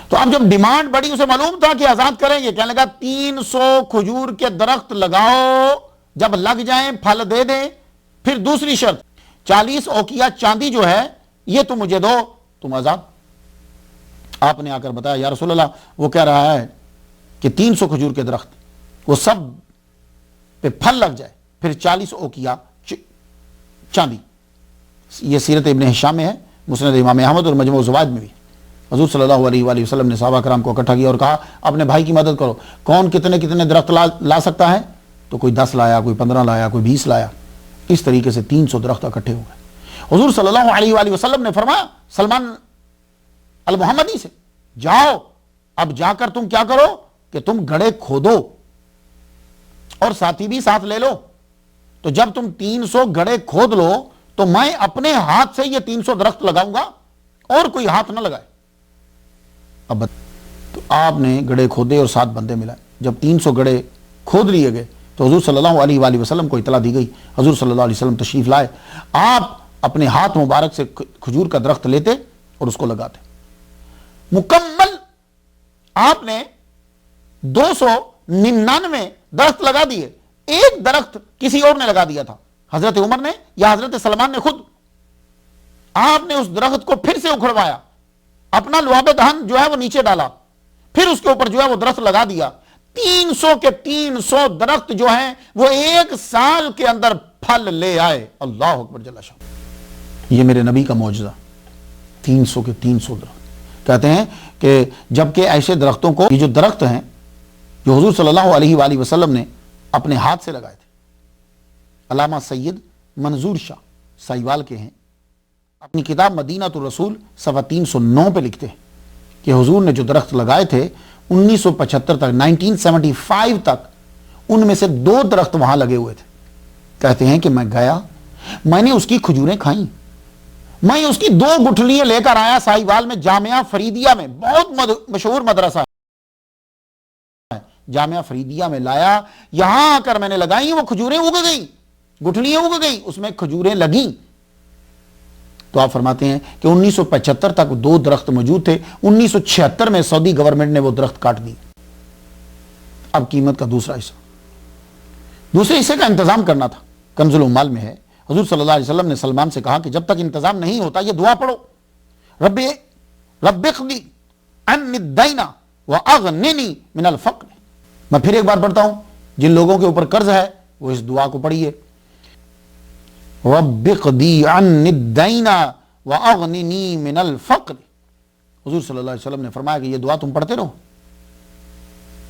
تو اب جب ڈیمانڈ بڑی، اسے معلوم تھا کہ آزاد کریں گے، کہنے لگا 300 کھجور کے درخت لگاؤ، جب لگ جائیں پھل دے دیں، پھر دوسری شرط 40 اوقیہ چاندی جو ہے یہ تم مجھے دو، تم آزاد۔ آپ نے آ کر بتایا یا رسول اللہ وہ کہہ رہا ہے کہ 300 کھجور کے درخت وہ سب پہ پھل لگ جائے، پھر 40 اوقیہ چاندی۔ یہ سیرت ابن ہشام میں ہے، مسند امام احمد اور مجموع الزوائد میں بھی۔ حضور صلی اللہ علیہ وآلہ وسلم نے صحابہ کرام کو اکٹھا کیا اور کہا اپنے بھائی کی مدد کرو، کون کتنے کتنے درخت لا سکتا ہے؟ تو کوئی 10 لایا، کوئی 15 لایا، کوئی 20 لایا۔ اس طریقے سے 300 درخت اکٹھے ہو گئے۔ حضور صلی اللہ علیہ وآلہ وسلم نے فرمایا سلمان المحمدی سے، جاؤ اب جا کر تم کیا کرو کہ تم گڑھے کھودو اور ساتھی بھی ساتھ لے لو، تو جب تم 300 گڑھے کھود لو تو میں اپنے ہاتھ سے یہ 300 درخت لگاؤں گا اور کوئی ہاتھ نہ لگائے۔ اب تو آپ نے گڑھے کھودے اور 7 بندے ملائے۔ جب 300 گڑھے کھود لیے گئے تو حضور صلی اللہ علیہ وآلہ وسلم کو اطلاع دی گئی۔ حضور صلی اللہ علیہ وسلم تشریف لائے، آپ اپنے ہاتھ مبارک سے کھجور کا درخت لیتے اور اس کو لگاتے۔ مکمل آپ نے 299 درخت لگا دیے، ایک درخت کسی اور نے لگا دیا تھا، حضرت عمر نے یا حضرت سلمان نے خود۔ آپ نے اس درخت کو پھر سے اکھڑوایا، اپنا لعاب دہن جو ہے وہ نیچے ڈالا، پھر اس کے اوپر جو ہے وہ درخت لگا دیا۔ 300 کے 300 درخت جو ہیں وہ 1 سال کے اندر پھل لے آئے۔ اللہ اکبر جل شانہ، یہ میرے نبی کا معجزہ۔ 300 کے 300 درخت، کہتے ہیں کہ جبکہ ایسے درختوں کو، یہ جو درخت ہیں جو حضور صلی اللہ علیہ وآلہ وسلم نے اپنے ہاتھ سے لگائے تھے، علامہ سید منظور شاہ سائیوال کے ہیں، اپنی کتاب مدینہ الرسول صفحہ 309 پہ لکھتے ہیں کہ حضور نے جو درخت لگائے تھے 1975 تک، 1975 تک ان میں سے 2 درخت وہاں لگے ہوئے تھے۔ کہتے ہیں کہ میں گیا، میں نے اس کی کھجوریں کھائیں، میں اس کی 2 گٹھلیاں لے کر آیا سائیوال میں، جامعہ فریدیہ میں، بہت مشہور مدرسہ ہے، جامعہ فریدیہ میں لایا، یہاں آ کر میں نے لگائی، وہ کھجوریں اگ گئیں، گٹھلیاں اگ گئیں، اس میں کھجوریں لگیں۔ تو آپ فرماتے ہیں کہ 1975 تک 2 درخت موجود تھے، 1976 میں سعودی گورنمنٹ نے وہ درخت کاٹ دی۔ اب قیمت کا دوسرا حصے کا انتظام کرنا تھا۔ کنز العمال میں ہے، حضور صلی اللہ علیہ وسلم نے سلمان سے کہا کہ جب تک انتظام نہیں ہوتا یہ دعا پڑھو، رب اقضی عنی الدین واغننی من الفقر۔ میں پھر ایک بار پڑھتا ہوں، جن لوگوں کے اوپر قرض ہے وہ اس دعا کو پڑھیے، رب اقضی عنی الدین واغننی من الفقر۔ حضور صلی اللہ علیہ وسلم نے فرمایا کہ یہ دعا تم پڑھتے رہو۔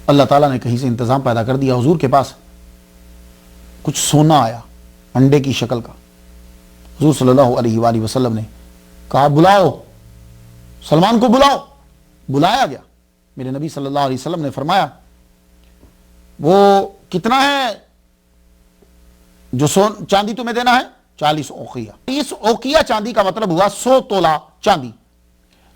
اللہ تعالیٰ نے کہیں سے انتظام پیدا کر دیا، حضور کے پاس کچھ سونا آیا انڈے کی شکل کا۔ حضور صلی اللہ علیہ وآلہ وسلم نے کہا بلاؤ سلمان کو، بلاؤ۔ بلایا گیا، میرے نبی صلی اللہ علیہ وسلم نے فرمایا وہ کتنا ہے جو چاندی تمہیں دینا ہے؟ 40 اوقیہ۔ 30 اوقیہ چاندی کا مطلب ہوا 100 تولہ چاندی۔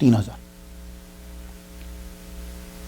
3,000।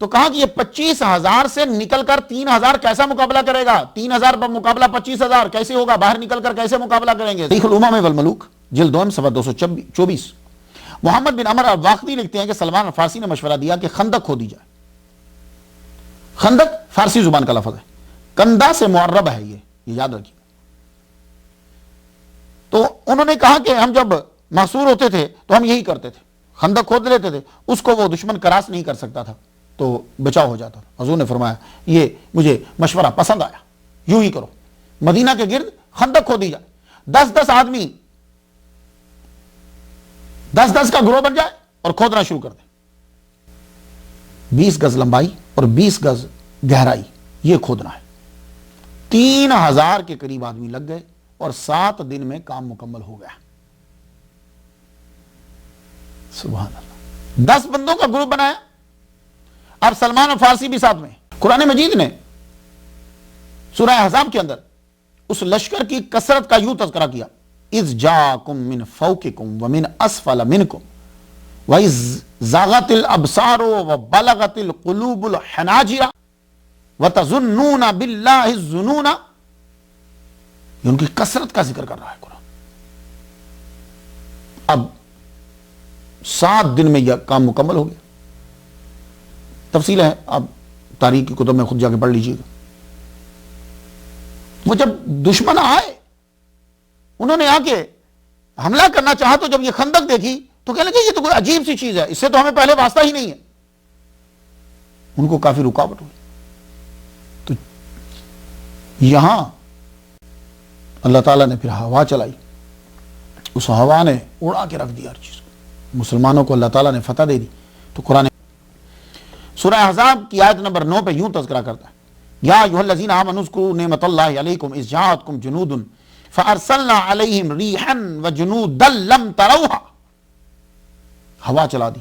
تو کہا کہ یہ 25,000 سے نکل کر 3,000 کیسا مقابلہ کرے گا؟ 3,000 پر مقابلہ 25,000 کیسے ہوگا؟ باہر نکل کر کیسے مقابلہ کریں گے؟ تاریخ الامم والملوک جلد 2 صفحہ 224 محمد بن عمر الواقدی لکھتے ہیں کہ سلمان الفارسی نے مشورہ دیا کہ خندق کھودی جائے۔ خندق فارسی زبان کا لفظ ہے، کندہ سے معرب ہے، یہ یاد رکھیے۔ تو انہوں نے کہا کہ ہم جب محصور ہوتے تھے تو ہم یہی کرتے تھے، خندق کھود لیتے تھے، اس کو وہ دشمن کراس نہیں کر سکتا تھا تو بچاؤ ہو جاتا تھا۔ حضور نے فرمایا یہ مجھے مشورہ پسند آیا، یوں ہی کرو، مدینہ کے گرد خندق کھودی جائے، 10 آدمی 10 کا گروہ بن جائے اور کھودنا شروع کر دیں، 20 گز لمبائی اور 20 گز گہرائی یہ کھودنا ہے۔ 3,000 کے قریب آدمی لگ گئے اور 7 دن میں کام مکمل ہو گیا۔ سبحان اللہ، 10 بندوں کا گروپ بنایا، اب سلمان الفارسی بھی ساتھ میں۔ قرآن مجید نے سورہ احزاب کے اندر اس لشکر کی کثرت کا یوں تذکرہ کیا، اذ جاءکم من فوقکم ومن اسفل منکم وَإِذْ زَاغَتِ الْأَبْصَارُ وَبَلَغَتِ الْقُلُوبُ الْحَنَاجِرَ وَتَظُنُّونَ بِاللَّهِ الظُّنُونَ، یہ ان کی کثرت کا ذکر کر رہا ہے قرآن۔ اب 7 دن میں یہ کام مکمل ہو گیا۔ تفصیل ہے، آپ تاریخ کی کتب میں خود جا کے پڑھ لیجیے گا۔ وہ جب دشمن آئے، انہوں نے آ کے حملہ کرنا چاہا تو جب یہ خندق دیکھی تو کہنے لگے یہ تو کوئی عجیب سی چیز ہے، اس سے تو ہمیں پہلے واسطہ ہی نہیں ہے۔ ان کو کافی رکاوٹ ہوئی۔ تو یہاں اللہ تعالیٰ نے پھر ہوا چلائی، اس ہوا نے اڑا کے رکھ دیا ہر چیز کو، مسلمانوں کو اللہ تعالیٰ نے فتح دے دی۔ تو قرآن سورہ احزاب کی آیت نمبر 9 پہ یوں تذکرہ کرتا ہے، یا ایھا الذین آمنوا اذکروا نعمت اللہ علیکم اذ جاءتکم جنود فارسلنا علیہم ریحا وجنودا لم تروھا، ہوا چلا دی۔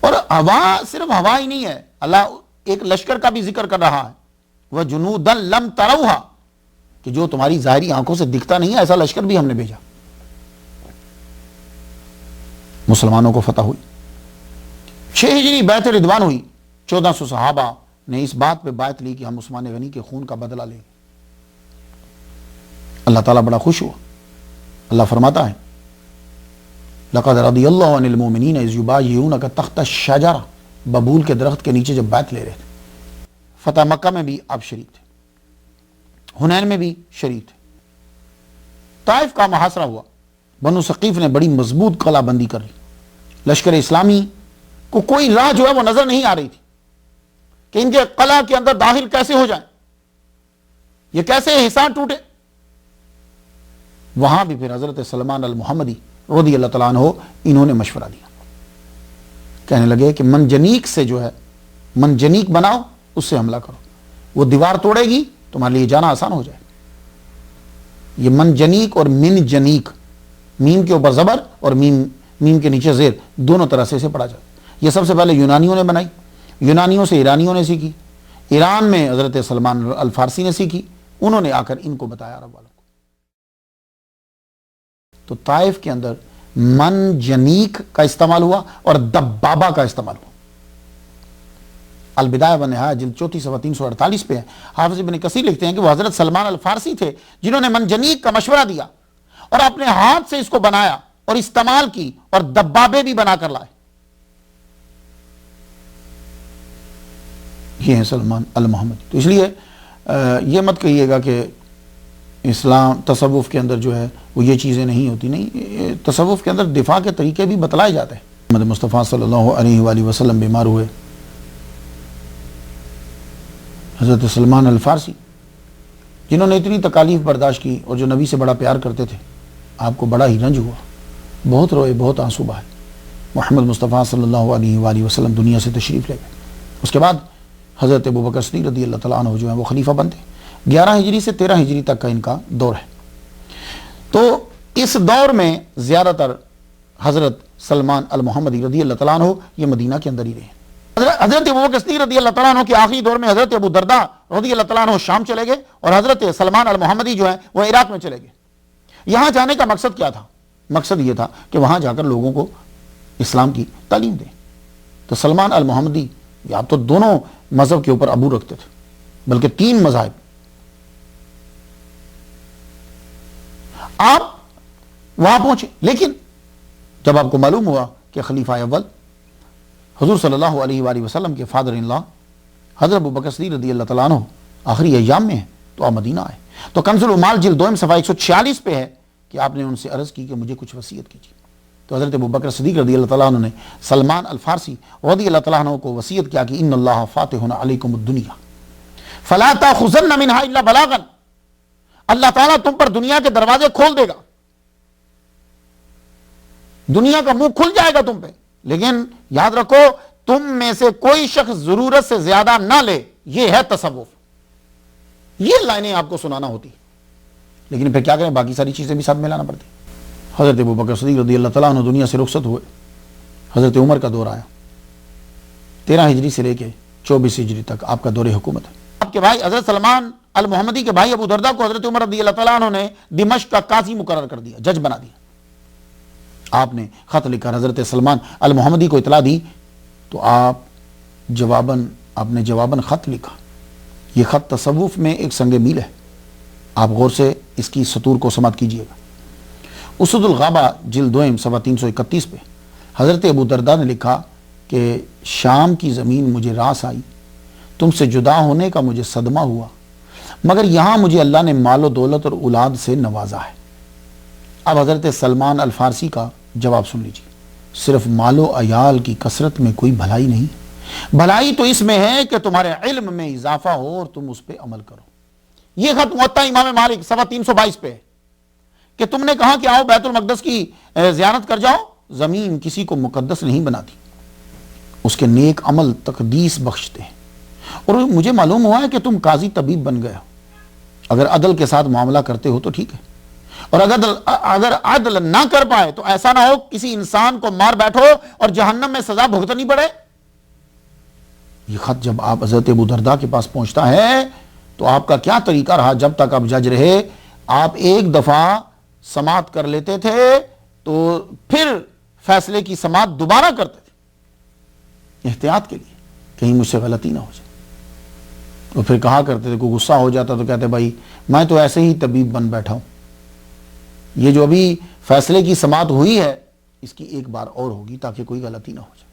اور ہوا صرف ہوا ہی نہیں ہے، اللہ ایک لشکر کا بھی ذکر کر رہا ہے، وجنودا لم تروھا، کہ جو تمہاری ظاہری آنکھوں سے دکھتا نہیں ہے، ایسا لشکر بھی ہم نے بھیجا۔ مسلمانوں کو فتح ہوئی۔ 6 ہجری بیعت رضوان ہوئی، 1400 صحابہ نے اس بات پہ بیعت لی کہ ہم عثمان غنی کے خون کا بدلہ لیں گے۔ اللہ تعالیٰ بڑا خوش ہوا۔ اللہ فرماتا ہے لقد رضی اللہ عن المؤمنین اذ یبایعونک تحت الشجرہ، ببول کے درخت کے نیچے جب بیعت لے رہے تھے۔ فتح مکہ میں بھی آپ شریک تھے، حنین میں بھی شریک تھے۔ طائف کا محاصرہ ہوا، بنو ثقیف نے بڑی مضبوط قلعہ بندی کر لی، لشکر اسلامی کو کوئی راہ جو ہے وہ نظر نہیں آ رہی تھی کہ ان کے قلعہ کے اندر داخل کیسے ہو جائیں، یہ کیسے حصار ٹوٹے۔ وہاں بھی پھر حضرت سلمان المحمدی رضی اللہ تعالیٰ عنہ انہوں نے مشورہ دیا، کہنے لگے کہ منجنیق سے جو ہے، منجنیق بناؤ، اس سے حملہ کرو، وہ دیوار توڑے گی، تمہارے لیے جانا آسان ہو جائے۔ یہ منجنیق اور من جنیق، میم کے اوپر زبر اور میم کے نیچے زیر، دونوں طرح سے اسے پڑھا جاتا ہے۔ یہ سب سے پہلے یونانیوں نے بنائی، یونانیوں سے ایرانیوں نے سیکھی، ایران میں حضرت سلمان الفارسی نے سیکھی، انہوں نے آ کر ان کو بتایا عرب والوں کو۔ تو طائف کے اندر منجنیق کا استعمال ہوا اور دبابہ کا استعمال ہوا۔ البدایہ و النہایہ جلد 34 صفحہ 348 پہ ہے، حافظ ابن کثیر لکھتے ہیں کہ وہ حضرت سلمان الفارسی تھے جنہوں نے منجنیق کا مشورہ دیا اور اپنے ہاتھ سے اس کو بنایا اور استعمال کی اور دبابے بھی بنا کر لائے۔ یہ ہیں سلمان المحمدی۔ تو اس لیے یہ مت کہیے گا کہ اسلام تصوف کے اندر جو ہے وہ یہ چیزیں نہیں ہوتی، نہیں، تصوف کے اندر دفاع کے طریقے بھی بتلائے جاتے ہیں۔ محمد مصطفیٰ صلی اللہ علیہ وآلہ وسلم بیمار ہوئے، حضرت سلمان الفارسی جنہوں نے اتنی تکالیف برداشت کی اور جو نبی سے بڑا پیار کرتے تھے، آپ کو بڑا ہی رنج ہوا، بہت روئے، بہت آنسو بہائے۔ محمد مصطفیٰ صلی اللہ علیہ وآلہ وسلم دنیا سے تشریف لے گئے۔ اس کے بعد حضرت ابوبکر صدیق رضی اللہ تعالیٰ عنہ جو ہیں وہ خلیفہ بنتے، 11 ہجری سے 13 ہجری تک کا ان کا دور ہے۔ تو اس دور میں زیادہ تر حضرت سلمان المحمدی رضی اللہ تعالیٰ عنہ یہ مدینہ کے اندر ہی رہے۔ حضرت ابوبکر صدیق رضی اللہ تعالیٰ عنہ کے آخری دور میں حضرت ابو درداء رضی اللہ تعالیٰ عنہ شام چلے گئے اور حضرت سلمان المحمدی جو ہیں وہ عراق میں چلے گئے۔ یہاں جانے کا مقصد کیا تھا؟ مقصد یہ تھا کہ وہاں جا کر لوگوں کو اسلام کی تعلیم دیں۔ تو سلمان المحمدی یہ آپ تو دونوں مذہب کے اوپر عبور رکھتے تھے، بلکہ 3 مذاہب. آپ وہاں پہنچے، لیکن جب آپ کو معلوم ہوا کہ خلیفہ اول حضور صلی اللہ علیہ وآلہ وسلم کے فادر ان لا حضرت ابوبکر صدیق رضی اللہ تعالیٰ عنہ آخری ایام میں ہیں، تو آپ مدینہ آئے. تو کنز العمال جلد 2 صفحہ 146 پہ ہے کہ آپ نے ان سے عرض کی کہ مجھے کچھ وصیت کیجیے. تو حضرت ابوبکر صدیق رضی اللہ تعالیٰ عنہ نے سلمان الفارسی رضی اللہ تعالیٰ عنہ کو وصیت کیا کہ ان اللہ فاتح علیکم الدنیا فلا تاخذن منها الا بلاغا، اللہ تعالیٰ تم پر دنیا کے دروازے کھول دے گا، دنیا کا منہ کھل جائے گا تم پہ، لیکن یاد رکھو تم میں سے کوئی شخص ضرورت سے زیادہ نہ لے. یہ ہے تصوف. یہ لائنیں آپ کو سنانا ہوتی، لیکن پھر کیا کریں، باقی ساری چیزیں بھی ساتھ میں لانا پڑتی. حضرت ابوبکر صدیق رضی اللہ تعالیٰ عنہ دنیا سے رخصت ہوئے. حضرت عمر کا دور آیا، 13 ہجری سے لے کے 24 ہجری تک آپ کا دور حکومت ہے. آپ کے بھائی حضرت سلمان المحمدی کے بھائی ابو دردہ کو حضرت عمر رضی اللہ تعالیٰ عنہ نے دمشق کا قاضی مقرر کر دیا، جج بنا دیا. آپ نے خط لکھا، حضرت سلمان المحمدی کو اطلاع دی، تو آپ نے جواباً خط لکھا. یہ خط تصوف میں ایک سنگ میل ہے، آپ غور سے اس کی سطور کو سماعت کیجئے گا. اسد الغابہ جلد 2 صفحہ 331 پہ حضرت ابو دردہ نے لکھا کہ شام کی زمین مجھے راس آئی، تم سے جدا ہونے کا مجھے صدمہ ہوا، مگر یہاں مجھے اللہ نے مال و دولت اور اولاد سے نوازا ہے. اب حضرت سلمان الفارسی کا جواب سن لیجیے. صرف مال و عیال کی کثرت میں کوئی بھلائی نہیں، بھلائی تو اس میں ہے کہ تمہارے علم میں اضافہ ہو اور تم اس پہ عمل کرو. یہ خط موطا امام مالک صفحہ 322 پہ ہے کہ تم نے کہا کہ آؤ بیت المقدس کی زیارت کر جاؤ. زمین کسی کو مقدس نہیں بناتی، اس کے نیک عمل تقدیس بخشتے ہیں. اور مجھے معلوم ہوا ہے کہ تم قاضی طبیب بن گئے ہو. اگر عدل کے ساتھ معاملہ کرتے ہو تو ٹھیک ہے، اور اگر عدل نہ کر پائے تو ایسا نہ ہو کسی انسان کو مار بیٹھو اور جہنم میں سزا بھگتنی پڑے. یہ خط جب آپ حضرت ابو دردہ کے پاس پہنچتا ہے تو آپ کا کیا طریقہ رہا؟ جب تک آپ جج رہے آپ ایک دفعہ سماعت کر لیتے تھے تو پھر فیصلے کی سماعت دوبارہ کرتے تھے، احتیاط کے لیے کہیں مجھ سے غلطی نہ ہو جائے. تو پھر کہا کرتے تھے، کوئی غصہ ہو جاتا تو کہتے بھائی میں تو ایسے ہی طبیب بن بیٹھا ہوں، یہ جو ابھی فیصلے کی سماعت ہوئی ہے اس کی ایک بار اور ہوگی تاکہ کوئی غلطی نہ ہو جائے.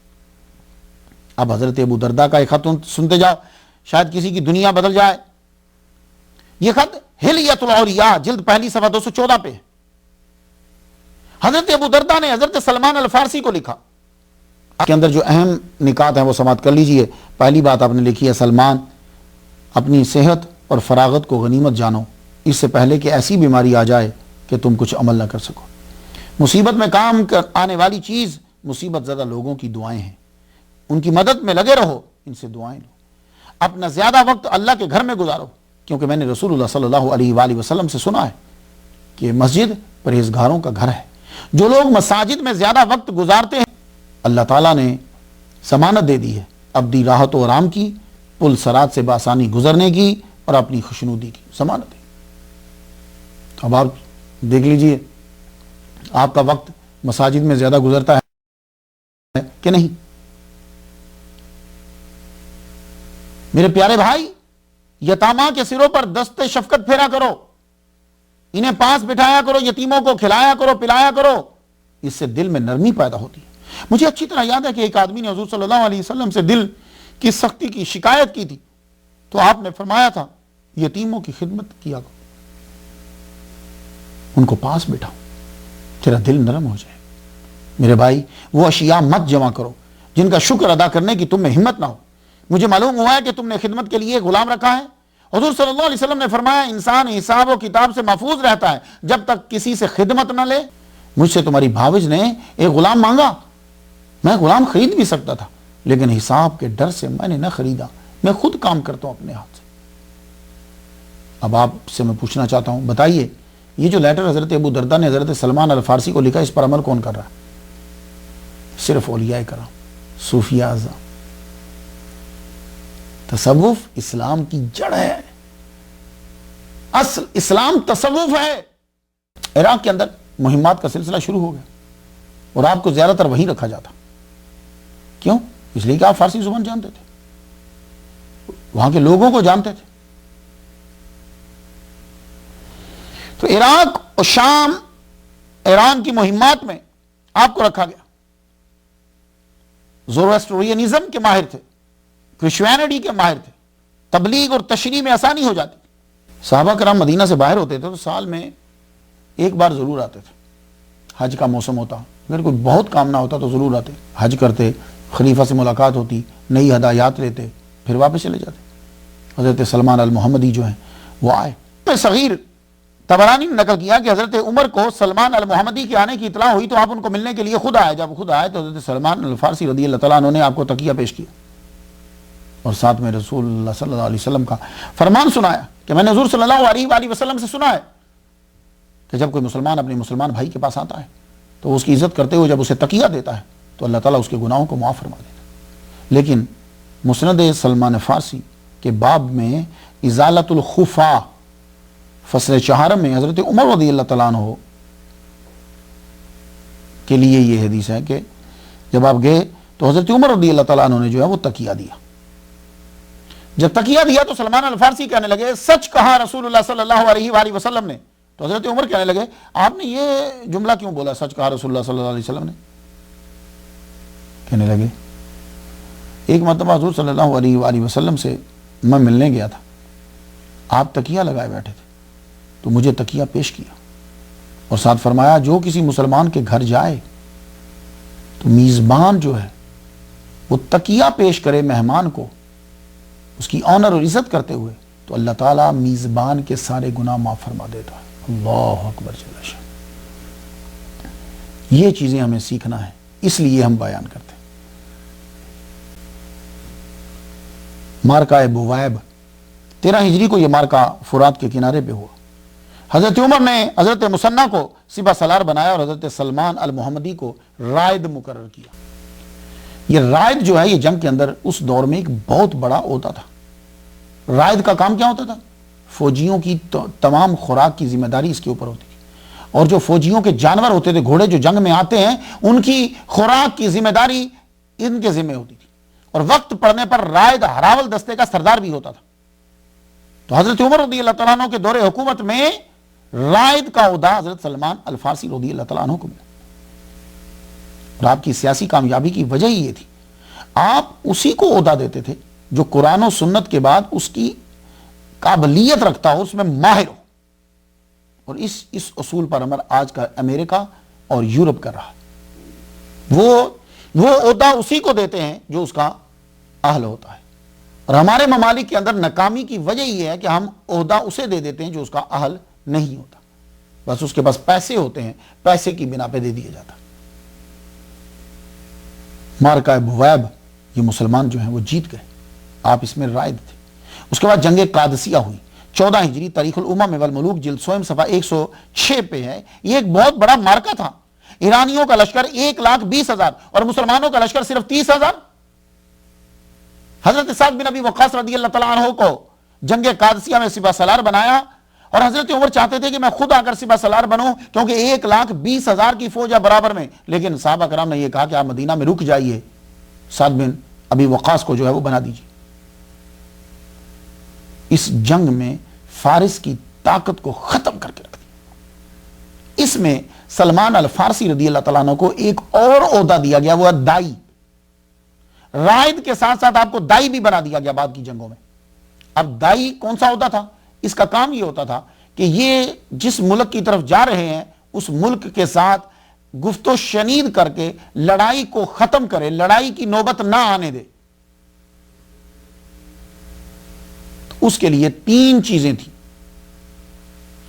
اب حضرت ابو دردہ کا ایک خط سنتے جاؤ، شاید کسی کی دنیا بدل جائے. یہ خط حلیۃ الاولیاء جلد 1 صفحہ 214 پہ حضرت ابو دردہ نے حضرت سلمان الفارسی کو لکھا. کے اندر جو اہم نکات ہیں وہ سماعت کر لیجئے. پہلی بات آپ نے لکھی ہے، سلمان اپنی صحت اور فراغت کو غنیمت جانو، اس سے پہلے کہ ایسی بیماری آ جائے کہ تم کچھ عمل نہ کر سکو. مصیبت میں کام آنے والی چیز مصیبت زدہ لوگوں کی دعائیں ہیں، ان کی مدد میں لگے رہو، ان سے دعائیں لو. اپنا زیادہ وقت اللہ کے گھر میں گزارو، کیونکہ میں نے رسول اللہ صلی اللہ علیہ وآلہ وسلم سے سنا ہے کہ مسجد پرہیزگاروں کا گھر ہے. جو لوگ مساجد میں زیادہ وقت گزارتے ہیں اللہ تعالیٰ نے ضمانت دے دی ہے ابدی راحت و آرام کی، پل صراط سے بآسانی گزرنے کی اور اپنی خوشنودی کی ضمانت ہے. اب آپ دیکھ لیجئے آپ کا وقت مساجد میں زیادہ گزرتا ہے کہ نہیں؟ میرے پیارے بھائی، یتامہ کے سروں پر دست شفقت پھیرا کرو، انہیں پاس بٹھایا کرو، یتیموں کو کھلایا کرو، پلایا کرو، اس سے دل میں نرمی پیدا ہوتی ہے. مجھے اچھی طرح یاد ہے کہ ایک آدمی نے حضور صلی اللہ علیہ وسلم سے دل کی سختی کی شکایت کی تھی، تو آپ نے فرمایا تھا یتیموں کی خدمت کیا کرو، ان کو پاس بٹھاؤ، تیرا دل نرم ہو جائے. میرے بھائی، وہ اشیاء مت جمع کرو جن کا شکر ادا کرنے کی تم میں ہمت نہ ہو. مجھے معلوم ہوا ہے کہ تم نے خدمت کے لیے غلام رکھا ہے. حضور صلی اللہ علیہ وسلم نے فرمایا انسان حساب و کتاب سے محفوظ رہتا ہے جب تک کسی سے خدمت نہ لے. مجھ سے تمہاری بھاوج نے ایک غلام مانگا، میں غلام خرید بھی سکتا تھا، لیکن حساب کے ڈر سے میں نے نہ خریدا، میں خود کام کرتا ہوں اپنے ہاتھ سے. اب آپ سے میں پوچھنا چاہتا ہوں، بتائیے یہ جو لیٹر حضرت ابو دردہ نے حضرت سلمان الفارسی کو لکھا، اس پر عمل کون کر رہا ہے؟ صرف اولیاء کرام، صوفیاء اعظم. تصوف اسلام کی جڑ ہے، اصل اسلام تصوف ہے. عراق کے اندر مہمات کا سلسلہ شروع ہو گیا اور آپ کو زیادہ تر وہیں رکھا جاتا. کیوں؟ اس لیے کہ آپ فارسی زبان جانتے تھے. وہاں کے لوگوں کو جانتے تھے. تو عراق اور شام، ایران کی مہمات میں آپ کو رکھا گیا. زورواسٹرینزم کے ماہر تھے، کرسچینٹی کے ماہر تھے، تبلیغ اور تشریح میں آسانی ہو جاتی. صحابہ کرام مدینہ سے باہر ہوتے تھے تو سال میں ایک بار ضرور آتے تھے. حج کا موسم ہوتا، اگر کوئی بہت کام نہ ہوتا تو ضرور آتے، حج کرتے، خلیفہ سے ملاقات ہوتی، نئی ہدایات لیتے، پھر واپس چلے جاتے. حضرت سلمان المحمدی جو ہیں وہ آئے. صغیر طبرانی نے نقل کیا کہ حضرت عمر کو سلمان المحمدی کے آنے کی اطلاع ہوئی تو آپ ان کو ملنے کے لیے خود آئے. جب خود آئے تو حضرت سلمان الفارسی رضی اللہ تعالیٰ عنہ نے آپ کو تکیہ پیش کیا اور ساتھ میں رسول اللہ صلی اللہ علیہ وسلم کا فرمان سنایا کہ میں نے حضور صلی اللہ علیہ وآلہ وسلم سے سنا ہے کہ جب کوئی مسلمان اپنے مسلمان بھائی کے پاس آتا ہے تو اس کی عزت کرتے ہوئے جب اسے تکیہ دیتا ہے تو اللہ تعالیٰ اس کے گناہوں کو معاف فرما دیتا ہے. لیکن مسند سلمان فارسی کے باب میں ازالت الخفا فصل 4 میں حضرت عمر رضی اللہ تعالیٰ عنہ کے لیے یہ حدیث ہے کہ جب آپ گئے تو حضرت عمر رضی اللہ تعالیٰ عنہ نے جو ہے وہ تکیہ دیا. جب تکیہ دیا تو سلمان الفارسی کہنے لگے سچ کہا رسول اللہ صلی اللہ علیہ وآلہ وسلم نے. تو حضرت عمر کہنے لگے آپ نے یہ جملہ کیوں بولا، سچ کہا رسول اللہ صلی اللہ علیہ وسلم نے؟ کہنے لگے ایک مرتبہ حضور صلی اللہ علیہ وآلہ وسلم سے میں ملنے گیا تھا، آپ تکیہ لگائے بیٹھے تھے تو مجھے تکیہ پیش کیا اور ساتھ فرمایا جو کسی مسلمان کے گھر جائے تو میزبان جو ہے وہ تکیہ پیش کرے مہمان کو، اس کی آنر اور عزت کرتے ہوئے، تو اللہ تعالیٰ میزبان کے سارے گناہ معاف فرما دیتا ہے. اللہ اکبر جل شان. یہ چیزیں ہمیں سیکھنا ہے، اس لیے ہم بیان کرتے ہیں. مارکہ بوائب 13 ہجری کو یہ مارکہ فرات کے کنارے پہ ہوا. حضرت عمر نے حضرت مسنہ کو سپہ سالار بنایا اور حضرت سلمان المحمدی کو رائد مقرر کیا. یہ رائد جو ہے یہ جنگ کے اندر اس دور میں ایک بہت بڑا عہدہ تھا. رائد کا کام کیا ہوتا تھا؟ فوجیوں کی تمام خوراک کی ذمہ داری اس کے اوپر ہوتی تھی، اور جو فوجیوں کے جانور ہوتے تھے، گھوڑے جو جنگ میں آتے ہیں، ان کی خوراک کی ذمہ داری ان کے ذمہ ہوتی تھی. اور وقت پڑنے پر رائد ہراول دستے کا سردار بھی ہوتا تھا. تو حضرت عمر رضی اللہ تعالیٰ عنہ کے دور حکومت میں رائد کا عہدہ حضرت سلمان الفارسی رضی اللہ تعالیٰ عنہ کو ملا. اور آپ کی سیاسی کامیابی کی وجہ ہی یہ تھی، آپ اسی کو عہدہ دیتے تھے جو قرآن و سنت کے بعد اس کی قابلیت رکھتا ہو، اس میں ماہر ہو. اور اس اصول پر عمل آج کا امریکہ اور یورپ کر رہا. وہ عہدہ اسی کو دیتے ہیں جو اس کا اہل ہوتا ہے. اور ہمارے ممالک کے اندر ناکامی کی وجہ یہ ہے کہ ہم عہدہ اسے دے دیتے ہیں جو اس کا اہل نہیں ہوتا. بس اس کے پاس پیسے ہوتے ہیں، پیسے کی بنا پہ دے دیا جاتا. مارکہ بوائب یہ مسلمان جو ہیں وہ جیت گئے، آپ اس میں رائد تھے. اس کے بعد جنگ قادسیہ ہوئی 14 ہجری، تاریخ الامم والملوک جلد 100 صفحہ 106 پہ ہے. یہ ایک بہت بڑا مارکہ تھا. ایرانیوں کا لشکر 1,20,000 اور مسلمانوں کا لشکر صرف 30,000. حضرت سعد بن ابی وقاص رضی اللہ تعالیٰ عنہ کو جنگ قادسیہ میں سپہ سالار بنایا، اور حضرت عمر چاہتے تھے کہ میں خود آ کر سپہ سالار بنوں کیونکہ 1,20,000 کی فوج ہے برابر میں. لیکن صحابہ کرام نے یہ کہا کہ آپ مدینہ میں رک جائیے، سعد بن ابی وقاص کو جو ہے وہ بنا دیجیے. اس جنگ میں فارس کی طاقت کو ختم کر کے رکھ دیا. اس میں سلمان الفارسی رضی اللہ تعالیٰ عنہ کو ایک اور عہدہ دیا گیا، وہ دائی. رائد کے ساتھ ساتھ آپ کو دائی بھی بنا دیا گیا بعد کی جنگوں میں. اب دائی کون سا عہدہ تھا؟ اس کا کام یہ ہوتا تھا کہ یہ جس ملک کی طرف جا رہے ہیں اس ملک کے ساتھ گفت و شنید کر کے لڑائی کو ختم کرے، لڑائی کی نوبت نہ آنے دے. اس کے لیے 3 چیزیں تھیں.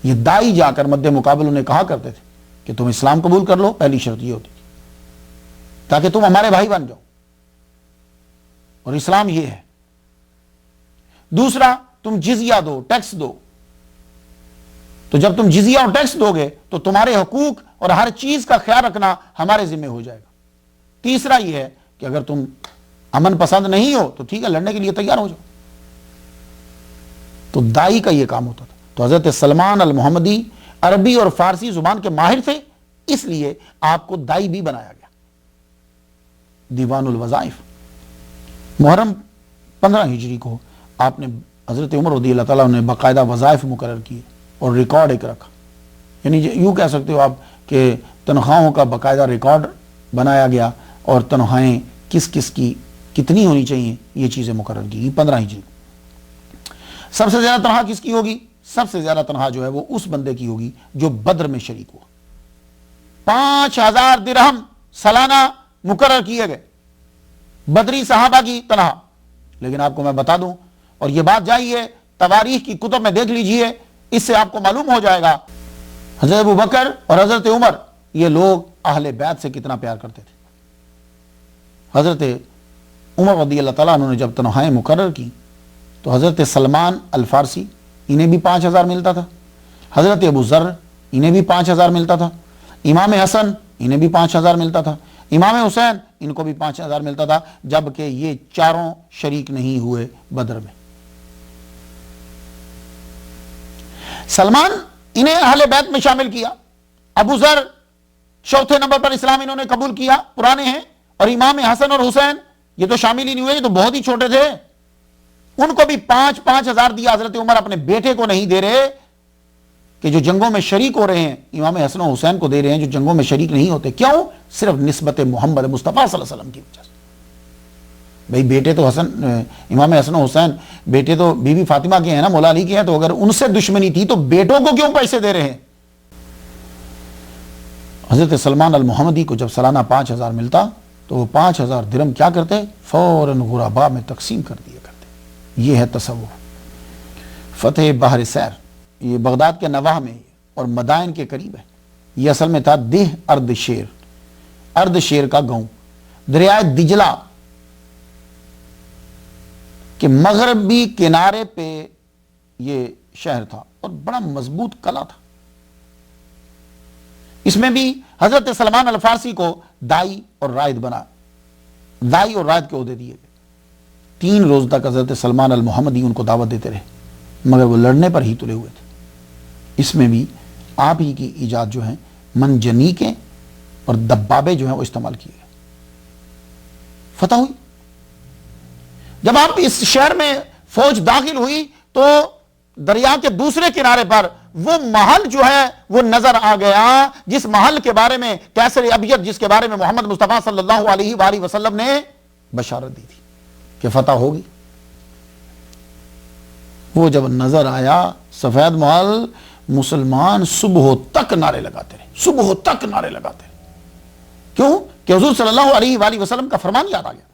یہ دائی جا کر مد مقابل انہیں کہا کرتے تھے کہ تم اسلام قبول کر لو، پہلی شرط یہ ہوتی تھی تاکہ تم ہمارے بھائی بن جاؤ، اور اسلام یہ ہے. دوسرا، تم جزیہ دو، ٹیکس دو. تو جب تم جزیہ اور ٹیکس دو گے تو تمہارے حقوق اور ہر چیز کا خیال رکھنا ہمارے ذمہ ہو جائے گا. تیسرا یہ ہے کہ اگر تم امن پسند نہیں ہو تو ٹھیک ہے، لڑنے کے لیے تیار ہو جاؤ. تو دائی کا یہ کام ہوتا تھا. تو حضرت سلمان المحمدی عربی اور فارسی زبان کے ماہر تھے، اس لیے آپ کو دائی بھی بنایا گیا. دیوان الوظائف محرم 15 ہجری کو آپ نے حضرت عمر رضی اللہ تعالیٰ نے باقاعدہ وظائف مقرر کیے اور ریکارڈ ایک رکھا. یعنی یوں کہہ سکتے ہو آپ کہ تنخواہوں کا باقاعدہ ریکارڈ بنایا گیا اور تنخواہیں کس کس کی کتنی ہونی چاہیے یہ چیزیں مقرر کی. 15 ہجری. سب سے زیادہ تنخواہ کس کی ہوگی؟ سب سے زیادہ تنخواہ جو ہے وہ اس بندے کی ہوگی جو بدر میں شریک ہوا. 5000 درہم سالانہ مقرر کیے گئے بدری صحابہ کی تنخواہ. لیکن آپ کو میں بتا دوں، اور یہ بات جائیے تواریخ کی کتب میں دیکھ لیجئے، اس سے آپ کو معلوم ہو جائے گا حضرت ابوبکر اور حضرت عمر یہ لوگ اہل بیت سے کتنا پیار کرتے تھے. حضرت عمر رضی اللہ تعالیٰ عنہ نے جب تنخواہیں مقرر کی تو حضرت سلمان الفارسی انہیں بھی 5000 ملتا تھا، حضرت ابو ذر انہیں بھی 5000 ملتا تھا، امام حسن انہیں بھی 5000 ملتا تھا، امام حسین ان کو بھی 5000 ملتا تھا، جبکہ یہ چاروں شریک نہیں ہوئے بدر میں. سلمان انہیں اہل بیت میں شامل کیا، ابو ذر چوتھے نمبر پر اسلام انہوں نے قبول کیا، پرانے ہیں، اور امام حسن اور حسین یہ تو شامل ہی نہیں ہوئے، یہ تو بہت ہی چھوٹے تھے. ان کو بھی 5,000 دیا. حضرت عمر اپنے بیٹے کو نہیں دے رہے کہ جو جنگوں میں شریک ہو رہے ہیں، امام حسن و حسین کو دے رہے ہیں جو جنگوں میں شریک نہیں ہوتے. کیوں؟ صرف نسبت محمد مصطفیٰ صلی اللہ علیہ وسلم کی وجہ سے. بھئی بیٹے تو امام حسن و حسین بیٹے تو بی بی فاطمہ کے ہیں نا، مولا علی کے ہیں، تو اگر ان سے دشمنی تھی تو بیٹوں کو کیوں پیسے دے رہے ہیں؟ حضرت سلمان المحمدی کو جب سالانہ 5000 ملتا تو وہ 5000 درہم کیا کرتے؟ فوراً غرباء میں تقسیم کر دیا کرتے. یہ ہے تصوف. فتح بحر سیر یہ بغداد کے نواح میں اور مدائن کے قریب ہے. یہ اصل میں تھا دہ ارد شیر، ارد شیر کا گاؤں، دریائے دجلہ کے مغربی کنارے پہ یہ شہر تھا اور بڑا مضبوط قلعہ تھا. اس میں بھی حضرت سلمان الفارسی کو دائی اور رائد بنا، دائی اور رائد کے عہدے دیے گئے. 3 روز تک حضرت سلمان المحمدی ان کو دعوت دیتے رہے، مگر وہ لڑنے پر ہی تلے ہوئے تھے. اس میں بھی آپ ہی کی ایجاد جو ہیں منجنیقیں اور دبابے جو ہیں وہ استعمال کیے گئے. فتح ہوئی. جب آپ اس شہر میں فوج داخل ہوئی تو دریا کے دوسرے کنارے پر وہ محل جو ہے وہ نظر آ گیا جس محل کے بارے میں کیسر ابیض، جس کے بارے میں محمد مصطفیٰ صلی اللہ علیہ وآلہ وسلم نے بشارت دی تھی کہ فتح ہوگی. وہ جب نظر آیا سفید محل، مسلمان صبح تک نعرے لگاتے رہے، صبح تک نعرے لگاتے رہے. کیوں؟ کہ حضور صلی اللہ علیہ وآلہ وسلم کا فرمان یاد آ گیا.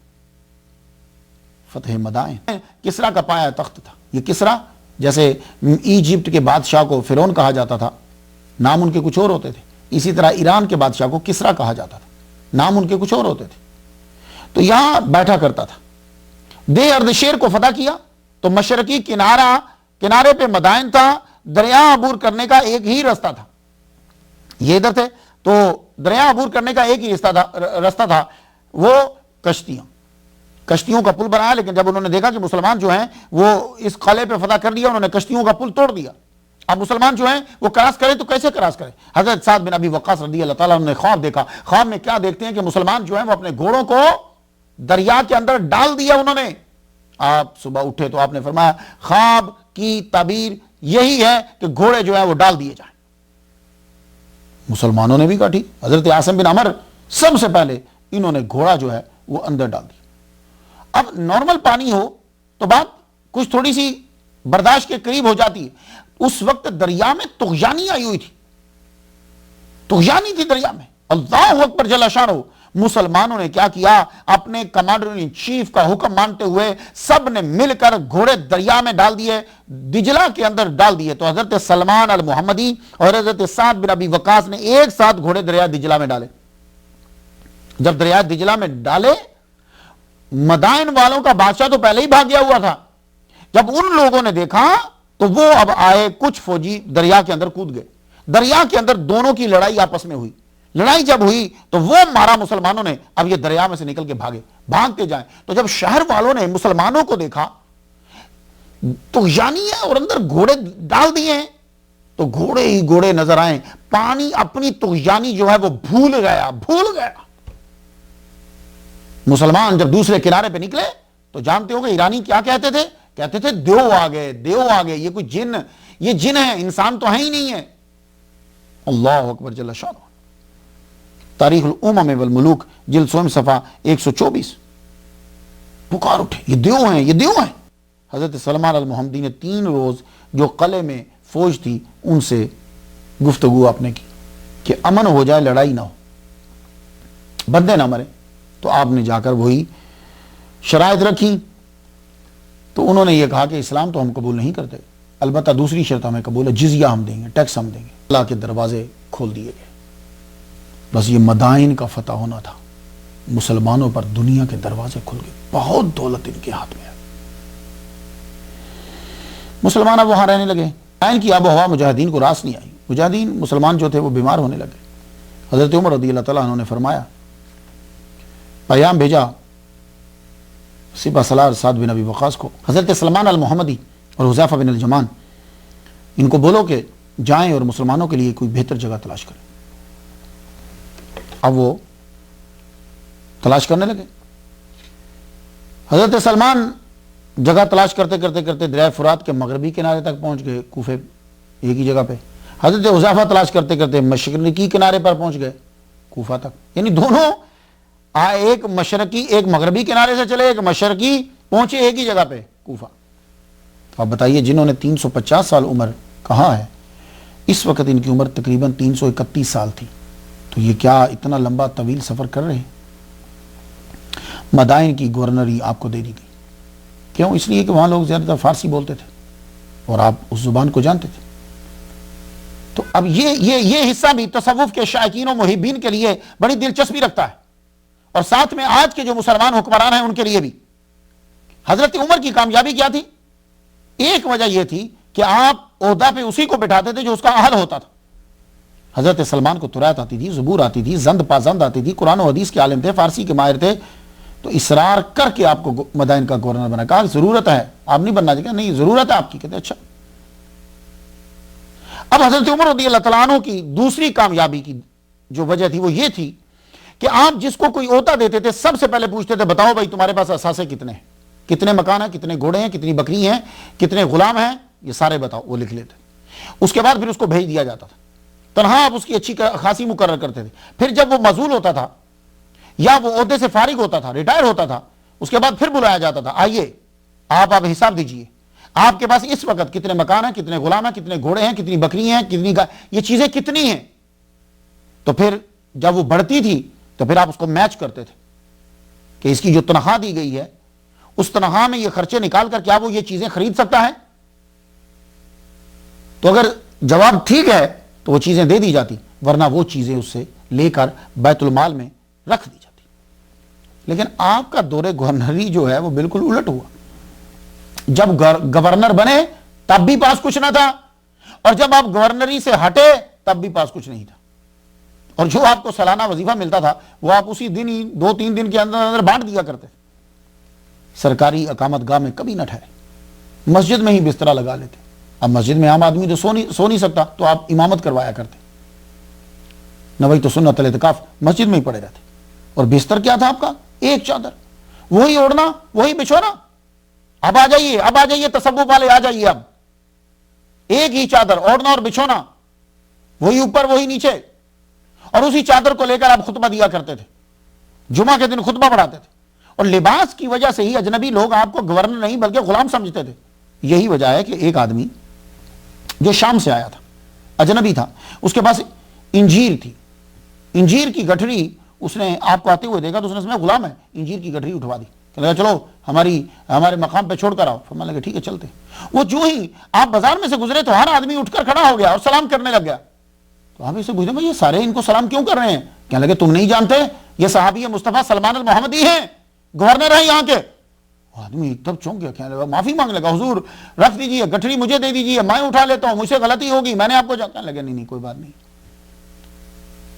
فتح مدائن کسرا کا پایا تخت تھا. یہ کسرا جیسے ایجپٹ کے بادشاہ کو فرعون کہا جاتا تھا، نام ان کے کچھ اور ہوتے تھے، اسی طرح ایران کے بادشاہ کو کسرا کہا جاتا تھا، نام ان کے کچھ اور ہوتے تھے. تو یہاں بیٹھا کرتا تھا. دہ ارد شیر کو فتح کیا تو مشرقی کنارے پہ مدائن تھا. دریا عبور کرنے کا ایک ہی رستہ تھا. یہ ادھر تھے تو دریا عبور کرنے کا ایک ہی رستہ تھا، وہ کشتیوں کا پل بنایا. لیکن جب انہوں نے دیکھا کہ مسلمان جو ہیں وہ اس قلعے پہ فتح کر لیا، انہوں نے کشتیوں کا پل توڑ دیا. اب مسلمان جو ہیں وہ کراس کرے تو کیسے کراس کرے؟ حضرت سعد بن ابی وقاص رضی اللہ تعالیٰ نے خواب دیکھا. خواب میں کیا دیکھتے ہیں کہ مسلمان جو ہیں وہ اپنے گھوڑوں کو دریا کے اندر ڈال دیا انہوں نے. آپ صبح اٹھے تو آپ نے فرمایا خواب کی تعبیر یہی ہے کہ گھوڑے جو ہیں وہ ڈال دیے جائیں. مسلمانوں نے بھی کہا ٹھیک. حضرت عاصم بن عمر سب سے پہلے انہوں نے گھوڑا جو ہے وہ اندر ڈال دیا. اب نارمل پانی ہو تو بات کچھ تھوڑی سی برداشت کے قریب ہو جاتی ہے. اس وقت دریا میں طغیانی آئی ہوئی تھی، طغیانی تھی دریا میں. اللہ اکبر جل شانہ. مسلمانوں نے کیا کیا؟ اپنے کمانڈر ان چیف کا حکم مانتے ہوئے سب نے مل کر گھوڑے دریا میں ڈال دیے، دجلہ کے اندر ڈال دیے. تو حضرت سلمان المحمدی اور حضرت سعد بن ابی وقاص نے ایک ساتھ گھوڑے دریا دجلہ میں ڈالے. جب دریا دجلہ میں ڈالے، مدائن والوں کا بادشاہ تو پہلے ہی بھاگ گیا ہوا تھا. جب ان لوگوں نے دیکھا تو وہ اب آئے، کچھ فوجی دریا کے اندر کود گئے. دریا کے اندر دونوں کی لڑائی آپس میں ہوئی. لڑائی جب ہوئی تو وہ مارا مسلمانوں نے. اب یہ دریا میں سے نکل کے بھاگتے جائیں. تو جب شہر والوں نے مسلمانوں کو دیکھا تو یعنی ہے اور اندر گھوڑے ڈال دیے ہیں تو گھوڑے ہی گھوڑے نظر آئیں. پانی اپنی طغیانی جو ہے وہ بھول گیا. مسلمان جب دوسرے کنارے پہ نکلے تو جانتے ہو کہ ایرانی کیا کہتے تھے کہتے تھے دیو آ گئے، دیو آ گئے، یہ کوئی جن، یہ جن ہے، انسان تو ہے ہی نہیں ہے۔ اللہ اکبر جل شانہ۔ تاریخ الامم والملوک جلد 100 صفحہ 124۔ پکار اٹھے یہ دیو ہیں، یہ دیو ہیں۔ حضرت سلمان المحمدی نے 3 روز جو قلعے میں فوج تھی ان سے گفتگو آپ نے کی کہ امن ہو جائے، لڑائی نہ ہو، بندے نہ مرے۔ تو آپ نے جا کر وہی شرائط رکھی، تو انہوں نے یہ کہا کہ اسلام تو ہم قبول نہیں کرتے، البتہ دوسری شرط ہمیں قبول ہے، جزیہ ہم دیں گے، ٹیکس ہم دیں گے۔ اللہ کے دروازے کھول دیے گئے۔ بس یہ مدائن کا فتح ہونا تھا، مسلمانوں پر دنیا کے دروازے کھل گئے، بہت دولت ان کے ہاتھ میں ہے۔ مسلمان اب وہاں رہنے لگے۔ مدائن کی آب و ہوا مجاہدین کو راس نہیں آئی، مجاہدین مسلمان جو تھے وہ بیمار ہونے لگے۔ حضرت عمر رضی اللہ تعالیٰ عنہ نے فرمایا، پیام بھیجا سپہ سالار سعد بن ابی وقاص کو، حضرت سلمان المحمدی اور حذیفہ بن الجمان، ان کو بولو کہ جائیں اور مسلمانوں کے لیے کوئی بہتر جگہ تلاش کریں۔ اب وہ تلاش کرنے لگے۔ حضرت سلمان جگہ تلاش کرتے کرتے کرتے دریائے فرات کے مغربی کنارے تک پہنچ گئے، کوفے ایک ہی جگہ پہ۔ حضرت حذیفہ تلاش کرتے کرتے مشرقی کنارے پر پہنچ گئے، کوفہ تک۔ یعنی دونوں ایک مشرقی ایک مغربی کنارے سے چلے، ایک مشرقی، پہنچے ایک ہی جگہ پہ، کوفہ۔ آپ بتائیے جنہوں نے 350 سال عمر کہا ہے، اس وقت ان کی عمر تقریباً 331 سال تھی، تو یہ کیا اتنا لمبا طویل سفر کر رہے ہیں؟ مدائن کی گورنری آپ کو دے دی گئی، کیوں؟ اس لیے کہ وہاں لوگ زیادہ تر فارسی بولتے تھے اور آپ اس زبان کو جانتے تھے۔ تو اب یہ حصہ بھی تصوف کے شائقین و محبین کے لیے بڑی دلچسپی رکھتا ہے، اور ساتھ میں آج کے جو مسلمان حکمران ہیں ان کے لیے بھی۔ حضرت عمر کی کامیابی کیا تھی؟ ایک وجہ یہ تھی کہ آپ عہدہ پہ اسی کو بٹھاتے تھے جو اس کا اہل ہوتا تھا۔ حضرت سلمان کو تورات آتی تھی، زبور آتی تھی، زند پازند آتی تھی، قرآن و حدیث کے عالم تھے، فارسی کے ماہر تھے، تو اصرار کر کے آپ کو مدائن کا گورنر بنا۔ کہا ضرورت ہے، آپ نہیں بننا چاہیے، نہیں ضرورت ہے آپ کی، کہتے اچھا۔ اب حضرت عمر رضی اللہ تعالیٰ عنہ کی دوسری کامیابی کی جو وجہ تھی وہ یہ تھی کہ آپ جس کو کوئی عہدہ دیتے تھے سب سے پہلے پوچھتے تھے، بتاؤ بھائی تمہارے پاس اثاثے کتنے ہیں، کتنے مکان ہیں، کتنے گھوڑے ہیں، کتنی بکری ہیں، کتنے غلام ہیں، یہ سارے بتاؤ، وہ لکھ لیتے۔ اس کے بعد پھر اس کو بھیج دیا جاتا تھا، تنہا آپ اس کی اچھی خاصی مقرر کرتے تھے۔ پھر جب وہ معزول ہوتا تھا یا وہ عہدے سے فارغ ہوتا تھا، ریٹائر ہوتا تھا، اس کے بعد پھر بلایا جاتا تھا، آئیے آپ حساب دیجئے، آپ کے پاس اس وقت کتنے مکان ہیں، کتنے غلام ہیں، کتنے گھوڑے ہیں، کتنی بکری ہیں، کتنی یہ چیزیں کتنی ہیں۔ تو پھر جب وہ بڑھتی تھی تو پھر آپ اس کو میچ کرتے تھے کہ اس کی جو تنخواہ دی گئی ہے اس تنخواہ میں یہ خرچے نکال کر کیا وہ یہ چیزیں خرید سکتا ہے؟ تو اگر جواب ٹھیک ہے تو وہ چیزیں دے دی جاتی، ورنہ وہ چیزیں اس سے لے کر بیت المال میں رکھ دی جاتی۔ لیکن آپ کا دور گورنری جو ہے وہ بالکل الٹ ہوا۔ جب گورنر بنے تب بھی پاس کچھ نہ تھا، اور جب آپ گورنری سے ہٹے تب بھی پاس کچھ نہیں تھا، اور جو آپ کو سالانہ وظیفہ ملتا تھا وہ آپ اسی دن ہی 2-3 دن کے اندر بانٹ دیا کرتے تھے۔ سرکاری اقامت گاہ میں کبھی نہ ٹھہرے، مسجد میں ہی بستر لگا لیتے۔ اب مسجد میں عام آدمی تو سو نہیں سکتا، تو آپ امامت کروایا کرتے، نوئی تو سنت الاعتکاف مسجد میں ہی پڑے رہتے۔ اور بستر کیا تھا آپ کا؟ ایک چادر، وہی اوڑھنا، وہی بچھونا۔ اب آ جائیے تصوف والے، آ جائیے، اب ایک ہی چادر اوڑھنا اور بچھونا، وہی اوپر وہی نیچے، اور اسی چادر کو لے کر آپ خطبہ دیا کرتے تھے، جمعہ کے دن خطبہ پڑھاتے تھے۔ اور لباس کی وجہ سے ہی اجنبی لوگ آپ کو گورنر نہیں بلکہ غلام سمجھتے تھے۔ یہی وجہ ہے کہ ایک آدمی جو شام سے آیا تھا، اجنبی تھا، اس کے پاس انجیر تھی، انجیر کی گٹھری اس نے آپ کو آتے ہوئے دیکھا تو اس نے سمجھا غلام ہے، انجیر کی گٹھری اٹھوا دی، کہ لگا چلو ہمارے مقام پہ چھوڑ کر آؤ۔ فرمانے لگا ٹھیک ہے چلتے۔ وہ جو ہی آپ بازار میں سے گزرے تو ہر آدمی اٹھ کر کھڑا ہو گیا اور سلام کرنے لگ گیا۔ تو آپ اسے پوچھتے یہ سارے ان کو سلام کیوں کر رہے ہیں؟ کہنے لگے تم نہیں جانتے یہ صحابی مصطفیٰ سلمان المحمدی ہیں، گورنر ہیں یہاں کے۔ آدمی تب چونک گیا، کہنے لگا معافی مانگ لگا، حضور رکھ دیجئے، گٹھری مجھے دے دیجئے، میں اٹھا لیتا ہوں، مجھ سے غلطی ہوگی، میں نے آپ کو کہنے لگا نہیں کوئی بات نہیں،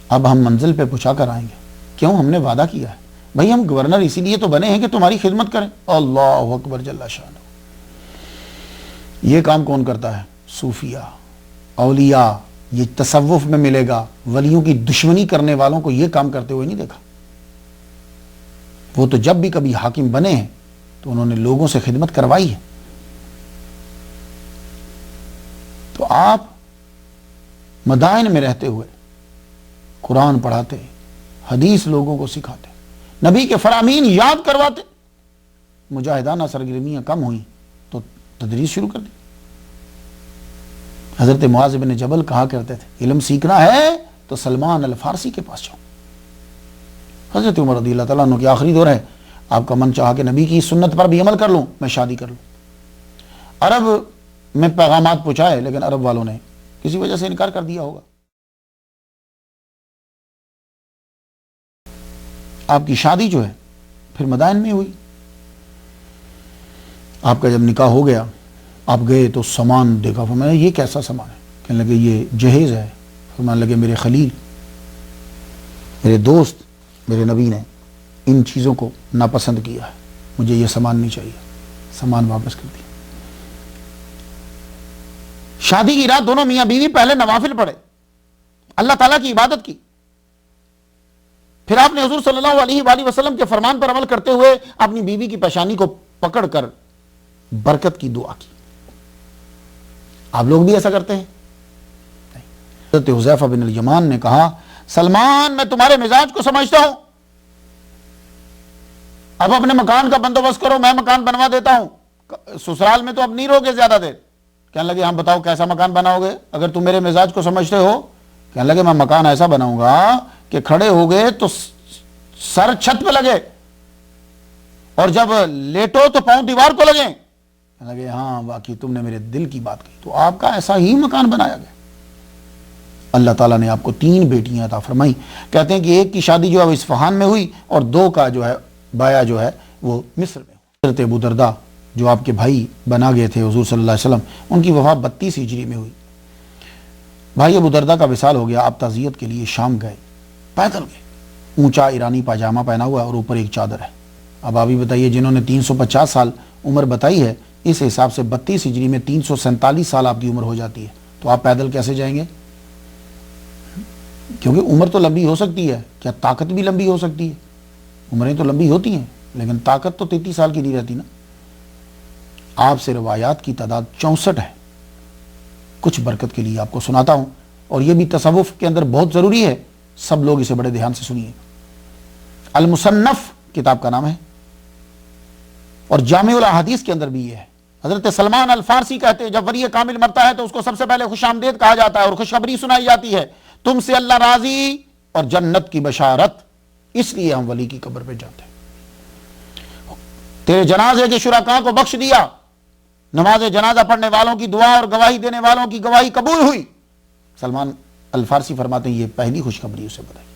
اب ہم منزل پہ پہنچا کر آئیں گے، کیوں؟ ہم نے وعدہ کیا ہے بھائی، ہم گورنر اسی لیے تو بنے ہیں کہ تمہاری خدمت کریں۔ اللہ اکبر جل شانہ۔ یہ کام کون کرتا ہے؟ صوفیہ، اولیاء۔ یہ تصوف میں ملے گا، ولیوں کی دشمنی کرنے والوں کو یہ کام کرتے ہوئے نہیں دیکھا۔ وہ تو جب بھی کبھی حاکم بنے ہیں تو انہوں نے لوگوں سے خدمت کروائی ہے، تو آپ مدائن میں رہتے ہوئے قرآن پڑھاتے، حدیث لوگوں کو سکھاتے، نبی کے فرامین یاد کرواتے، مجاہدانہ سرگرمیاں کم ہوئیں تو تدریس شروع کر دی۔ حضرت معاذ بن جبل کہا کرتے تھے علم سیکھنا ہے تو سلمان الفارسی کے پاس جاؤ۔ حضرت عمر رضی اللہ تعالیٰ عنہ کی آخری دور ہے، آپ کا من چاہا کہ نبی کی سنت پر بھی عمل کر لوں، میں شادی کر لوں۔ عرب میں پیغامات پہنچائے لیکن عرب والوں نے کسی وجہ سے انکار کر دیا ہوگا۔ آپ کی شادی جو ہے پھر مدائن میں ہوئی۔ آپ کا جب نکاح ہو گیا، آپ گئے تو سامان دیکھا، فرمایا یہ کیسا سامان ہے؟ کہنے لگے یہ جہیز ہے۔ فرمانے لگے میرے خلیل، میرے دوست، میرے نبی نے ان چیزوں کو ناپسند کیا ہے، مجھے یہ سامان نہیں چاہیے، سامان واپس کر دیا۔ شادی کی رات دونوں میاں بیوی پہلے نوافل پڑھے، اللہ تعالیٰ کی عبادت کی، پھر آپ نے حضور صلی اللہ علیہ وآلہ وسلم کے فرمان پر عمل کرتے ہوئے اپنی بیوی کی پیشانی کو پکڑ کر برکت کی دعا کی۔ آپ لوگ بھی ایسا کرتے ہیں؟ حضرت حذیفہ بن الیمان نے کہا سلمان میں تمہارے مزاج کو سمجھتا ہوں، اب اپنے مکان کا بندوبست کرو، میں مکان بنوا دیتا ہوں، سسرال میں تو اب نہیں رہوگے زیادہ دیر۔ کہنے لگے ہم بتاؤ کیسا مکان بناؤ گے اگر تم میرے مزاج کو سمجھتے ہو؟ کہنے لگے میں مکان ایسا بناؤں گا کہ کھڑے ہو گئے تو سر چھت پہ لگے اور جب لیٹو تو پاؤں دیوار کو لگیں۔ کہنے لگے ہاں واقعی تم نے میرے دل کی بات کہی۔ تو آپ کا ایسا ہی مکان بنایا گیا۔ اللہ تعالیٰ نے آپ کو 3 بیٹیاں عطا فرمائی۔ کہتے ہیں کہ ایک کی شادی جو ہے وہ اصفہان میں ہوئی اور 2 کا جو ہے بایا جو ہے وہ مصر میں ہوئی۔ حضرت ابو درداء جو آپ کے بھائی بنا گئے تھے حضور صلی اللہ علیہ وسلم، ان کی وفات 32 ہجری میں ہوئی۔ بھائی ابو درداء کا وصال ہو گیا، آپ تعزیت کے لیے شام گئے، پیدل گئے، اونچا ایرانی پاجامہ پہنا ہوا ہے اور اوپر ایک چادر ہے۔ اب آپ ہی بتائیے جنہوں نے 350 سال عمر بتائی ہے، اس حساب سے 32 ہجری میں 347 سال آپ کی عمر ہو جاتی ہے، تو آپ پیدل کیسے جائیں گے؟ کیونکہ عمر تو لمبی ہو سکتی ہے، کیا طاقت بھی لمبی ہو سکتی ہے؟ عمریں تو لمبی ہوتی ہیں لیکن طاقت تو 33 سال کی نہیں رہتی نا۔ آپ سے روایات کی تعداد 64 ہے، کچھ برکت کے لیے آپ کو سناتا ہوں، اور یہ بھی تصوف کے اندر بہت ضروری ہے، سب لوگ اسے بڑے دھیان سے سنیے۔ المصنف کتاب کا نام ہے اور جامع الاحادیث کے اندر بھی یہ ہے۔ حضرت سلمان الفارسی کہتے ہیں جب ولی کامل مرتا ہے تو اس کو سب سے پہلے خوش آمدید کہا جاتا ہے اور خوشخبری سنائی جاتی ہے، تم سے اللہ راضی اور جنت کی بشارت، اس لیے ہم ولی کی قبر پہ جاتے ہیں۔ تیرے جنازے کے شرکاء کو بخش دیا، نماز جنازہ پڑھنے والوں کی دعا اور گواہی دینے والوں کی گواہی قبول ہوئی۔ سلمان الفارسی فرماتے ہیں یہ پہلی خوشخبری اسے بتائی۔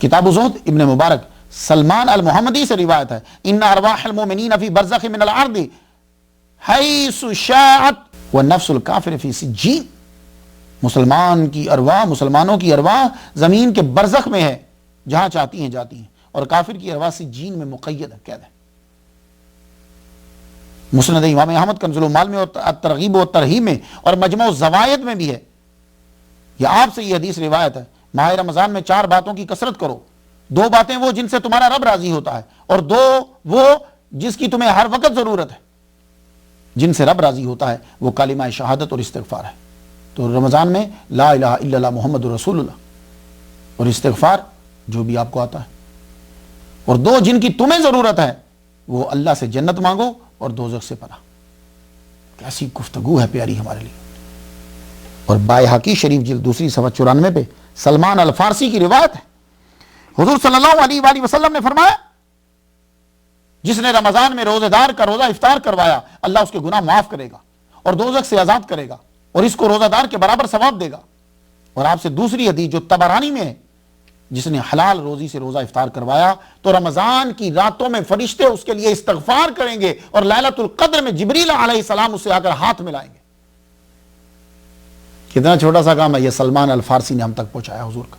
کتاب الزہد ابن مبارک سلمان المحمدی سے روایت ہے، ان ارواح المؤمنین فی برزخ من الارض حیث شاعت والنفس الکافر فی سجین۔ مسلمان کی ارواح، مسلمانوں کی ارواح زمین کے برزخ میں ہے، جہاں چاہتی ہیں جاتی ہیں، اور کافر کی ارواح سجین میں مقید ہے، قید ہے۔ مسند امام احمد کنز المال میں اور ترغیب و ترہیب میں اور مجموع الزوائد میں بھی ہے۔ یہ آپ سے یہ حدیث روایت ہے، ماہ رمضان میں 4 باتوں کی کثرت کرو، 2 باتیں وہ جن سے تمہارا رب راضی ہوتا ہے، اور 2 وہ جس کی تمہیں ہر وقت ضرورت ہے۔ جن سے رب راضی ہوتا ہے وہ کلمہ شہادت اور استغفار ہے۔ تو رمضان میں لا الہ الا اللہ محمد رسول اللہ اور استغفار جو بھی آپ کو آتا ہے، اور 2 جن کی تمہیں ضرورت ہے وہ اللہ سے جنت مانگو اور دوزخ سے پناہ۔ کیسی گفتگو ہے پیاری ہمارے لیے۔ اور بائحقی شریف جلد 2 صفحہ 94 پہ سلمان الفارسی کی روایت ہے، حضور صلی اللہ علیہ وآلہ وسلم نے فرمایا جس نے رمضان میں روزے دار کا روزہ افطار کروایا اللہ اس کے گناہ معاف کرے گا اور دوزخ سے آزاد کرے گا اور اس کو روزہ دار کے برابر ثواب دے گا۔ اور آپ سے دوسری حدیث جو طبرانی میں ہے، جس نے حلال روزی سے روزہ افطار کروایا تو رمضان کی راتوں میں فرشتے اس کے لیے استغفار کریں گے اور لیلۃ القدر میں جبریل علیہ السلام اس سے آ کر ہاتھ ملائیں گے۔ کتنا چھوٹا سا کام ہے، یہ سلمان الفارسی نے ہم تک پہنچایا حضور کا۔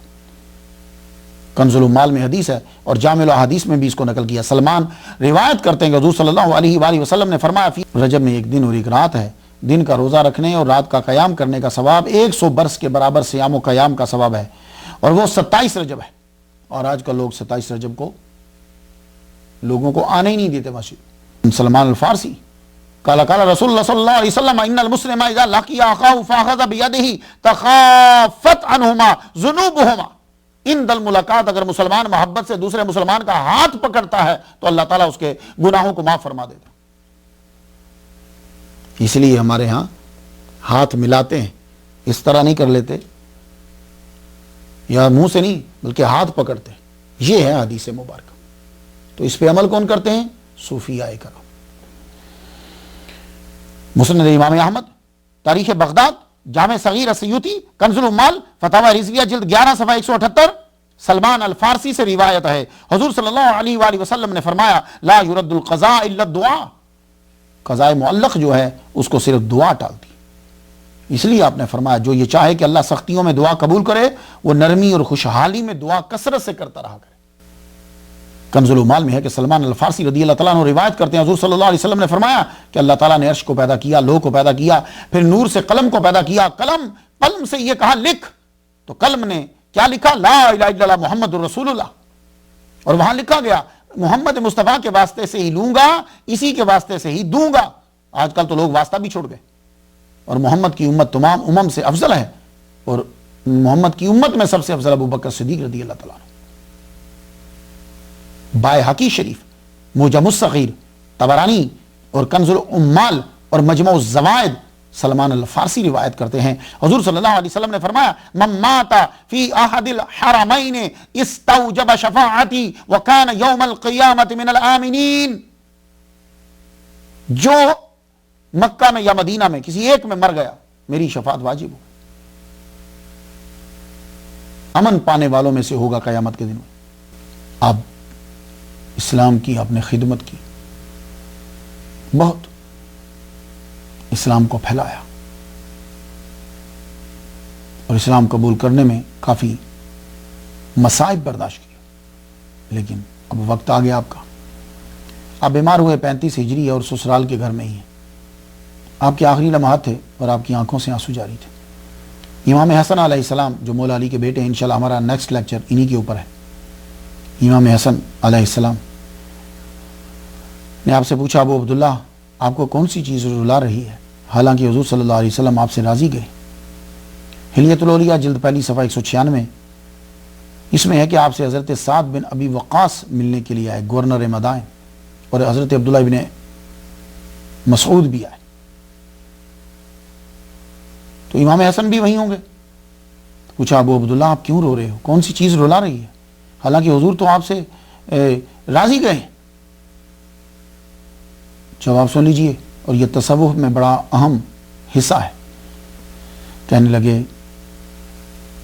کنز المال میں حدیث ہے اور جامع الاحادیث میں بھی اس کو نقل کیا۔ سلمان روایت کرتے ہیں کہ حضور صلی اللہ علیہ وآلہ وسلم نے فرمایا فی رجب میں 1 دن اور 1 رات ہے، دن کا روزہ رکھنے اور رات کا قیام کرنے کا ثواب 100 برس کے برابر صیام و قیام کا ثواب ہے، اور وہ 27 رجب ہے۔ اور آج کل لوگ 27 رجب کو لوگوں کو آنے ہی نہیں دیتے مسجد۔ سلمان الفارسی قال قال رسول اللہ صلی اللہ علیہ وسلم ان المسلم اذا لقی اخاه فاخذ بيده تخافت عنهما ذنوبهما. عند الملاقات اگر مسلمان محبت سے دوسرے مسلمان کا ہاتھ پکڑتا ہے تو اللہ تعالیٰ اس کے گناہوں کو معاف فرما دیتا. اس لیے ہمارے ہاں ہاتھ ملاتے ہیں، اس طرح نہیں کر لیتے یا منہ سے نہیں بلکہ ہاتھ پکڑتے ہیں. یہ ہے حدیث مبارکہ. تو اس پہ عمل کون کرتے ہیں؟ صوفیاء کرام. مسند امام احمد، تاریخ بغداد، جامع صغیر سیوطی، کنز العمال، فتاوی رضویہ جلد 11 صفحہ 178. سلمان الفارسی سے روایت ہے، حضور صلی اللہ علیہ وآلہ وسلم نے فرمایا لا يرد القضاء الا الدعاء. قضاء معلق جو ہے اس کو صرف دعا ٹالتی. اس لیے آپ نے فرمایا جو یہ چاہے کہ اللہ سختیوں میں دعا قبول کرے وہ نرمی اور خوشحالی میں دعا کثرت سے کرتا رہا کرے. کنز العمال میں ہے کہ سلمان الفارسی رضی اللہ تعالیٰ عنہ روایت کرتے ہیں، حضور صلی اللہ علیہ وسلم نے فرمایا کہ اللہ تعالیٰ نے عرش کو پیدا کیا، لوح کو پیدا کیا، پھر نور سے قلم کو پیدا کیا. قلم سے یہ کہا لکھ، تو قلم نے کیا لکھا؟ لا الہ الا اللہ محمد الرسول اللہ. اور وہاں لکھا گیا محمد مصطفیٰ کے واسطے سے ہی لوں گا، اسی کے واسطے سے ہی دوں گا. آج کل تو لوگ واسطہ بھی چھوڑ گئے، اور محمد کی امت تمام امم سے افضل ہے، اور محمد کی امت میں سب سے افضل ابو بکر صدیق رضی اللہ تعالیٰ عنہ. بائحقی شریف، معجم الصغیر، طبرانی اور کنز العمال اور مجمع الزوائد سلمان الفارسی روایت کرتے ہیں، حضور صلی اللہ علیہ وسلم نے فرمایا من مات فی احد الحرمین استوجب شفاعتی وکان یوم القیامت من الآمنین. جو مکہ میں یا مدینہ میں کسی ایک میں مر گیا میری شفاعت واجب ہو، امن پانے والوں میں سے ہوگا قیامت کے دن میں. اب اسلام کی آپ نے خدمت کی، بہت اسلام کو پھیلایا، اور اسلام قبول کرنے میں کافی مصائب برداشت کیا. لیکن اب وقت آ گیا آپ کا، آپ بیمار ہوئے 35 ہجری اور سسرال کے گھر میں ہی ہیں. آپ کے آخری لمحات تھے اور آپ کی آنکھوں سے آنسو جاری تھے. امام حسن علیہ السلام جو مولا علی کے بیٹے ہیں، انشاءاللہ ہمارا نیکسٹ لیکچر انہی کے اوپر ہے. امام حسن علیہ السلام نے آپ سے پوچھا ابو عبداللہ آپ کو کون سی چیز رلا رہی ہے؟ حالانکہ حضور صلی اللہ علیہ وسلم آپ سے راضی گئے. حلیۃ الاولیاء جلد پہلی صفحہ 196 اس میں ہے کہ آپ سے حضرت سعد بن ابی وقاص ملنے کے لیے آئے، گورنر مدائن، اور حضرت عبداللہ بن مسعود بھی آئے. تو امام حسن بھی وہیں ہوں گے. پوچھا ابو عبداللہ آپ کیوں رو رہے ہو؟ کون سی چیز رلا رہی ہے؟ حالانکہ حضور تو آپ سے راضی گئے. جواب سن لیجئے، اور یہ تصوف میں بڑا اہم حصہ ہے. کہنے لگے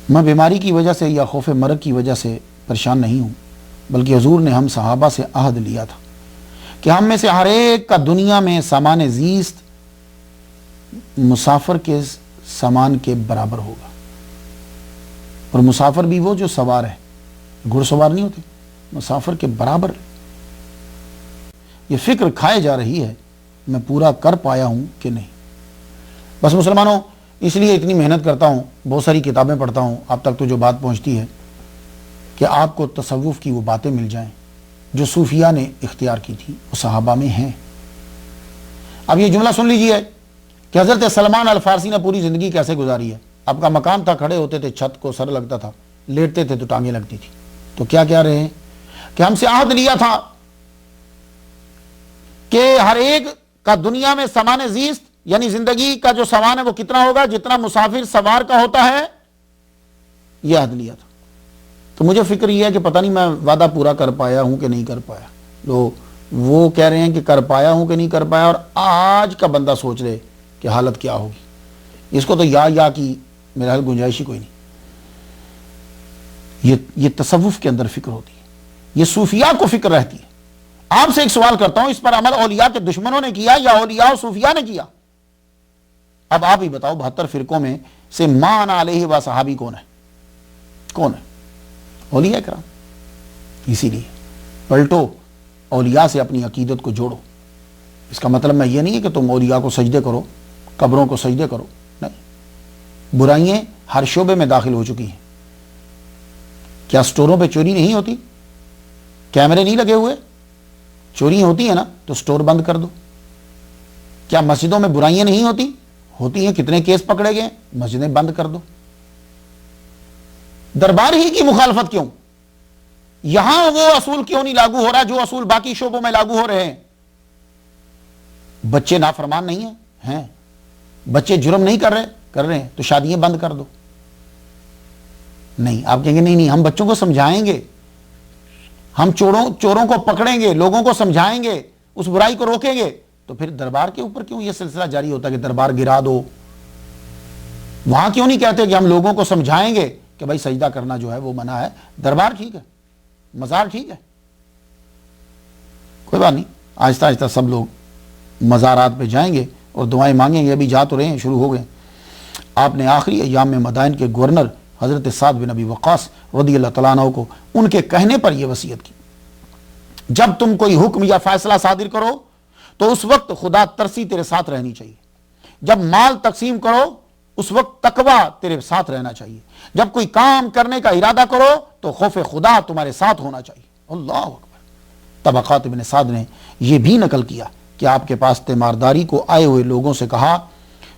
میں بیماری کی وجہ سے یا خوف مرگ کی وجہ سے پریشان نہیں ہوں، بلکہ حضور نے ہم صحابہ سے عہد لیا تھا کہ ہم میں سے ہر ایک کا دنیا میں سامان زیست مسافر کے سامان کے برابر ہوگا. اور مسافر بھی وہ جو سوار ہے، گھڑ سوار نہیں ہوتے، مسافر کے برابر. یہ فکر کھائے جا رہی ہے میں پورا کر پایا ہوں کہ نہیں. بس مسلمانوں اس لیے اتنی محنت کرتا ہوں، بہت ساری کتابیں پڑھتا ہوں، آپ تک تو جو بات پہنچتی ہے کہ آپ کو تصوف کی وہ باتیں مل جائیں جو صوفیاء نے اختیار کی تھی، وہ صحابہ میں ہیں. اب یہ جملہ سن لیجئے کہ حضرت سلمان الفارسی نے پوری زندگی کیسے گزاری ہے. آپ کا مقام تھا، کھڑے ہوتے تھے چھت کو سر لگتا تھا، لیٹتے تھے تو ٹانگیں لگتی تھی. تو کیا کہہ رہے ہیں کہ ہم سے عہد لیا تھا کہ ہر ایک کا دنیا میں سامان زیست یعنی زندگی کا جو سامان ہے وہ کتنا ہوگا جتنا مسافر سوار کا ہوتا ہے. یہ عہد لیا تھا. تو مجھے فکر یہ ہے کہ پتہ نہیں میں وعدہ پورا کر پایا ہوں کہ نہیں کر پایا. وہ کہہ رہے ہیں کہ کر پایا ہوں کہ نہیں کر پایا، اور آج کا بندہ سوچ رہے کہ حالت کیا ہوگی. اس کو تو یا کی میرا حال گنجائش ہی کوئی نہیں. یہ تصوف کے اندر فکر ہوتی ہے، یہ صوفیاء کو فکر رہتی ہے. آپ سے ایک سوال کرتا ہوں، اس پر عمل اولیاء کے دشمنوں نے کیا یا اولیاء و صوفیاء نے کیا؟ اب آپ ہی بتاؤ 72 فرقوں میں سے مان علیہ و صحابی کون ہے؟ کون ہے؟ اولیاء کرام. اسی لیے پلٹو، اولیاء سے اپنی عقیدت کو جوڑو. اس کا مطلب میں یہ نہیں ہے کہ تم اولیاء کو سجدے کرو، قبروں کو سجدے کرو، نہیں. برائیاں ہر شعبے میں داخل ہو چکی ہیں. کیا سٹوروں پہ چوری نہیں ہوتی؟ کیمرے نہیں لگے ہوئے؟ چوری ہوتی ہے نا، تو سٹور بند کر دو. کیا مسجدوں میں برائیاں نہیں ہوتی؟ ہوتی ہیں. کتنے کیس پکڑے گئے؟ مسجدیں بند کر دو. دربار ہی کی مخالفت کیوں؟ یہاں وہ اصول کیوں نہیں لاگو ہو رہا جو اصول باقی شعبوں میں لاگو ہو رہے ہیں؟ بچے نافرمان نہیں ہیں؟ بچے جرم نہیں کر رہے ہیں تو شادیاں بند کر دو. نہیں، آپ کہیں گے نہیں ہم بچوں کو سمجھائیں گے، ہم چوروں کو پکڑیں گے، لوگوں کو سمجھائیں گے، اس برائی کو روکیں گے. تو پھر دربار کے اوپر کیوں یہ سلسلہ جاری ہوتا ہے کہ دربار گرا دو؟ وہاں کیوں نہیں کہتے کہ ہم لوگوں کو سمجھائیں گے کہ بھائی سجدہ کرنا جو ہے وہ منع ہے، دربار ٹھیک ہے، مزار ٹھیک ہے. کوئی بات نہیں، آہستہ آہستہ سب لوگ مزارات پہ جائیں گے اور دعائیں مانگیں گے. ابھی جا تو رہے ہیں، شروع ہو گئے. آپ نے آخری ایام میں مدائن کے گورنر حضرت سعد بن ابی وقاص رضی اللہ تعالیٰ عنہ کو ان کے کہنے پر یہ وصیت کی، جب تم کوئی حکم یا فیصلہ صادر کرو تو اس وقت خدا ترسی تیرے ساتھ رہنی چاہیے. جب مال تقسیم کرو اس وقت تقوی تیرے ساتھ رہنا چاہیے. جب کوئی کام کرنے کا ارادہ کرو تو خوف خدا تمہارے ساتھ ہونا چاہیے. اللہ اکبر. طبقات ابن سعد نے یہ بھی نقل کیا کہ آپ کے پاس تیمارداری کو آئے ہوئے لوگوں سے کہا،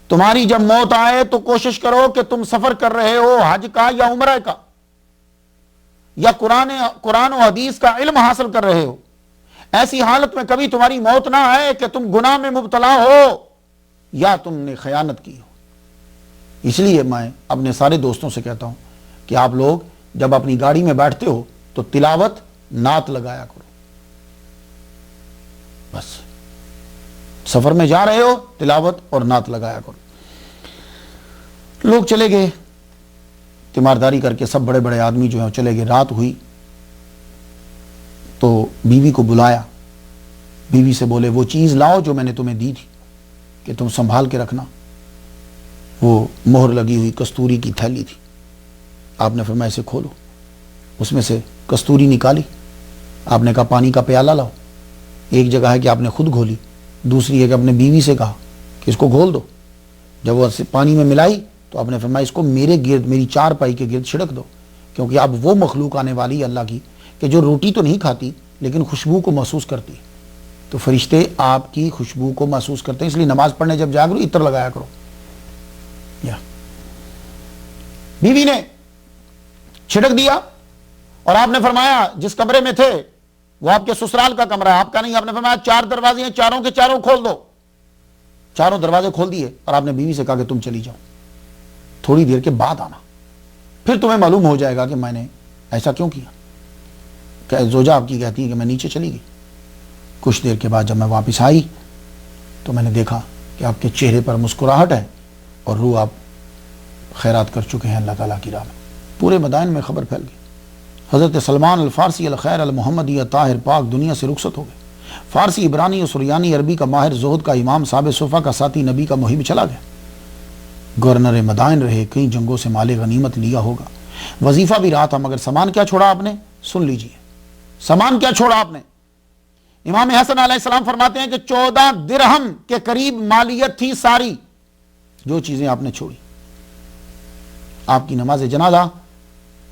تمہاری جب موت آئے تو کوشش کرو کہ تم سفر کر رہے ہو حج کا یا عمرہ کا، یا قرآن و حدیث کا علم حاصل کر رہے ہو. ایسی حالت میں کبھی تمہاری موت نہ آئے کہ تم گناہ میں مبتلا ہو یا تم نے خیانت کی ہو. اس لیے میں اپنے سارے دوستوں سے کہتا ہوں کہ آپ لوگ جب اپنی گاڑی میں بیٹھتے ہو تو تلاوت نعت لگایا کرو. بس سفر میں جا رہے ہو تلاوت اور نعت لگایا کرو. لوگ چلے گئے تیمارداری کر کے، سب بڑے بڑے آدمی جو ہیں چلے گئے. رات ہوئی تو بیوی کو بلایا، بیوی سے بولے وہ چیز لاؤ جو میں نے تمہیں دی تھی کہ تم سنبھال کے رکھنا. وہ مہر لگی ہوئی کستوری کی تھیلی تھی. آپ نے فرمایا اسے کھولو. اس میں سے کستوری نکالی. آپ نے کہا پانی کا پیالہ لاؤ. ایک جگہ ہے کہ آپ نے خود گھولی، دوسری ہے کہ اپنے بیوی سے کہا کہ اس کو گھول دو. جب وہ پانی میں ملائی تو آپ نے فرمایا اس کو میرے گرد، میری چار پائی کے گرد چھڑک دو، کیونکہ اب وہ مخلوق آنے والی اللہ کی کہ جو روٹی تو نہیں کھاتی لیکن خوشبو کو محسوس کرتی. تو فرشتے آپ کی خوشبو کو محسوس کرتے ہیں، اس لیے نماز پڑھنے جب جا کرو عطر لگایا کرو. بیوی نے چھڑک دیا اور آپ نے فرمایا جس کمرے میں تھے وہ آپ کے سسرال کا کمرہ ہے، آپ کا نہیں. آپ نے فرمایا 4 دروازے ہیں، چاروں کے چاروں کھول دو. چاروں دروازے کھول دیے اور آپ نے بیوی سے کہا کہ تم چلی جاؤ، تھوڑی دیر کے بعد آنا، پھر تمہیں معلوم ہو جائے گا کہ میں نے ایسا کیوں کیا. کہ زوجہ آپ کی کہتی ہے کہ میں نیچے چلی گئی. کچھ دیر کے بعد جب میں واپس آئی تو میں نے دیکھا کہ آپ کے چہرے پر مسکراہٹ ہے اور روح آپ خیرات کر چکے ہیں اللہ تعالیٰ کی راہ میں. پورے مدائن میں خبر پھیل گئی. حضرت سلمان الفارسی الخیر المحمدی طاہر پاک دنیا سے رخصت ہو گئے. فارسی، عبرانی اور سریانی عربی کا ماہر، زہد کا امام، صاحب صفا کا ساتھی، نبی کا محب چلا گیا. گورنر مدائن رہے، کئی جنگوں سے مال غنیمت لیا ہوگا، وظیفہ بھی رہا تھا، مگر سامان کیا چھوڑا آپ نے؟ سن لیجئے سامان کیا چھوڑا آپ نے. امام حسن علیہ السلام فرماتے ہیں کہ 14 درہم کے قریب مالیت تھی ساری جو چیزیں آپ نے چھوڑی. آپ کی نماز جنازہ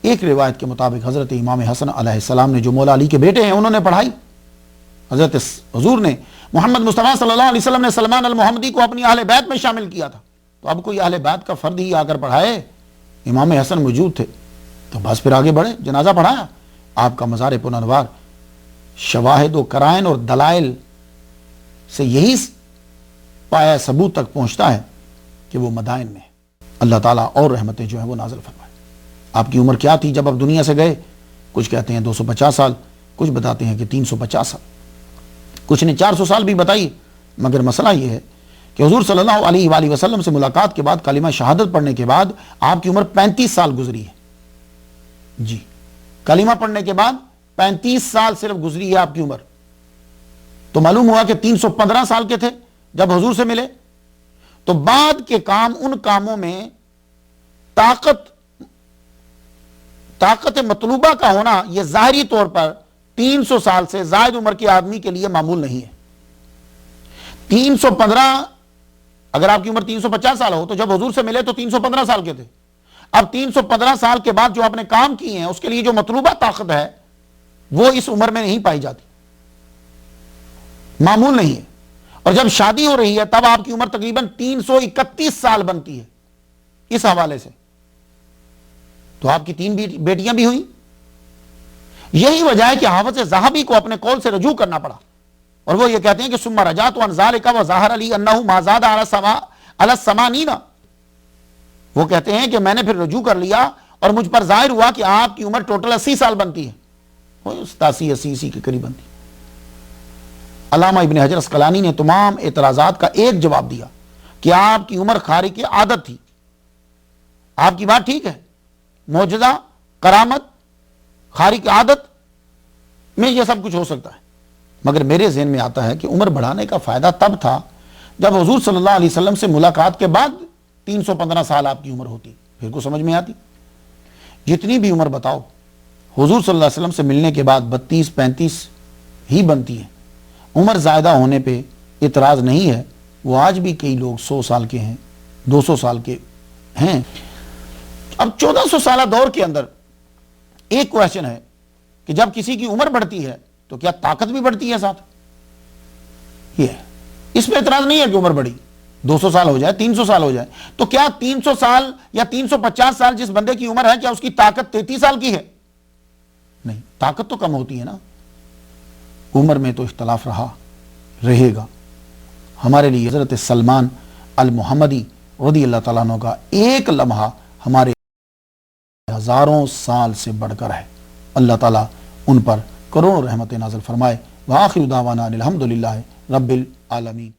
ایک روایت کے مطابق حضرت امام حسن علیہ السلام نے، جو مولا علی کے بیٹے ہیں، انہوں نے پڑھائی. حضرت حضور نے، محمد مصطفیٰ صلی اللہ علیہ وسلم نے سلمان المحمدی کو اپنی اہل بیت میں شامل کیا تھا. تو اب کوئی اہل بیت کا فرد ہی آ کر پڑھائے. امام حسن موجود تھے تو بس پھر آگے بڑھے، جنازہ پڑھایا. آپ کا مزار پرانوار شواہد و قرائن اور دلائل سے یہی پایا ثبوت تک پہنچتا ہے کہ وہ مدائن میں. اللہ تعالیٰ اور رحمتیں جو ہیں وہ نازل فرمائے. آپ کی عمر کیا تھی جب آپ دنیا سے گئے؟ کچھ کہتے ہیں 250 سال، کچھ بتاتے ہیں کہ 350 سال، کچھ نے 400 سال بھی بتائی. مگر مسئلہ یہ ہے کہ حضور صلی اللہ علیہ وآلہ وسلم سے ملاقات کے بعد، کلمہ شہادت پڑھنے کے بعد آپ کی عمر 35 سال گزری ہے. جی، کلمہ پڑھنے کے بعد 35 سال صرف گزری ہے آپ کی عمر. تو معلوم ہوا کہ 315 سال کے تھے جب حضور سے ملے. تو بعد کے کام، ان کاموں میں طاقت مطلوبہ کا ہونا یہ ظاہری طور پر 300 سال سے زائد عمر کے آدمی کے لیے معمول نہیں ہے. 315، اگر آپ کی عمر 350 سال ہو تو جب حضور سے ملے تو 315 سال کے تھے. اب 315 سال کے بعد جو آپ نے کام کیے ہیں اس کے لیے جو مطلوبہ طاقت ہے وہ اس عمر میں نہیں پائی جاتی، معمول نہیں ہے. اور جب شادی ہو رہی ہے تب آپ کی عمر تقریباً 331 سال بنتی ہے اس حوالے سے. تو آپ کی 3 بیٹیاں بھی ہوئیں. یہی وجہ ہے کہ حافظ ذہبی کو اپنے قول سے رجوع کرنا پڑا, اور وہ یہ کہتے ہیں کہ ثم رجعت عن ذلك وظاہر لی انہ ما زاد علی الثمانین. وہ کہتے ہیں کہ میں نے پھر رجوع کر لیا اور مجھ پر ظاہر ہوا کہ آپ کی عمر ٹوٹل 80 سال بنتی ہے, 87-80 کے قریب بنتی ہے. علامہ ابن حجر اسقلانی نے تمام اعتراضات کا ایک جواب دیا کہ آپ کی عمر خارق عادت تھی. آپ کی بات ٹھیک ہے, معجزہ, کرامت, خارق عادت میں یہ سب کچھ ہو سکتا ہے, مگر میرے ذہن میں آتا ہے کہ عمر بڑھانے کا فائدہ تب تھا جب حضور صلی اللہ علیہ وسلم سے ملاقات کے بعد 315 سال آپ کی عمر ہوتی, پھر کو سمجھ میں آتی. جتنی بھی عمر بتاؤ, حضور صلی اللہ علیہ وسلم سے ملنے کے بعد 32-35 ہی بنتی ہے. عمر زائدہ ہونے پہ اعتراض نہیں ہے, وہ آج بھی کئی لوگ 100 سال کے ہیں, 200 سال کے ہیں. اب 1400 سالہ دور کے اندر ایک کویشچن ہے کہ جب کسی کی عمر بڑھتی ہے تو کیا طاقت بھی بڑھتی ہے ساتھ؟ یہ ہے, اس پہ اعتراض نہیں ہے کہ عمر بڑھی, 200 سال ہو جائے, 300 سال ہو جائے, تو کیا 300 سال یا 350 سال جس بندے کی عمر ہے کیا اس کی طاقت 33 سال کی ہے؟ نہیں, طاقت تو کم ہوتی ہے نا. عمر میں تو اختلاف رہے گا. ہمارے لیے حضرت سلمان المحمدی رضی اللہ تعالیٰ عنہ کا ایک لمحہ ہمارے ہزاروں سال سے بڑھ کر ہے. اللہ تعالیٰ ان پر کروڑوں رحمت نازل فرمائے. وآخر دعوانا الحمدللہ رب العالمین.